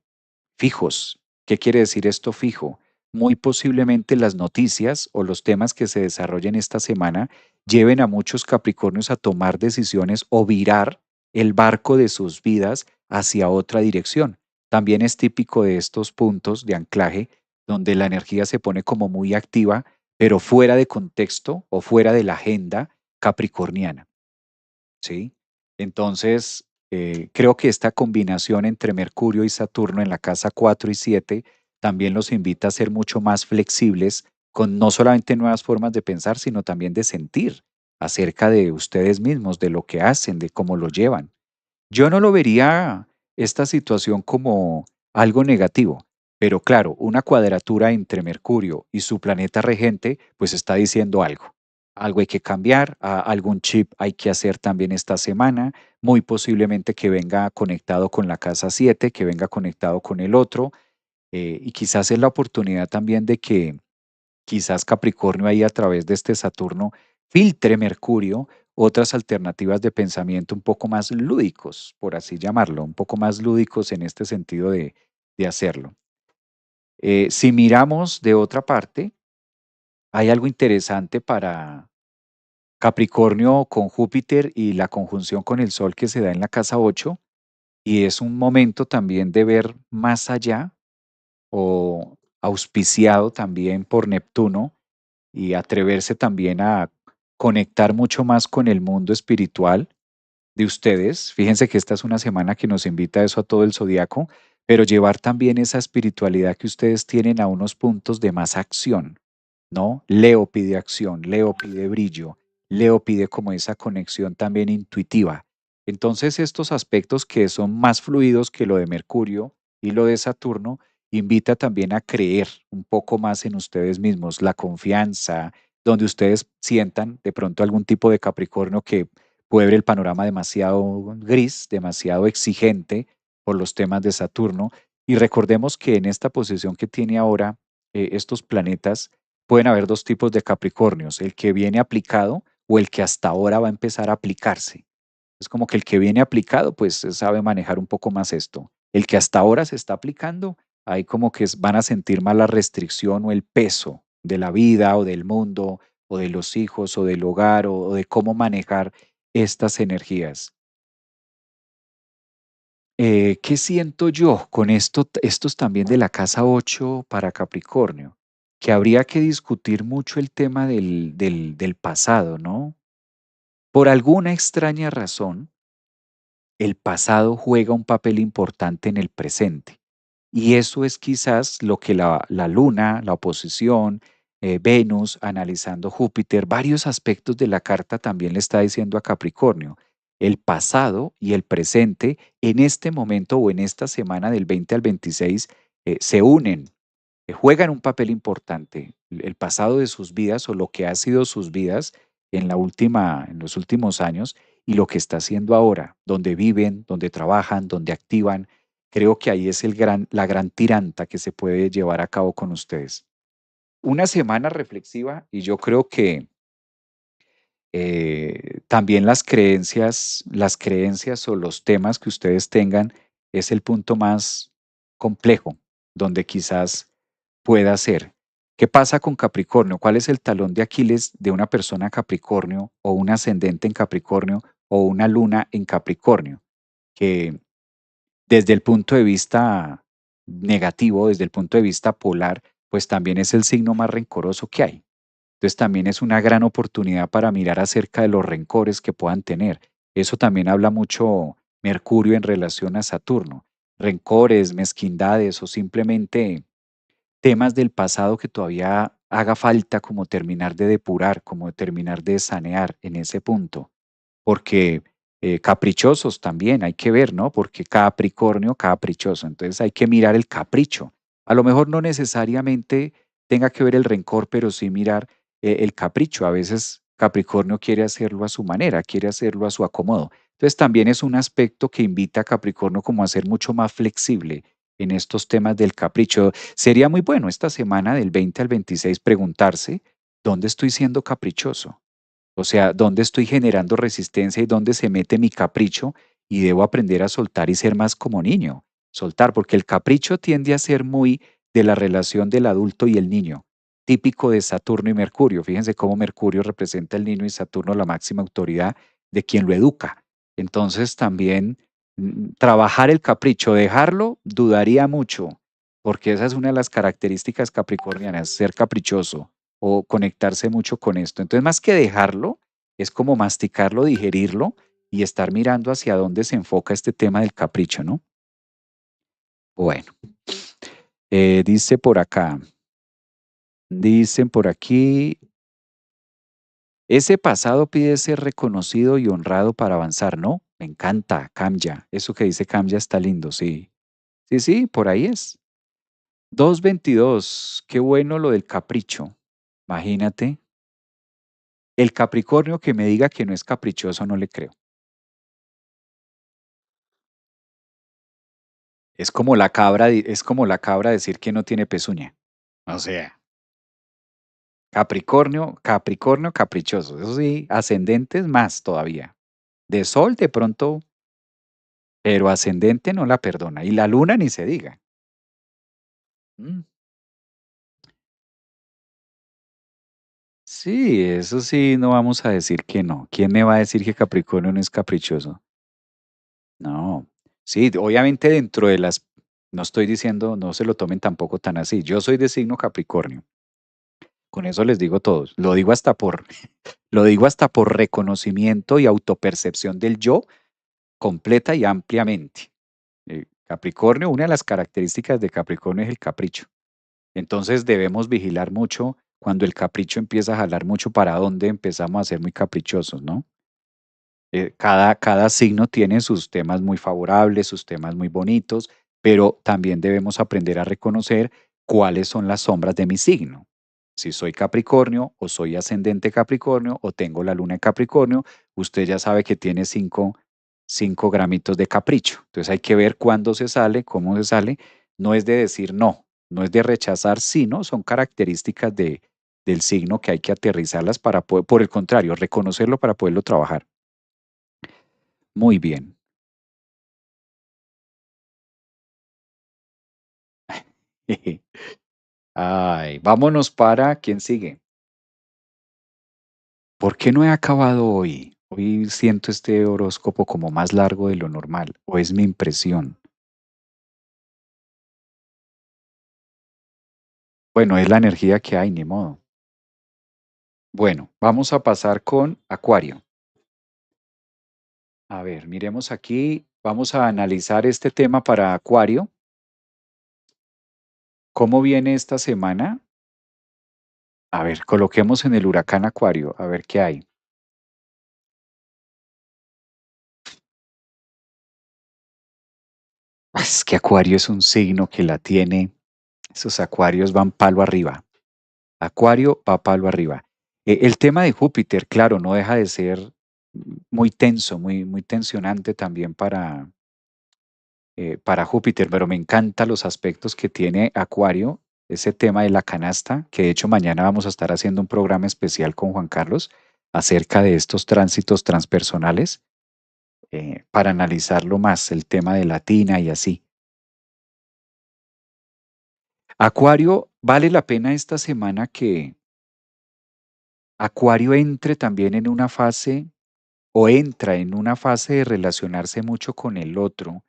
fijos. ¿Qué quiere decir esto fijo? Muy posiblemente las noticias o los temas que se desarrollen esta semana lleven a muchos Capricornios a tomar decisiones o virar el barco de sus vidas hacia otra dirección. También es típico de estos puntos de anclaje donde la energía se pone como muy activa, pero fuera de contexto o fuera de la agenda capricorniana. ¿Sí? Entonces, creo que esta combinación entre Mercurio y Saturno en la casa 4 y 7 también los invita a ser mucho más flexibles con no solamente nuevas formas de pensar, sino también de sentir acerca de ustedes mismos, de lo que hacen, de cómo lo llevan. Yo no lo vería esta situación como algo negativo. Pero claro, una cuadratura entre Mercurio y su planeta regente, pues está diciendo algo. Algo hay que cambiar, algún chip hay que hacer también esta semana, muy posiblemente que venga conectado con la casa 7, que venga conectado con el otro, y quizás es la oportunidad también de que quizás Capricornio ahí a través de este Saturno filtre Mercurio otras alternativas de pensamiento un poco más lúdicos, por así llamarlo, un poco más lúdicos en este sentido de hacerlo. Si miramos de otra parte, hay algo interesante para Capricornio con Júpiter y la conjunción con el Sol que se da en la casa 8, y es un momento también de ver más allá o auspiciado también por Neptuno y atreverse también a conectar mucho más con el mundo espiritual de ustedes. Fíjense que esta es una semana que nos invita a eso a todo el zodiaco, pero llevar también esa espiritualidad que ustedes tienen a unos puntos de más acción, ¿no? Leo pide acción, Leo pide brillo, Leo pide como esa conexión también intuitiva. Entonces, estos aspectos que son más fluidos que lo de Mercurio y lo de Saturno, invita también a creer un poco más en ustedes mismos, la confianza, donde ustedes sientan de pronto algún tipo de Capricornio que puede ver el panorama demasiado gris, demasiado exigente por los temas de Saturno. Y recordemos que en esta posición que tiene ahora estos planetas, pueden haber dos tipos de Capricornios, el que viene aplicado o el que hasta ahora va a empezar a aplicarse. Es como que el que viene aplicado, pues sabe manejar un poco más esto. El que hasta ahora se está aplicando, ahí como que van a sentir más la restricción o el peso de la vida o del mundo o de los hijos o del hogar o de cómo manejar estas energías. ¿Qué siento yo con estos también de la casa 8 para Capricornio? Que habría que discutir mucho el tema del pasado, ¿no? Por alguna extraña razón, el pasado juega un papel importante en el presente. Y eso es quizás lo que la Luna, la oposición, Venus, analizando Júpiter, varios aspectos de la carta también le está diciendo a Capricornio. El pasado y el presente en este momento o en esta semana del 20 al 26 se unen, juegan un papel importante. El pasado de sus vidas o lo que ha sido sus vidas en los últimos años y lo que está haciendo ahora, donde viven, donde trabajan, donde activan. Creo que ahí es la gran tiranta que se puede llevar a cabo con ustedes. Una semana reflexiva y yo creo que también las creencias o los temas que ustedes tengan es el punto más complejo, donde quizás pueda ser. ¿Qué pasa con Capricornio? ¿Cuál es el talón de Aquiles de una persona Capricornio o un ascendente en Capricornio o una luna en Capricornio? Que desde el punto de vista negativo, desde el punto de vista polar, pues también es el signo más rencoroso que hay. Entonces también es una gran oportunidad para mirar acerca de los rencores que puedan tener. Eso también habla mucho Mercurio en relación a Saturno. Rencores, mezquindades o simplemente temas del pasado que todavía haga falta como terminar de depurar, como terminar de sanear en ese punto. Porque caprichosos también hay que ver, ¿no? Porque Capricornio, caprichoso. Entonces hay que mirar el capricho. A lo mejor no necesariamente tenga que ver el rencor, pero sí mirar el capricho. A veces Capricornio quiere hacerlo a su manera, quiere hacerlo a su acomodo. Entonces también es un aspecto que invita a Capricornio como a ser mucho más flexible en estos temas del capricho. Sería muy bueno esta semana del 20 al 26 preguntarse, ¿dónde estoy siendo caprichoso? O sea, ¿dónde estoy generando resistencia y dónde se mete mi capricho? Y debo aprender a soltar y ser más como niño. Soltar, porque el capricho tiende a ser muy de la relación del adulto y el niño, típico de Saturno y Mercurio. Fíjense cómo Mercurio representa al niño y Saturno la máxima autoridad de quien lo educa. Entonces también trabajar el capricho, dejarlo, dudaría mucho, porque esa es una de las características capricornianas, ser caprichoso o conectarse mucho con esto. Entonces, más que dejarlo, es como masticarlo, digerirlo y estar mirando hacia dónde se enfoca este tema del capricho, ¿no? Bueno, dice por acá, dicen por aquí, ese pasado pide ser reconocido y honrado para avanzar, ¿no? Me encanta, Kamya. Eso que dice Kamya está lindo, sí. Sí, sí, por ahí es. 2:22. Qué bueno lo del capricho. Imagínate, el Capricornio que me diga que no es caprichoso, no le creo. Es como la cabra decir que no tiene pezuña. O sea, Capricornio caprichoso. Eso sí, ascendentes más todavía. De Sol de pronto, pero ascendente no la perdona. Y la Luna ni se diga. Mm, Sí, eso sí, no vamos a decir que no. ¿Quién me va a decir que Capricornio no es caprichoso? No. Sí, obviamente dentro de las, no estoy diciendo, no se lo tomen tampoco tan así. Yo soy de signo Capricornio. Con eso les digo todo. Lo digo hasta por reconocimiento y autopercepción del yo completa y ampliamente. Capricornio, una de las características de Capricornio es el capricho. Entonces debemos vigilar mucho cuando el capricho empieza a jalar mucho para dónde empezamos a ser muy caprichosos, ¿no? Cada signo tiene sus temas muy favorables, sus temas muy bonitos, pero también debemos aprender a reconocer cuáles son las sombras de mi signo. Si soy Capricornio o soy ascendente Capricornio o tengo la luna en Capricornio, usted ya sabe que tiene cinco gramitos de capricho. Entonces hay que ver cuándo se sale, cómo se sale. No es de decir no, no es de rechazar sí, ¿no? Son características del signo que hay que aterrizarlas para poder, por el contrario, reconocerlo para poderlo trabajar. Muy bien. Ay, vámonos para quién sigue. ¿Por qué no he acabado hoy? Hoy siento este horóscopo como más largo de lo normal, o es mi impresión. Bueno, es la energía que hay, ni modo. Bueno, vamos a pasar con Acuario. A ver, miremos aquí, vamos a analizar este tema para Acuario. ¿Cómo viene esta semana? A ver, coloquemos en el huracán Acuario, a ver qué hay. Es que Acuario es un signo que la tiene, esos Acuarios van palo arriba. Acuario va palo arriba. El tema de Júpiter, claro, no deja de ser muy tenso, muy tensionante también para Júpiter, pero me encantan los aspectos que tiene Acuario, ese tema de la canasta, que de hecho mañana vamos a estar haciendo un programa especial con Juan Carlos acerca de estos tránsitos transpersonales, para analizarlo más, el tema de la tina y así. Acuario, vale la pena esta semana que Acuario entre también en una fase o entra en una fase de relacionarse mucho con el otro,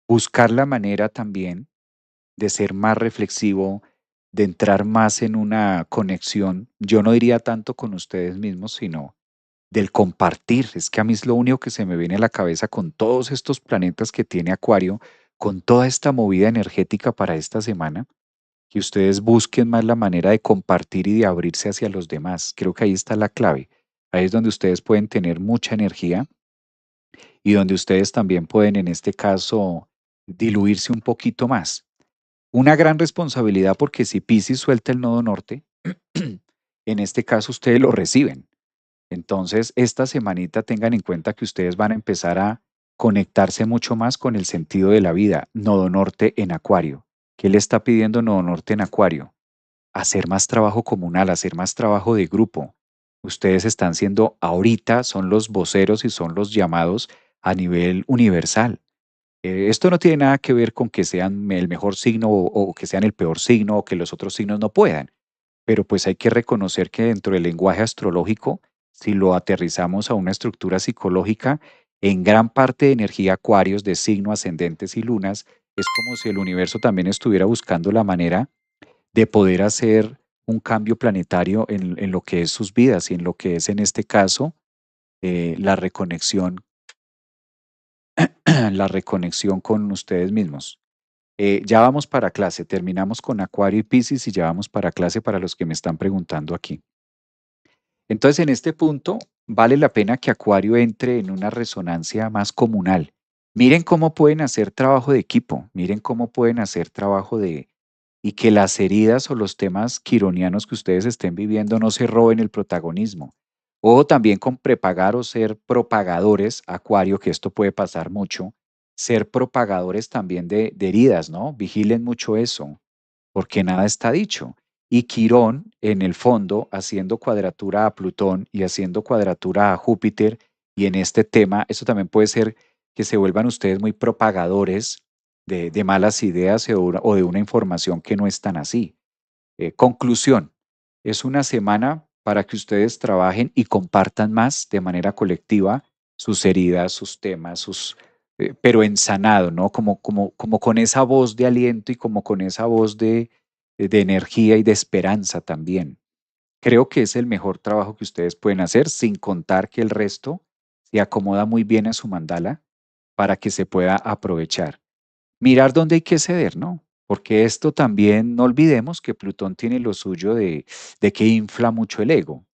buscar la manera también de ser más reflexivo, de entrar más en una conexión, yo no diría tanto con ustedes mismos, sino del compartir. Es que a mí es lo único que se me viene a la cabeza con todos estos planetas que tiene Acuario, con toda esta movida energética para esta semana, que ustedes busquen más la manera de compartir y de abrirse hacia los demás. Creo que ahí está la clave. Ahí es donde ustedes pueden tener mucha energía y donde ustedes también pueden, en este caso, diluirse un poquito más. Una gran responsabilidad porque si Piscis suelta el nodo norte, en este caso ustedes lo reciben. Entonces, esta semanita tengan en cuenta que ustedes van a empezar a conectarse mucho más con el sentido de la vida. Nodo norte en Acuario. ¿Qué le está pidiendo Nodo norte en Acuario? Hacer más trabajo comunal, hacer más trabajo de grupo. Ustedes están siendo ahorita, son los voceros y son los llamados a nivel universal. Esto no tiene nada que ver con que sean el mejor signo o que sean el peor signo o que los otros signos no puedan, pero pues hay que reconocer que dentro del lenguaje astrológico, si lo aterrizamos a una estructura psicológica, en gran parte de energía acuarios de signo ascendentes y lunas, es como si el universo también estuviera buscando la manera de poder hacer un cambio planetario en lo que es sus vidas y en lo que es en este caso la reconexión, la reconexión con ustedes mismos. Ya vamos para clase, terminamos con Acuario y Piscis y ya vamos para clase para los que me están preguntando aquí. Entonces, en este punto, vale la pena que Acuario entre en una resonancia más comunal. Miren cómo pueden hacer trabajo de equipo, miren cómo pueden hacer trabajo y que las heridas o los temas quironianos que ustedes estén viviendo no se roben el protagonismo. O también con prepagar o ser propagadores, Acuario, que esto puede pasar mucho, ser propagadores también de heridas, ¿no? Vigilen mucho eso, porque nada está dicho. Y Quirón, en el fondo, haciendo cuadratura a Plutón y haciendo cuadratura a Júpiter, y en este tema, eso también puede ser que se vuelvan ustedes muy propagadores de malas ideas o de una información que no es tan así. Conclusión, es una semana para que ustedes trabajen y compartan más de manera colectiva sus heridas, sus temas, pero en sanado, ¿no? Como con esa voz de aliento y como con esa voz de energía y de esperanza también. Creo que es el mejor trabajo que ustedes pueden hacer, sin contar que el resto se acomoda muy bien a su mandala para que se pueda aprovechar. Mirar dónde hay que ceder, ¿no? Porque esto también, no olvidemos que Plutón tiene lo suyo de que infla mucho el ego.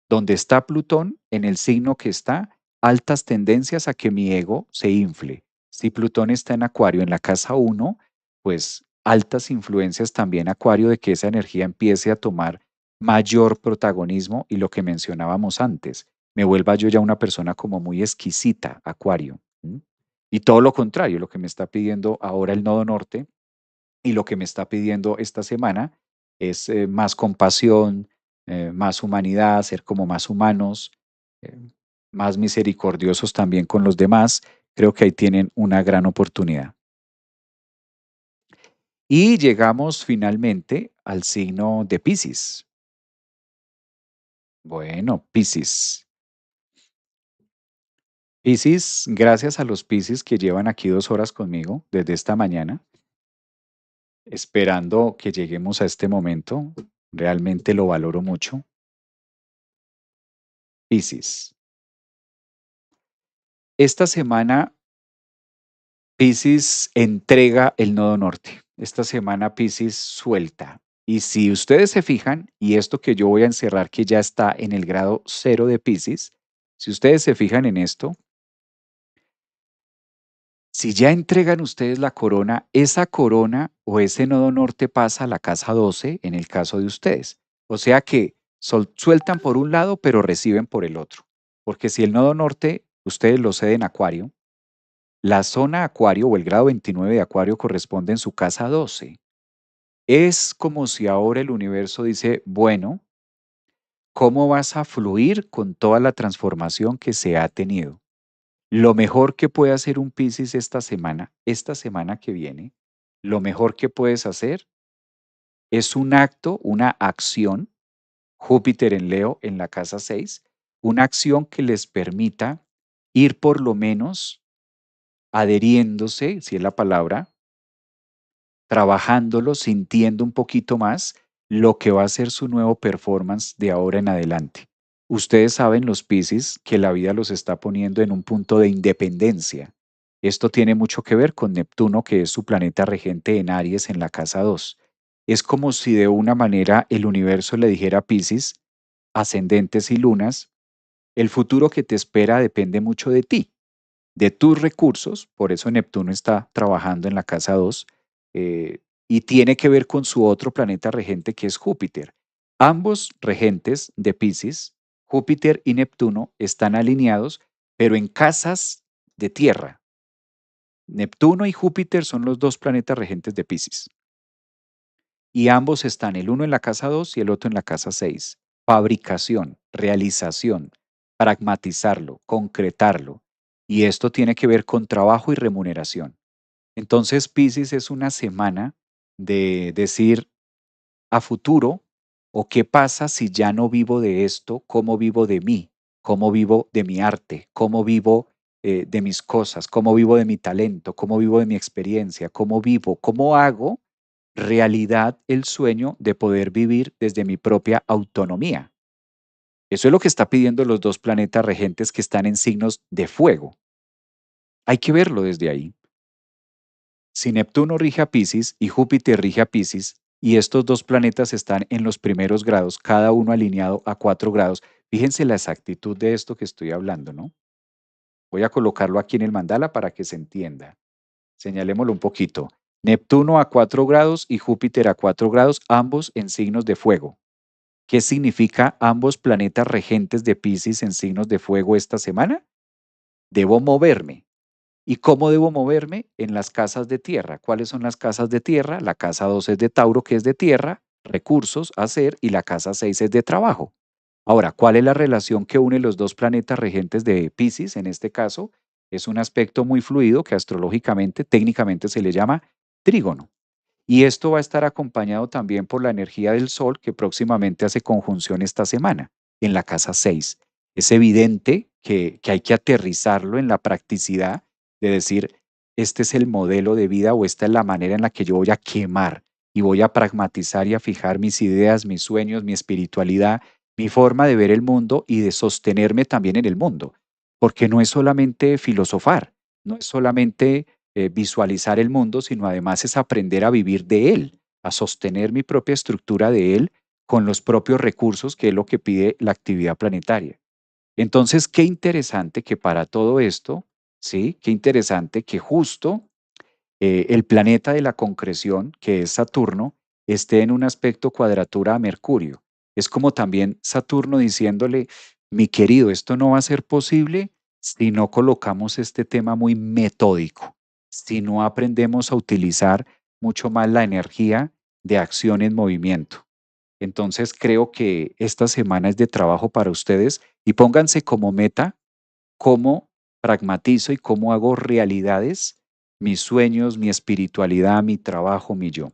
Donde está Plutón, en el signo que está, altas tendencias a que mi ego se infle. Si Plutón está en Acuario, en la casa uno, pues altas influencias también Acuario de que esa energía empiece a tomar mayor protagonismo y lo que mencionábamos antes, me vuelva yo ya una persona como muy exquisita, Acuario. ¿M? Y todo lo contrario, lo que me está pidiendo ahora el nodo norte y lo que me está pidiendo esta semana es más compasión, más humanidad, ser como más humanos, eh, más misericordiosos también con los demás. Creo que ahí tienen una gran oportunidad. Y llegamos finalmente al signo de Piscis. Bueno, Piscis. Piscis, gracias a los Piscis que llevan aquí 2 horas conmigo desde esta mañana, esperando que lleguemos a este momento. Realmente lo valoro mucho. Piscis. Esta semana Piscis entrega el nodo norte. Esta semana Piscis suelta. Y si ustedes se fijan, y esto que yo voy a encerrar que ya está en el grado cero de Piscis, si ustedes se fijan en esto, si ya entregan ustedes la corona, esa corona o ese nodo norte pasa a la casa 12 en el caso de ustedes. O sea que sueltan por un lado, pero reciben por el otro. Porque si el nodo norte ustedes lo ceden a Acuario, la zona Acuario o el grado 29 de Acuario corresponde en su casa 12. Es como si ahora el universo dice, bueno, ¿cómo vas a fluir con toda la transformación que se ha tenido? Lo mejor que puede hacer un Piscis esta semana que viene, lo mejor que puedes hacer es un acto, una acción, Júpiter en Leo en la casa 6, una acción que les permita ir por lo menos adheriéndose, si es la palabra, trabajándolo, sintiendo un poquito más lo que va a ser su nuevo performance de ahora en adelante. Ustedes saben, los Piscis, que la vida los está poniendo en un punto de independencia. Esto tiene mucho que ver con Neptuno, que es su planeta regente en Aries en la casa 2. Es como si de una manera el universo le dijera a Piscis, ascendentes y lunas, el futuro que te espera depende mucho de ti, de tus recursos, por eso Neptuno está trabajando en la casa 2 y tiene que ver con su otro planeta regente que es Júpiter. Ambos regentes de Pisces, Júpiter y Neptuno, están alineados, pero en casas de tierra. Neptuno y Júpiter son los dos planetas regentes de Pisces y ambos están el uno en la casa 2 y el otro en la casa 6. Fabricación, realización, pragmatizarlo, concretarlo. Y esto tiene que ver con trabajo y remuneración. Entonces, Piscis es una semana de decir a futuro, o qué pasa si ya no vivo de esto, cómo vivo de mí, cómo vivo de mi arte, cómo vivo de mis cosas, cómo vivo de mi talento, cómo vivo de mi experiencia, cómo vivo, cómo hago realidad el sueño de poder vivir desde mi propia autonomía. Eso es lo que está pidiendo los dos planetas regentes que están en signos de fuego. Hay que verlo desde ahí. Si Neptuno rige a Piscis y Júpiter rige a Piscis, y estos dos planetas están en los primeros grados, cada uno alineado a 4 grados, fíjense la exactitud de esto que estoy hablando, ¿no? Voy a colocarlo aquí en el mandala para que se entienda. Señalémoslo un poquito. Neptuno a 4 grados y Júpiter a 4 grados, ambos en signos de fuego. ¿Qué significa ambos planetas regentes de Piscis en signos de fuego esta semana? Debo moverme. ¿Y cómo debo moverme? En las casas de tierra. ¿Cuáles son las casas de tierra? La casa 2 es de Tauro, que es de tierra, recursos, hacer, y la casa 6 es de trabajo. Ahora, ¿cuál es la relación que une los dos planetas regentes de Piscis en este caso? Es un aspecto muy fluido que astrológicamente, técnicamente se le llama trígono. Y esto va a estar acompañado también por la energía del Sol, que próximamente hace conjunción esta semana en la casa 6. Es evidente que hay que aterrizarlo en la practicidad de decir, este es el modelo de vida o esta es la manera en la que yo voy a quemar y voy a pragmatizar y a fijar mis ideas, mis sueños, mi espiritualidad, mi forma de ver el mundo y de sostenerme también en el mundo. Porque no es solamente filosofar, no es solamente visualizar el mundo, sino además es aprender a vivir de él, a sostener mi propia estructura de él con los propios recursos, que es lo que pide la actividad planetaria. Entonces, qué interesante que para todo esto, ¿sí? Qué interesante que justo el planeta de la concreción, que es Saturno, esté en un aspecto cuadratura a Mercurio. Es como también Saturno diciéndole, mi querido, esto no va a ser posible si no colocamos este tema muy metódico, si no aprendemos a utilizar mucho más la energía de acción en movimiento. Entonces creo que esta semana es de trabajo para ustedes y pónganse como meta cómo pragmatizo y cómo hago realidades mis sueños, mi espiritualidad, mi trabajo, mi yo.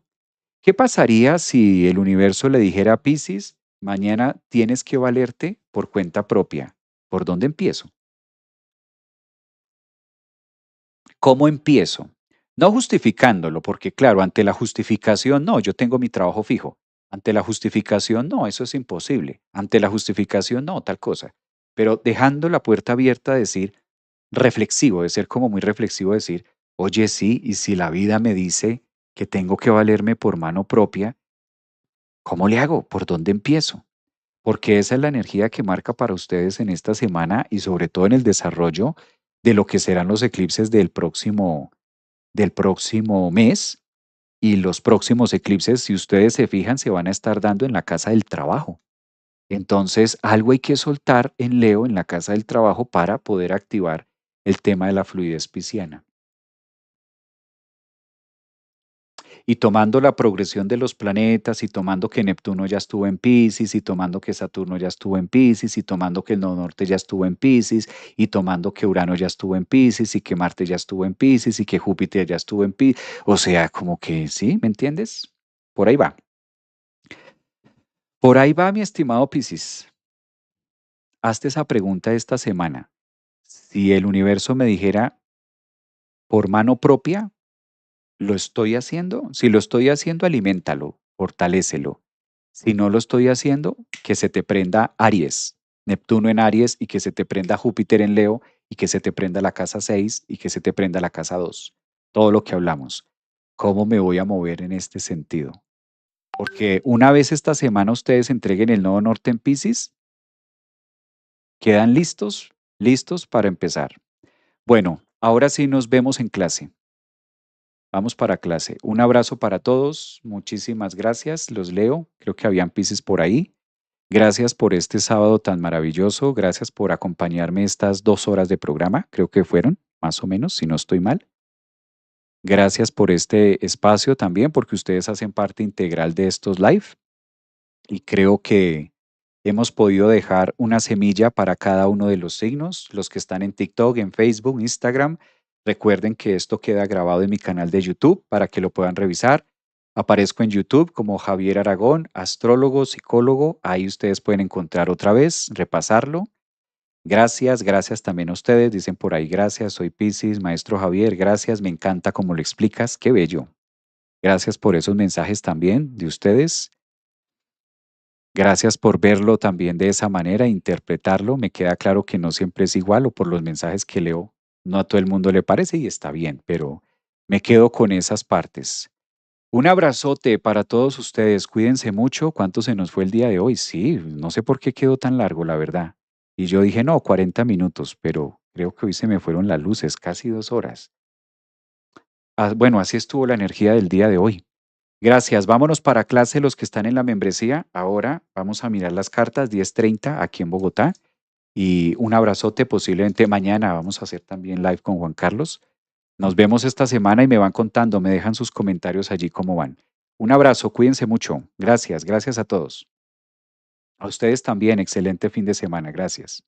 ¿Qué pasaría si el universo le dijera a Piscis, mañana tienes que valerte por cuenta propia? ¿Por dónde empiezo? ¿Cómo empiezo? No justificándolo, porque claro, ante la justificación, no, yo tengo mi trabajo fijo. Ante la justificación, no, eso es imposible. Ante la justificación, no, tal cosa. Pero dejando la puerta abierta a decir, reflexivo, de ser como muy reflexivo, decir, oye, sí, y si la vida me dice que tengo que valerme por mano propia, ¿cómo le hago? ¿Por dónde empiezo? Porque esa es la energía que marca para ustedes en esta semana y sobre todo en el desarrollo de lo que serán los eclipses del próximo mes y los próximos eclipses, si ustedes se fijan, se van a estar dando en la casa del trabajo. Entonces, algo hay que soltar en Leo, en la casa del trabajo, para poder activar el tema de la fluidez pisciana. Y tomando la progresión de los planetas, y tomando que Neptuno ya estuvo en Piscis, y tomando que Saturno ya estuvo en Piscis, y tomando que el nodo norte ya estuvo en Piscis, y tomando que Urano ya estuvo en Piscis, y que Marte ya estuvo en Piscis, y que Júpiter ya estuvo en Piscis. O sea, como que, ¿sí? ¿Me entiendes? Por ahí va. Por ahí va, mi estimado Piscis. Hazte esa pregunta esta semana. Si el universo me dijera por mano propia, ¿lo estoy haciendo? Si lo estoy haciendo, aliméntalo, fortalécelo. Si no lo estoy haciendo, que se te prenda Aries, Neptuno en Aries, y que se te prenda Júpiter en Leo, y que se te prenda la casa 6 y que se te prenda la casa 2. Todo lo que hablamos. ¿Cómo me voy a mover en este sentido? Porque una vez esta semana ustedes entreguen el nodo norte en Pisces, quedan listos, listos para empezar. Bueno, ahora sí nos vemos en clase. Vamos para clase. Un abrazo para todos. Muchísimas gracias. Los leo. Creo que habían Piscis por ahí. Gracias por este sábado tan maravilloso. Gracias por acompañarme estas 2 horas de programa. Creo que fueron, más o menos, si no estoy mal. Gracias por este espacio también, porque ustedes hacen parte integral de estos live. Y creo que hemos podido dejar una semilla para cada uno de los signos, los que están en TikTok, en Facebook, Instagram. Recuerden que esto queda grabado en mi canal de YouTube para que lo puedan revisar. Aparezco en YouTube como Javier Aragón, astrólogo, psicólogo. Ahí ustedes pueden encontrar otra vez, repasarlo. Gracias, gracias también a ustedes. Dicen por ahí, gracias, soy Piscis, maestro Javier, gracias, me encanta cómo lo explicas, qué bello. Gracias por esos mensajes también de ustedes. Gracias por verlo también de esa manera, interpretarlo. Me queda claro que no siempre es igual o por los mensajes que leo, no a todo el mundo le parece y está bien, pero me quedo con esas partes. Un abrazote para todos ustedes. Cuídense mucho. ¿Cuánto se nos fue el día de hoy? Sí, no sé por qué quedó tan largo, la verdad. Y yo dije, no, 40 minutos, pero creo que hoy se me fueron las luces, casi 2 horas. Bueno, así estuvo la energía del día de hoy. Gracias. Vámonos para clase los que están en la membresía. Ahora vamos a mirar las cartas 10:30 aquí en Bogotá. Y un abrazote, posiblemente mañana vamos a hacer también live con Juan Carlos. Nos vemos esta semana y me van contando, me dejan sus comentarios allí cómo van. Un abrazo, cuídense mucho. Gracias, gracias a todos. A ustedes también, excelente fin de semana. Gracias.